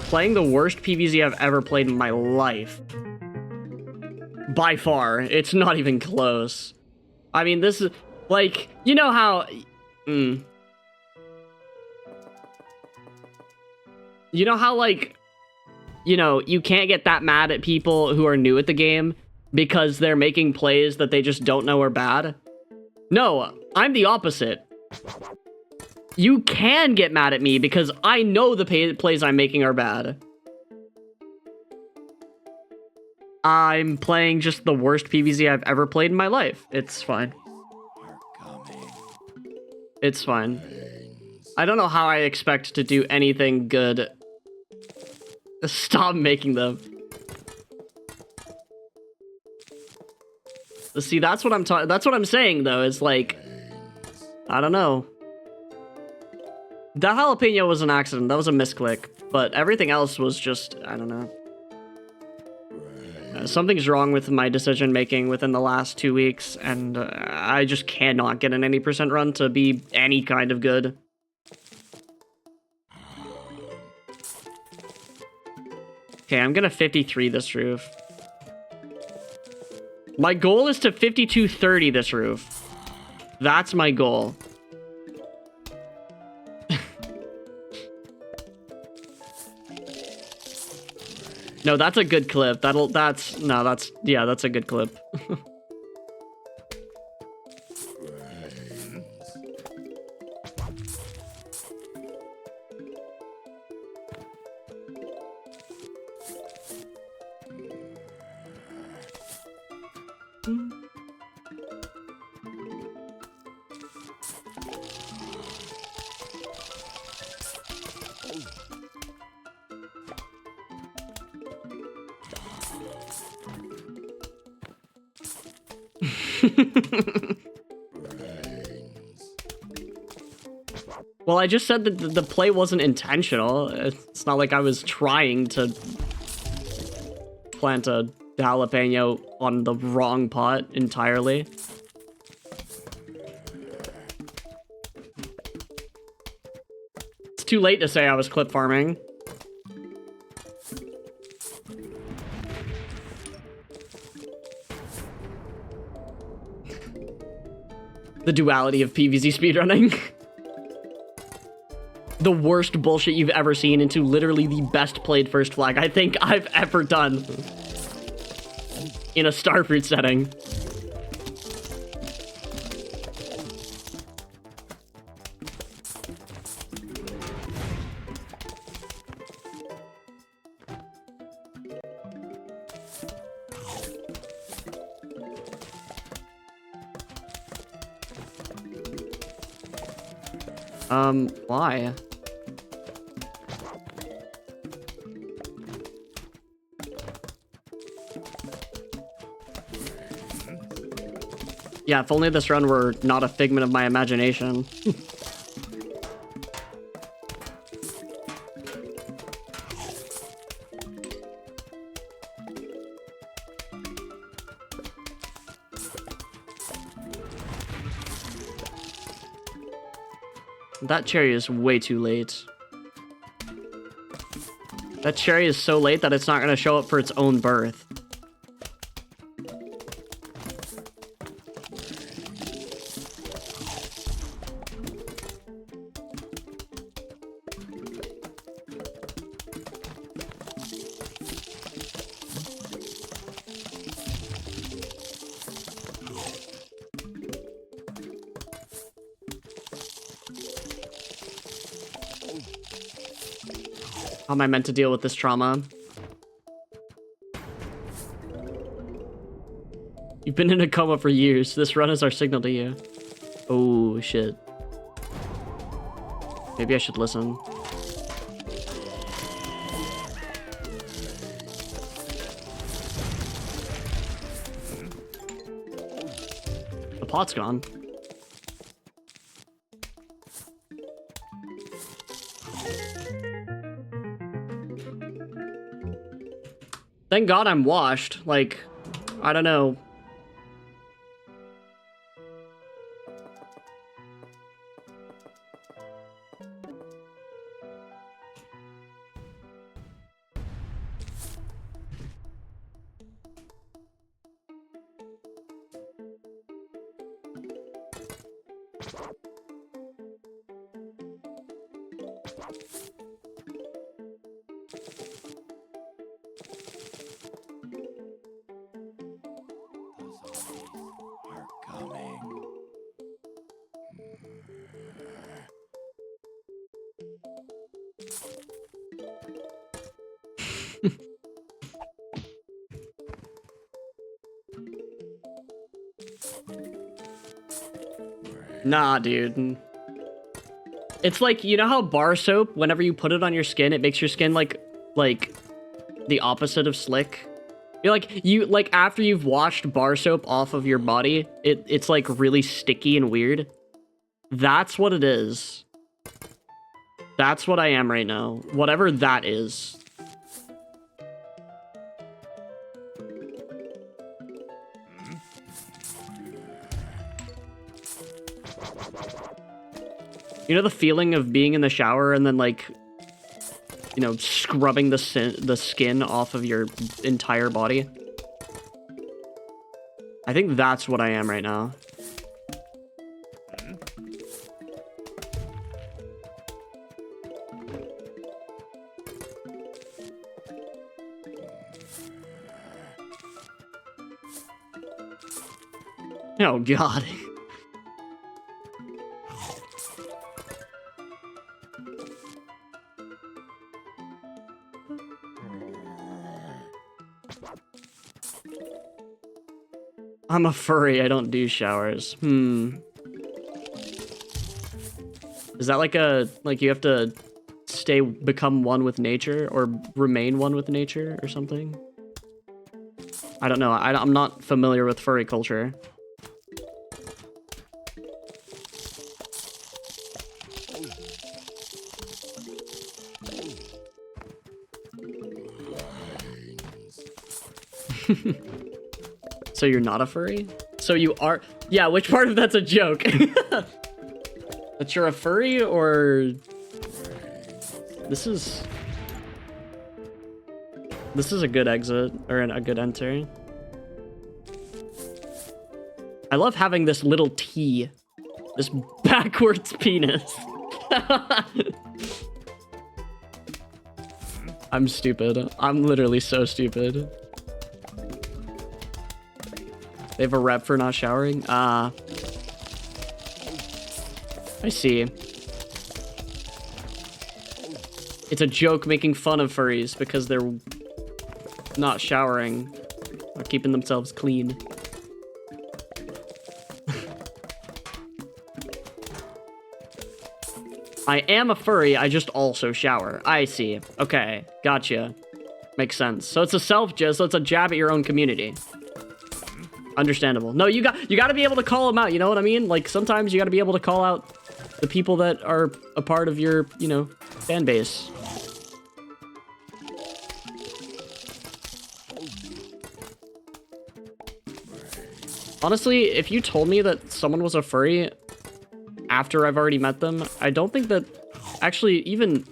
Playing the worst PvZ I've ever played in my life. By far. It's not even close. I mean, this is... Like, you know how... You know how, like... You know, you can't get that mad at people who are new at the game because they're making plays that they just don't know are bad? No, I'm the opposite. You can get mad at me because I know the plays I'm making are bad. I'm playing just the worst PvZ I've ever played in my life. It's fine. It's fine. I don't know how I expect to do anything good. Stop making them. See, that's what I'm talking. That's what I'm saying, though. Is like, I don't know. The jalapeno was an accident. That was a misclick. But everything else was just, I don't know. Something's wrong with my decision making within the last 2 weeks, and I just cannot get an any % run to be any kind of good. Okay, I'm gonna 53 this roof. My goal is to 52-30 this roof. That's my goal. No, that's a good clip. That's a good clip. Well, I just said that the play wasn't intentional. It's not like I was trying to plant a jalapeno on the wrong pot entirely. It's too late to say I was clip farming. The duality of PvZ speedrunning. The worst bullshit you've ever seen into literally the best played first flag I think I've ever done in a Starfruit setting. Why? Yeah, if only this run were not a figment of my imagination. That cherry is way too late. That cherry is so late that it's not going to show up for its own birth. How am I meant to deal with this trauma? You've been in a coma for years. This run is our signal to you. Oh, shit. Maybe I should listen. The pot's gone. Thank God I'm washed. Like, I don't know. Nah, dude. It's like, you know how bar soap, whenever you put it on your skin, it makes your skin like the opposite of slick? You're like, after you've washed bar soap off of your body, it's like really sticky and weird. That's what it is. That's what I am right now. Whatever that is. You know the feeling of being in the shower and then, like, you know, scrubbing the skin off of your entire body? I think that's what I am right now. Oh god. I'm a furry, I don't do showers. Is that like you have to become one with nature or remain one with nature or something? I don't know. I'm not familiar with furry culture. So you're not a furry? So you are... Yeah, which part of that's a joke? That you're a furry, or... This is a good exit, or a good enter. I love having this little T. This backwards penis. I'm stupid. I'm literally so stupid. They have a rep for not showering? I see. It's a joke making fun of furries because they're not showering or keeping themselves clean. I am a furry, I just also shower. I see. Okay, gotcha. Makes sense. So it's a self-jizz, so it's a jab at your own community. Understandable. No, you got to be able to call them out, you know what I mean? Like, sometimes you got to be able to call out the people that are a part of your, you know, fan base. Honestly, if you told me that someone was a furry after I've already met them, I don't think that... Actually, even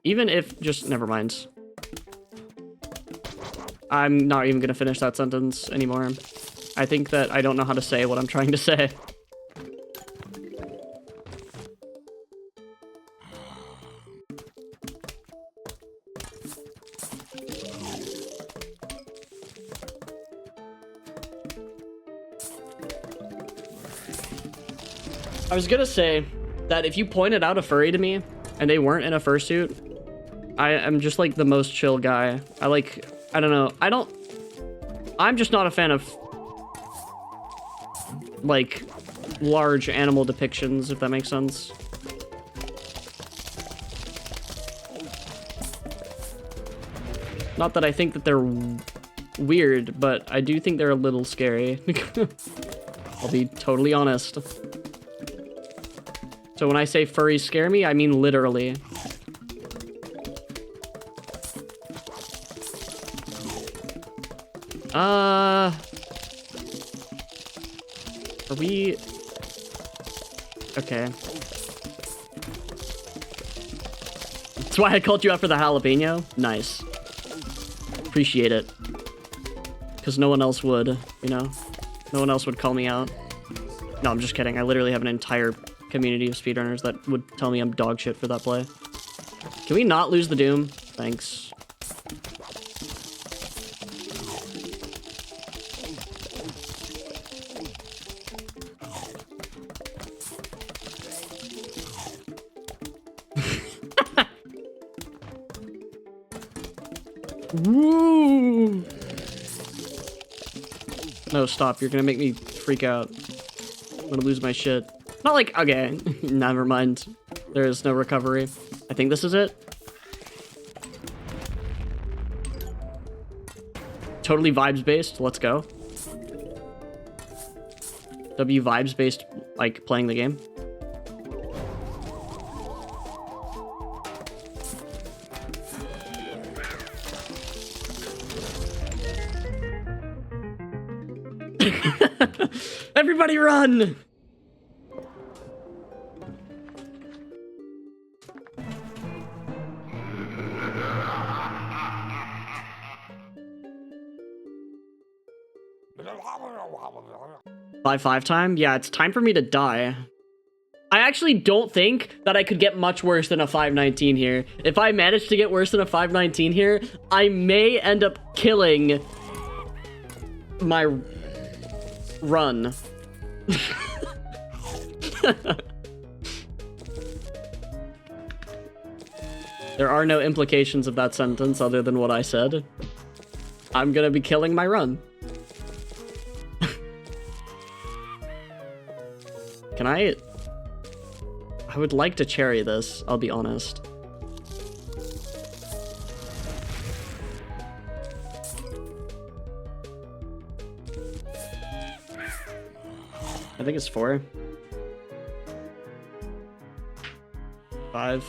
if... Just... Never mind. I'm not even gonna finish that sentence anymore. I think that I don't know how to say what I'm trying to say. I was gonna say that if you pointed out a furry to me and they weren't in a fursuit, I am just like the most chill guy. I don't know. I'm just not a fan of like large animal depictions, if that makes sense. Not that I think that they're weird, but I do think they're a little scary. I'll be totally honest. So when I say furries scare me, I mean literally. Are we... Okay. That's why I called you out for the jalapeno? Nice. Appreciate it. Because no one else would, you know? No one else would call me out. No, I'm just kidding. I literally have an entire community of speedrunners that would tell me I'm dog shit for that play. Can we not lose the Doom? Thanks. Woo! No, stop. You're gonna make me freak out. I'm gonna lose my shit. Not like... Okay. Never mind. There is no recovery. I think this is it. Totally vibes-based. Let's go. W vibes-based, like, playing the game. Everybody run! By 5 time? Yeah, it's time for me to die. I actually don't think that I could get much worse than a 519 here. If I manage to get worse than a 519 here, I may end up killing my run. There are no implications of that sentence other than what I said. I'm gonna be killing my run. Can I would like to cherry this, I'll be honest. I think it's 4. 5.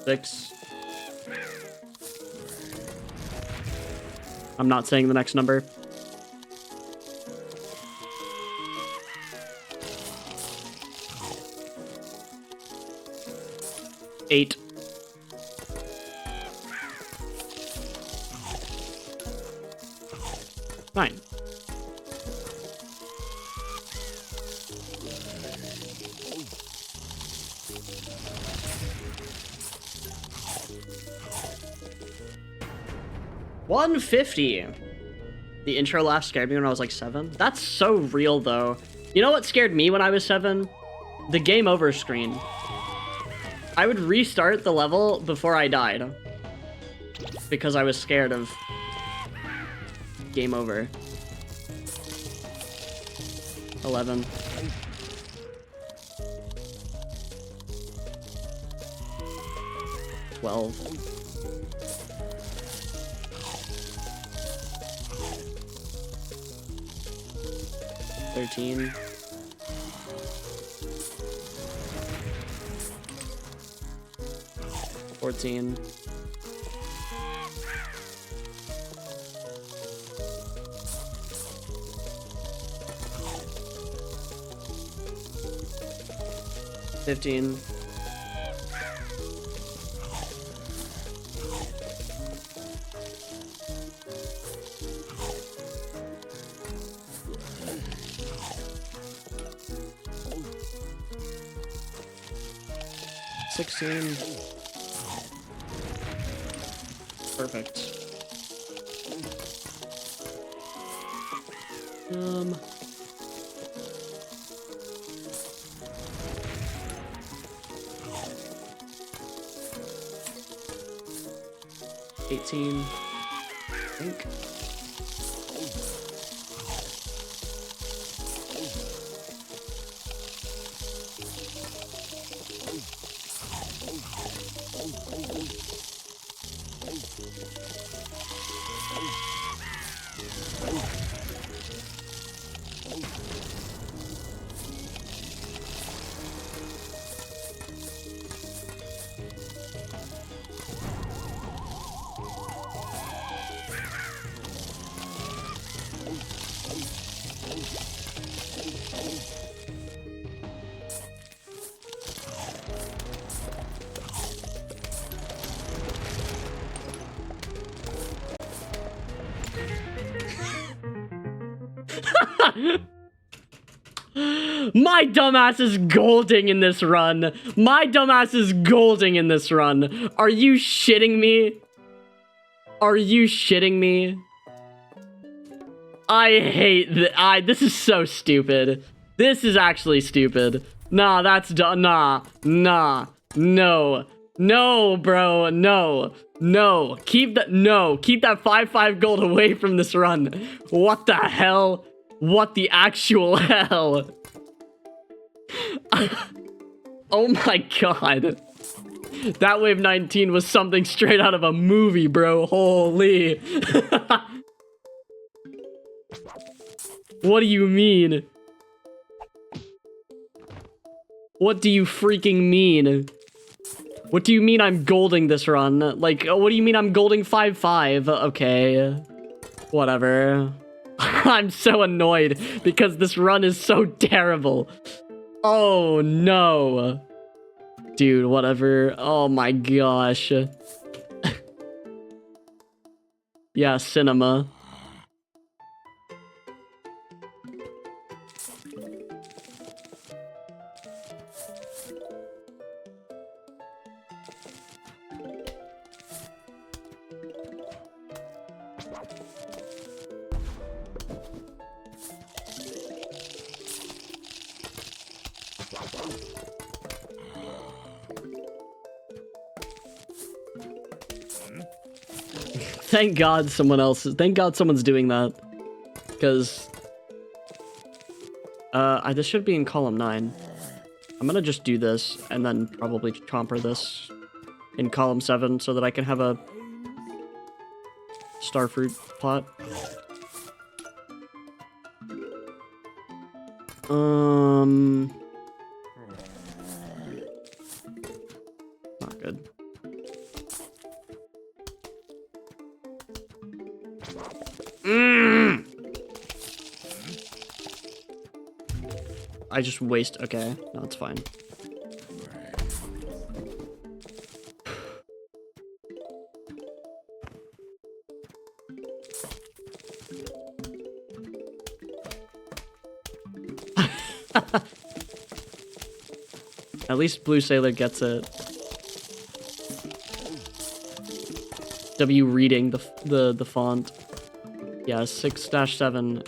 6. I'm not saying the next number. 8. 9. $150. The intro laugh scared me when I was like 7. That's so real though. You know what scared me when I was 7? The game over screen. I would restart the level before I died. Because I was scared of game over. 11. 12. 13. 14. 15. 16. Perfect. 18. I think. My dumbass is golding in this run. My dumbass is golding in this run. Are you shitting me? Are you shitting me? I hate this is so stupid. This is actually stupid. Nah, that's nah. No, bro, no. Keep that 5-5 gold away from this run. What the hell? What the actual hell? Oh my god. That wave 19 was something straight out of a movie, bro. Holy. What do you mean? What do you freaking mean? What do you mean I'm golding this run? Like, what do you mean I'm golding 5-5? Okay. Whatever. I'm so annoyed because this run is so terrible. Oh no. Dude, whatever. Oh my gosh. Yeah, cinema. Thank God thank God someone's doing that. Because this should be in column 9. I'm gonna just do this and then probably chomper this in column 7 so that I can have a starfruit plot. Not good. I just waste. Okay, no, it's fine. At least Blue Sailor gets it. W reading the font. Yeah, 6-7.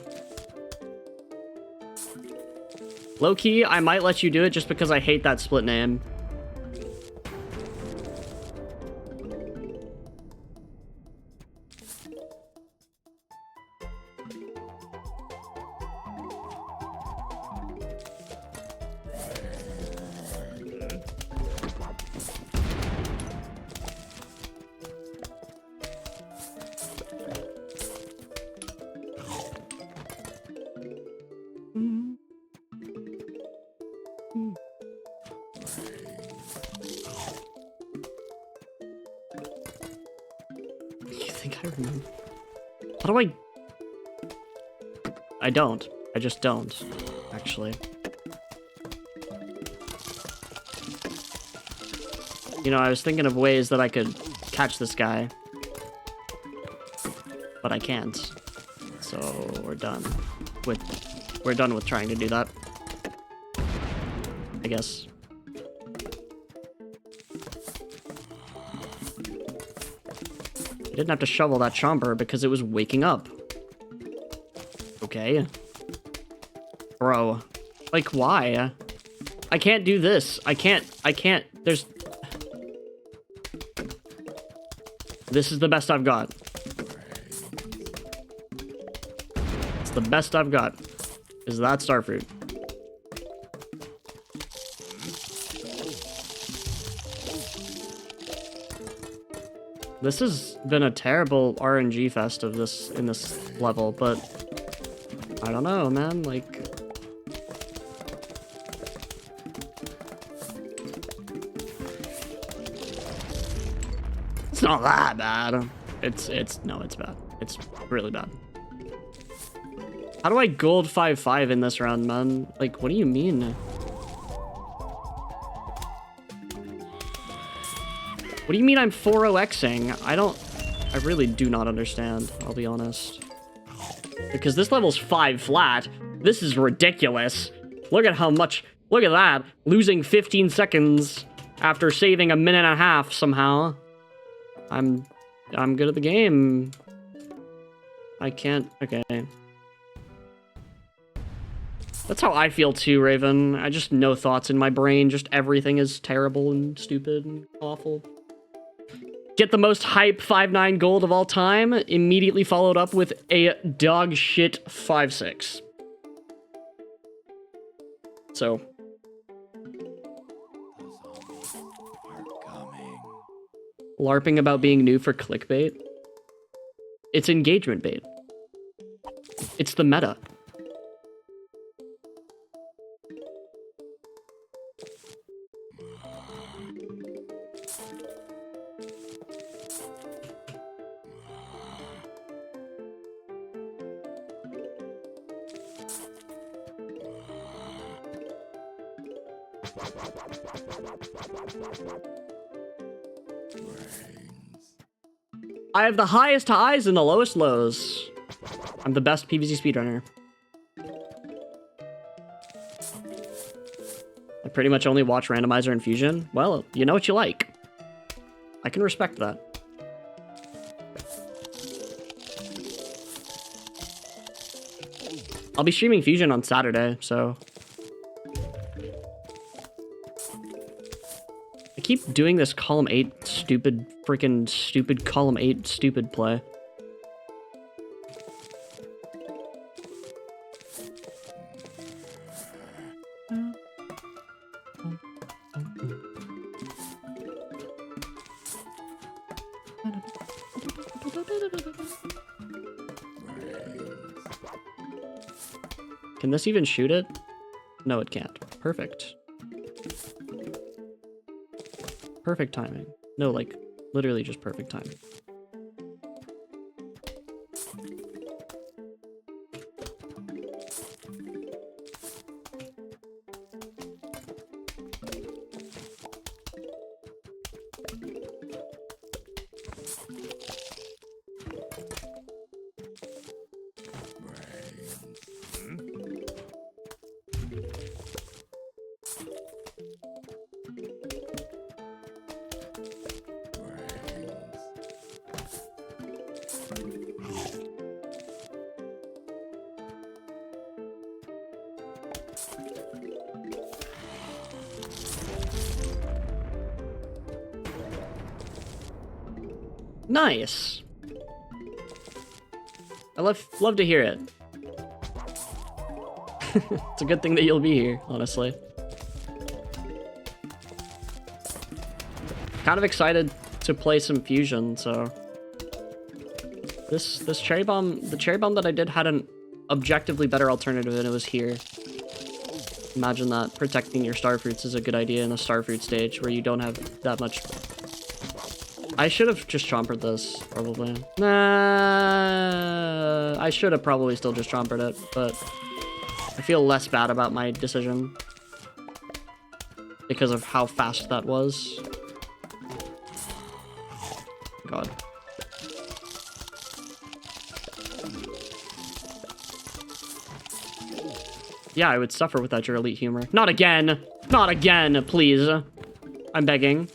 Low key, I might let you do it just because I hate that split name. You think I remember? How do I don't. I just don't, actually. You know, I was thinking of ways that I could catch this guy. But I can't. So we're done with trying to do that. I guess. I didn't have to shovel that chomper because it was waking up. Okay. Bro. Like, why? I can't do this. I can't, there's... This is the best I've got. It's the best I've got. Is that starfruit. This has been a terrible RNG fest of this in this level, but I don't know, man. Like, it's not that bad. It's bad. It's really bad. How do I gold 5-5 in this round, man? Like, what do you mean? What do you mean I'm 4-0-Xing? I really do not understand, I'll be honest. Because this level's 5 flat. This is ridiculous. Look at that. Losing 15 seconds after saving a minute and a half somehow. I'm good at the game. I can't, okay. That's how I feel too, Raven. I just no thoughts in my brain. Just everything is terrible and stupid and awful. Get the most hype 5-9 gold of all time, immediately followed up with a dog shit 5-6. So. LARPing about being new for clickbait. It's engagement bait. It's the meta. I have the highest highs and the lowest lows. I'm the best PvZ speedrunner. I pretty much only watch Randomizer and Fusion. Well, you know what you like. I can respect that. I'll be streaming Fusion on Saturday, so... keep doing this column 8 freaking stupid column 8 stupid play. Can this even shoot it? No, it can't. Perfect. Perfect timing. No, like, literally just perfect timing. Nice. I love to hear it. It's a good thing that you'll be here, honestly. Kind of excited to play some Fusion, so this cherry bomb, the cherry bomb that I did had an objectively better alternative, and it was here. Imagine that protecting your starfruits is a good idea in a starfruit stage where you don't have that much. I should have just chompered this, probably. Nah, I should have probably still just chompered it, but I feel less bad about my decision because of how fast that was. God. Yeah, I would suffer without your elite humor. Not again! Not again, please. I'm begging.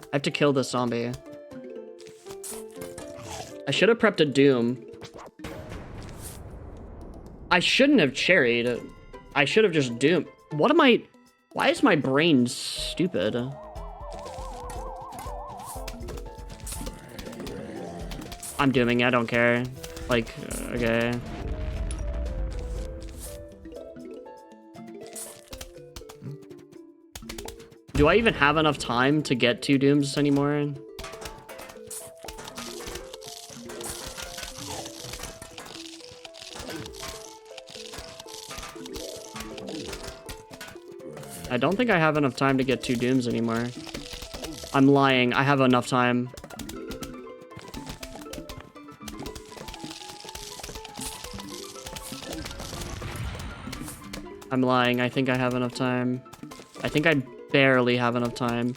I have to kill this zombie. I should have prepped a Doom. I shouldn't have cherried. I should have just Doomed. What am I... Why is my brain stupid? I'm dooming. I don't care. Like, okay. Do I even have enough time to get 2 Dooms anymore? I don't think I have enough time to get 2 Dooms anymore. I'm lying. I have enough time. I'm lying. I think I have enough time. I think I barely have enough time.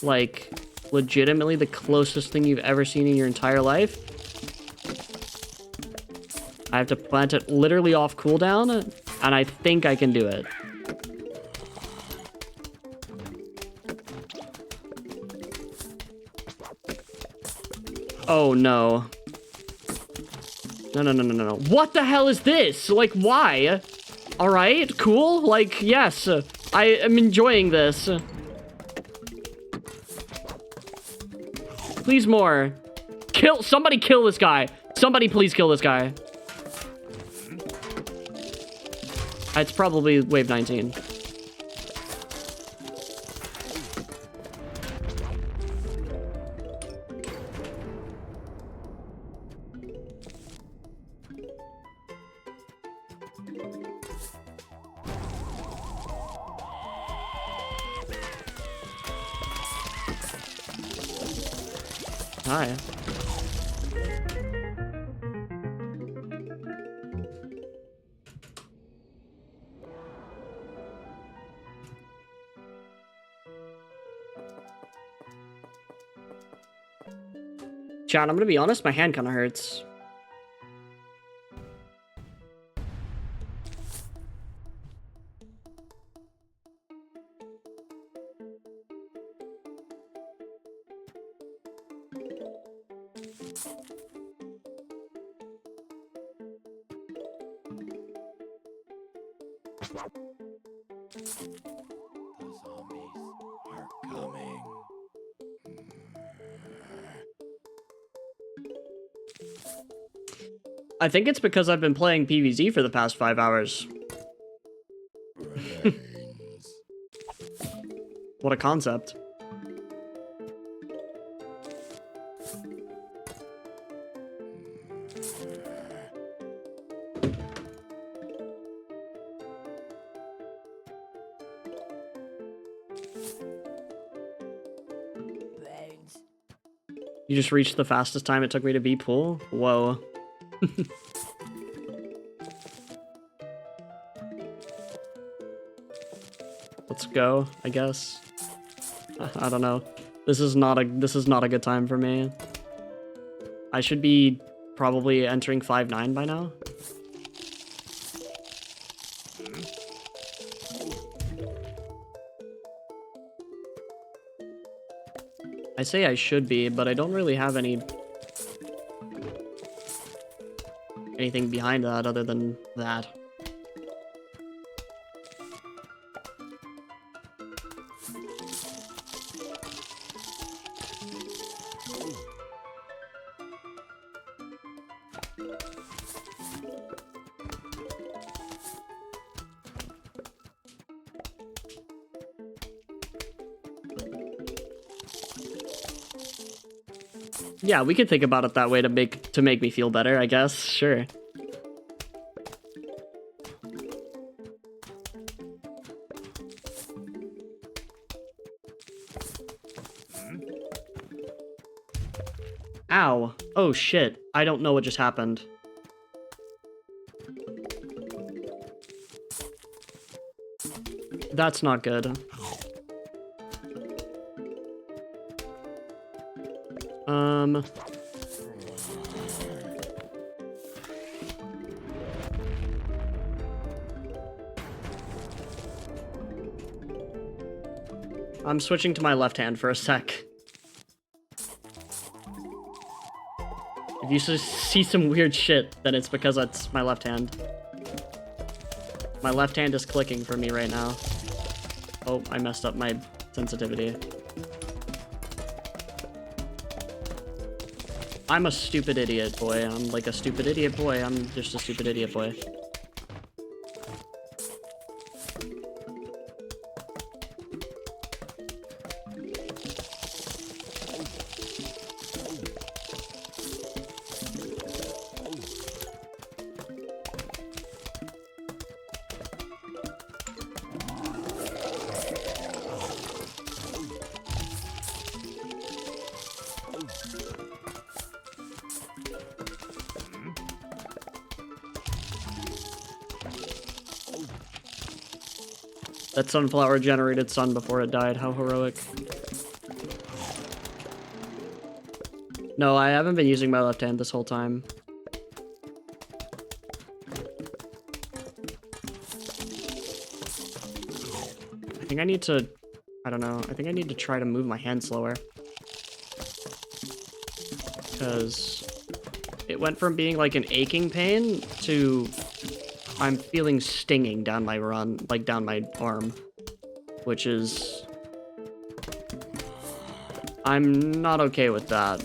Like, legitimately the closest thing you've ever seen in your entire life. I have to plant it literally off cooldown, and I think I can do it. Oh no. No. What the hell is this? Like, why? Alright, cool. Like, yes. I am enjoying this. Please more. Somebody kill this guy. Somebody please kill this guy. It's probably wave 19. Hi. Chat, I'm gonna be honest, my hand kind of hurts. The zombies are coming. I think it's because I've been playing PvZ for the past 5 hours. Brains. What a concept. Brains. You just reached the fastest time it took me to beat pool? Whoa. Let's go, I guess. I don't know. This is not a good time for me. I should be probably entering 5-9 by now. I say I should be, but I don't really have anything behind that other than that. Yeah, we could think about it that way to make me feel better, I guess. Sure. Ow. Oh shit. I don't know what just happened. That's not good. I'm switching to my left hand for a sec. If you see some weird shit, then it's because that's my left hand. My left hand is clicking for me right now. Oh, I messed up my sensitivity. I'm a stupid idiot boy. I'm like a stupid idiot boy. I'm just a stupid idiot boy. That sunflower generated sun before it died. How heroic. No, I haven't been using my left hand this whole time. I think I need to... I don't know. I think I need to try to move my hand slower. Because it went from being like an aching pain to... I'm feeling stinging down my down my arm, which is... I'm not okay with that.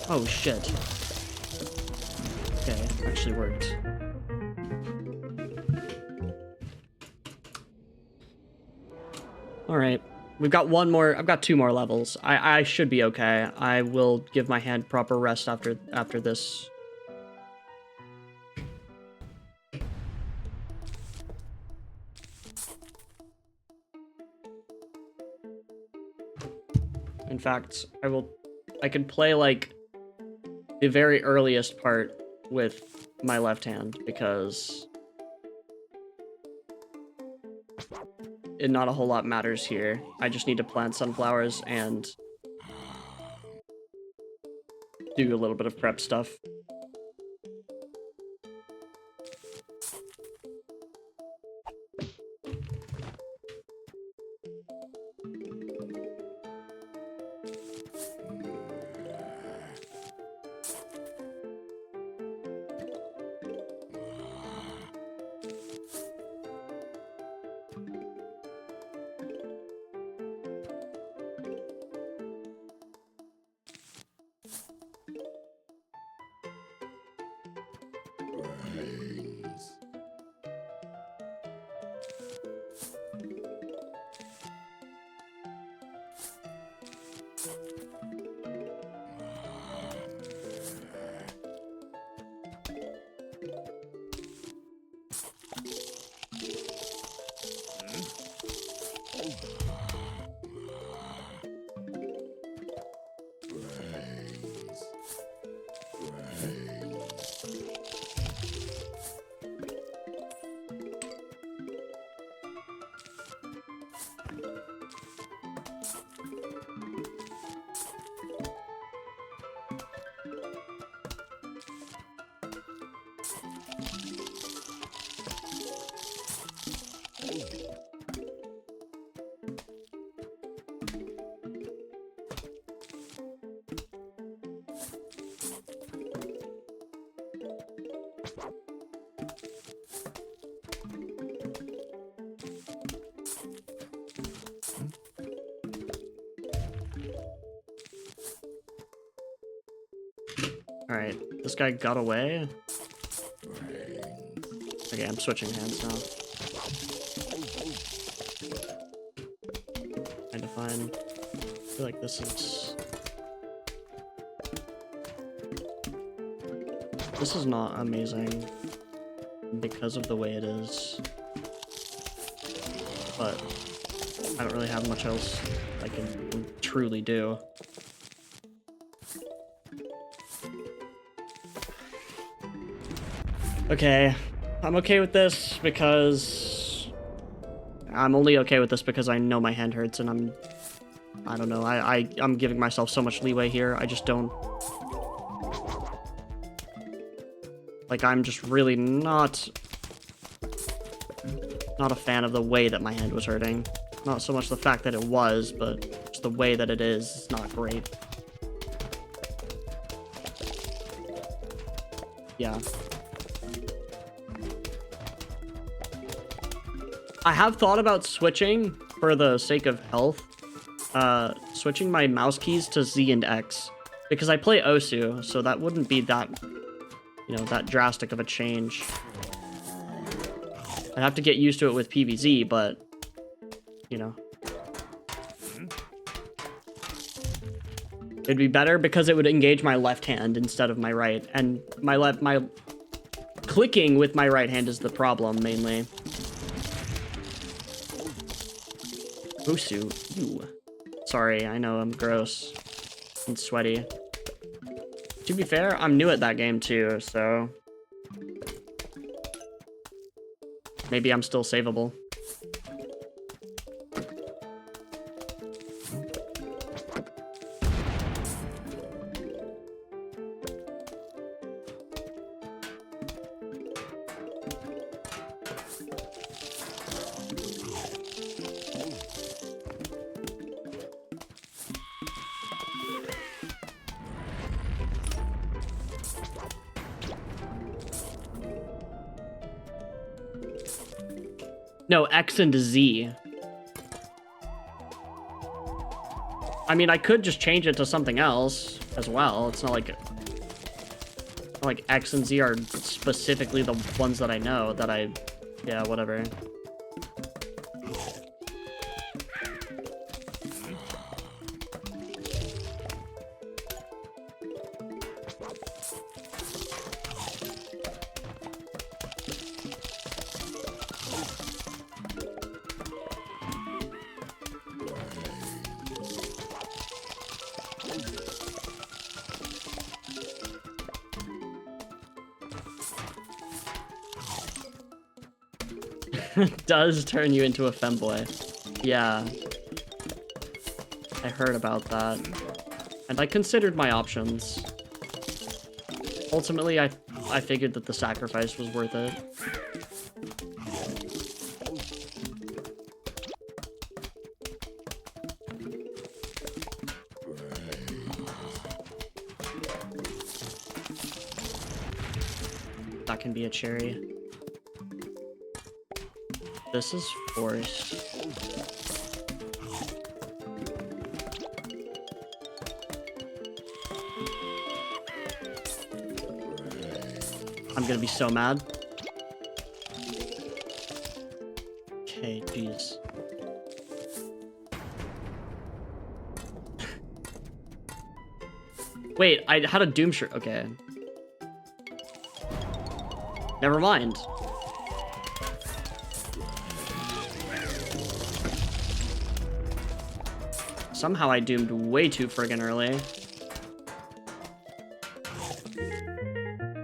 Oh shit. Okay, actually worked. Alright. We've got one more. I've got 2 more levels. I should be okay. I will give my hand proper rest after this. In fact, I could play like the very earliest part with my left hand because not a whole lot matters here. I just need to plant sunflowers and do a little bit of prep stuff. Brains. Brains. Alright, this guy got away. Brains. Okay, I'm switching hands now. Trying to find... I feel like this is... This is not amazing because of the way it is. But I don't really have much else I can truly do. Okay, I'm okay with this because... I'm only okay with this because I know my hand hurts and I don't know, I'm giving myself so much leeway here, I just don't... Like, I'm just really not a fan of the way that my hand was hurting. Not so much the fact that it was, but just the way that it is not great. Yeah. I have thought about switching, for the sake of health, switching my mouse keys to Z and X. Because I play Osu, so that wouldn't be that, you know, that drastic of a change. I'd have to get used to it with PVZ, but, you know. It'd be better because it would engage my left hand instead of my right. And my clicking with my right hand is the problem, mainly. Osu, ew. Sorry, I know I'm gross and sweaty. To be fair, I'm new at that game too, so... Maybe I'm still savable. No, X and Z. I mean, I could just change it to something else as well. It's not like X and Z are specifically the ones that I know that I... Yeah, whatever. Does turn you into a femboy. Yeah. I heard about that. And I considered my options. Ultimately, I figured that the sacrifice was worth it. That can be a cherry. This is forced. I'm gonna be so mad. Okay, jeez. Wait, I had a Doom shirt. Okay. Never mind. Somehow I doomed way too friggin' early.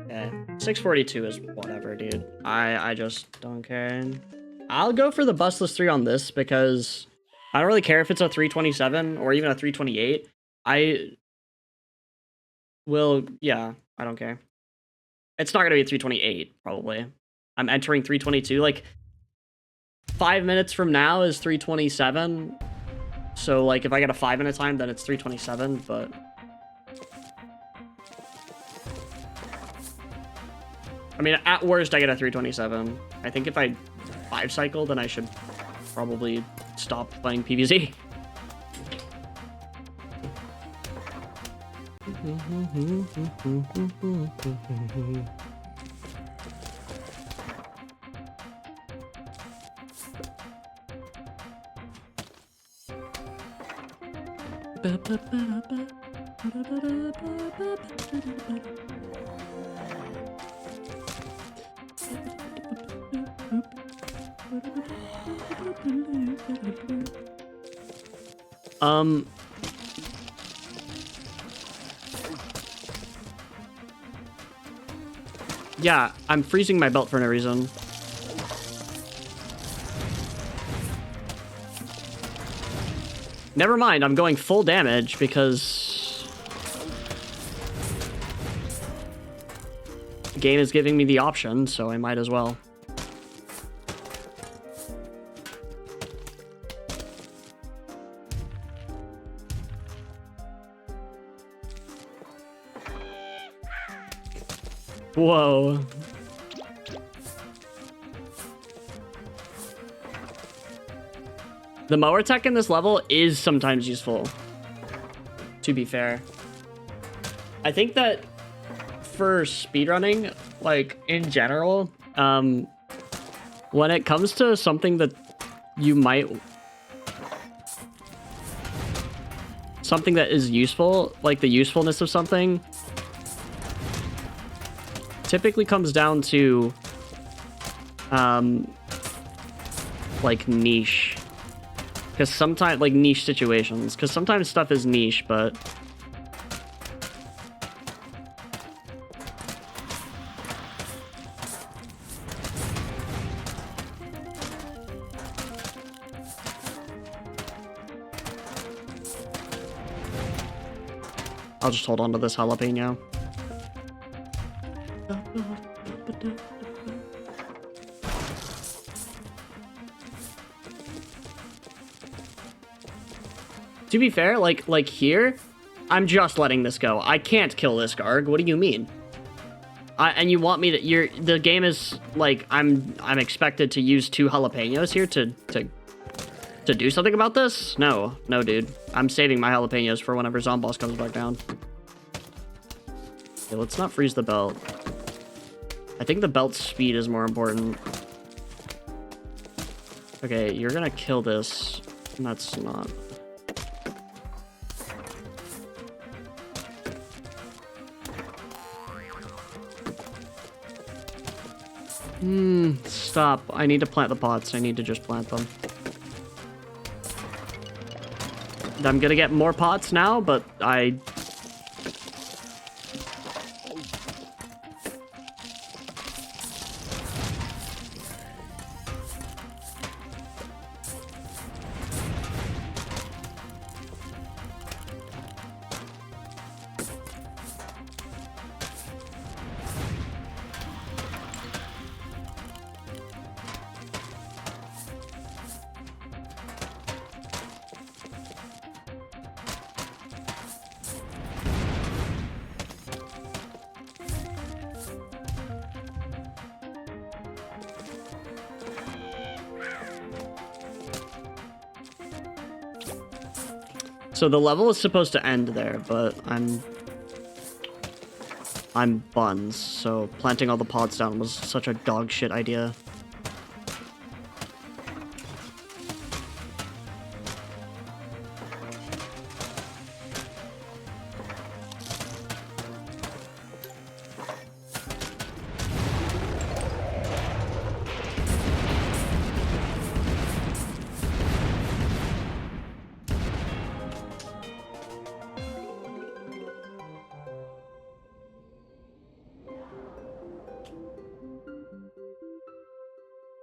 Okay. 642 is whatever, dude. I just don't care. I'll go for the bustless 3 on this because I don't really care if it's a 327 or even a 328. I will, yeah, I don't care. It's not gonna be a 328, probably. I'm entering 322. Like, 5 minutes from now is 327. So, like, if I get a 5-minute time, then it's 327, but... I mean, at worst, I get a 327. I think if I 5-cycle, then I should probably stop playing PvZ. Yeah, I'm freezing my belt for no reason. Never mind, I'm going full damage because the game is giving me the option, so I might as well. Whoa. The mower tech in this level is sometimes useful, to be fair. I think that for speedrunning, like, in general, when it comes to something that you might... something that is useful, like the usefulness of something, typically comes down to, like, niche. Because sometimes, like, niche situations. Because sometimes stuff is niche, but... I'll just hold on to this jalapeno. To be fair, like here, I'm just letting this go. I can't kill this Garg. What do you mean? And you want me to? The game is like I'm expected to use 2 jalapenos here to do something about this? No, dude. I'm saving my jalapenos for whenever Zomboss comes back down. Okay, let's not freeze the belt. I think the belt's speed is more important. Okay, you're gonna kill this. That's not. Stop. I need to plant the pots. I need to just plant them. I'm gonna get more pots now, but I... So the level is supposed to end there, but I'm buns, so planting all the pods down was such a dog shit idea.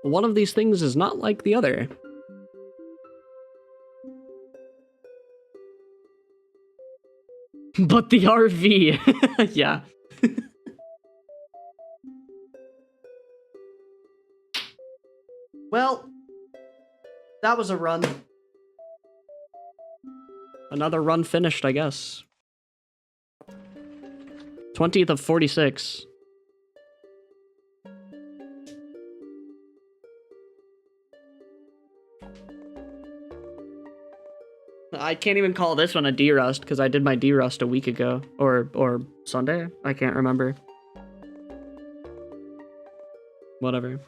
One of these things is not like the other. But the RV, yeah. Well, that was a run. Another run finished, I guess. 20th of 46. I can't even call this one a D-Rust, because I did my D-Rust a week ago. Or Sunday? I can't remember. Whatever.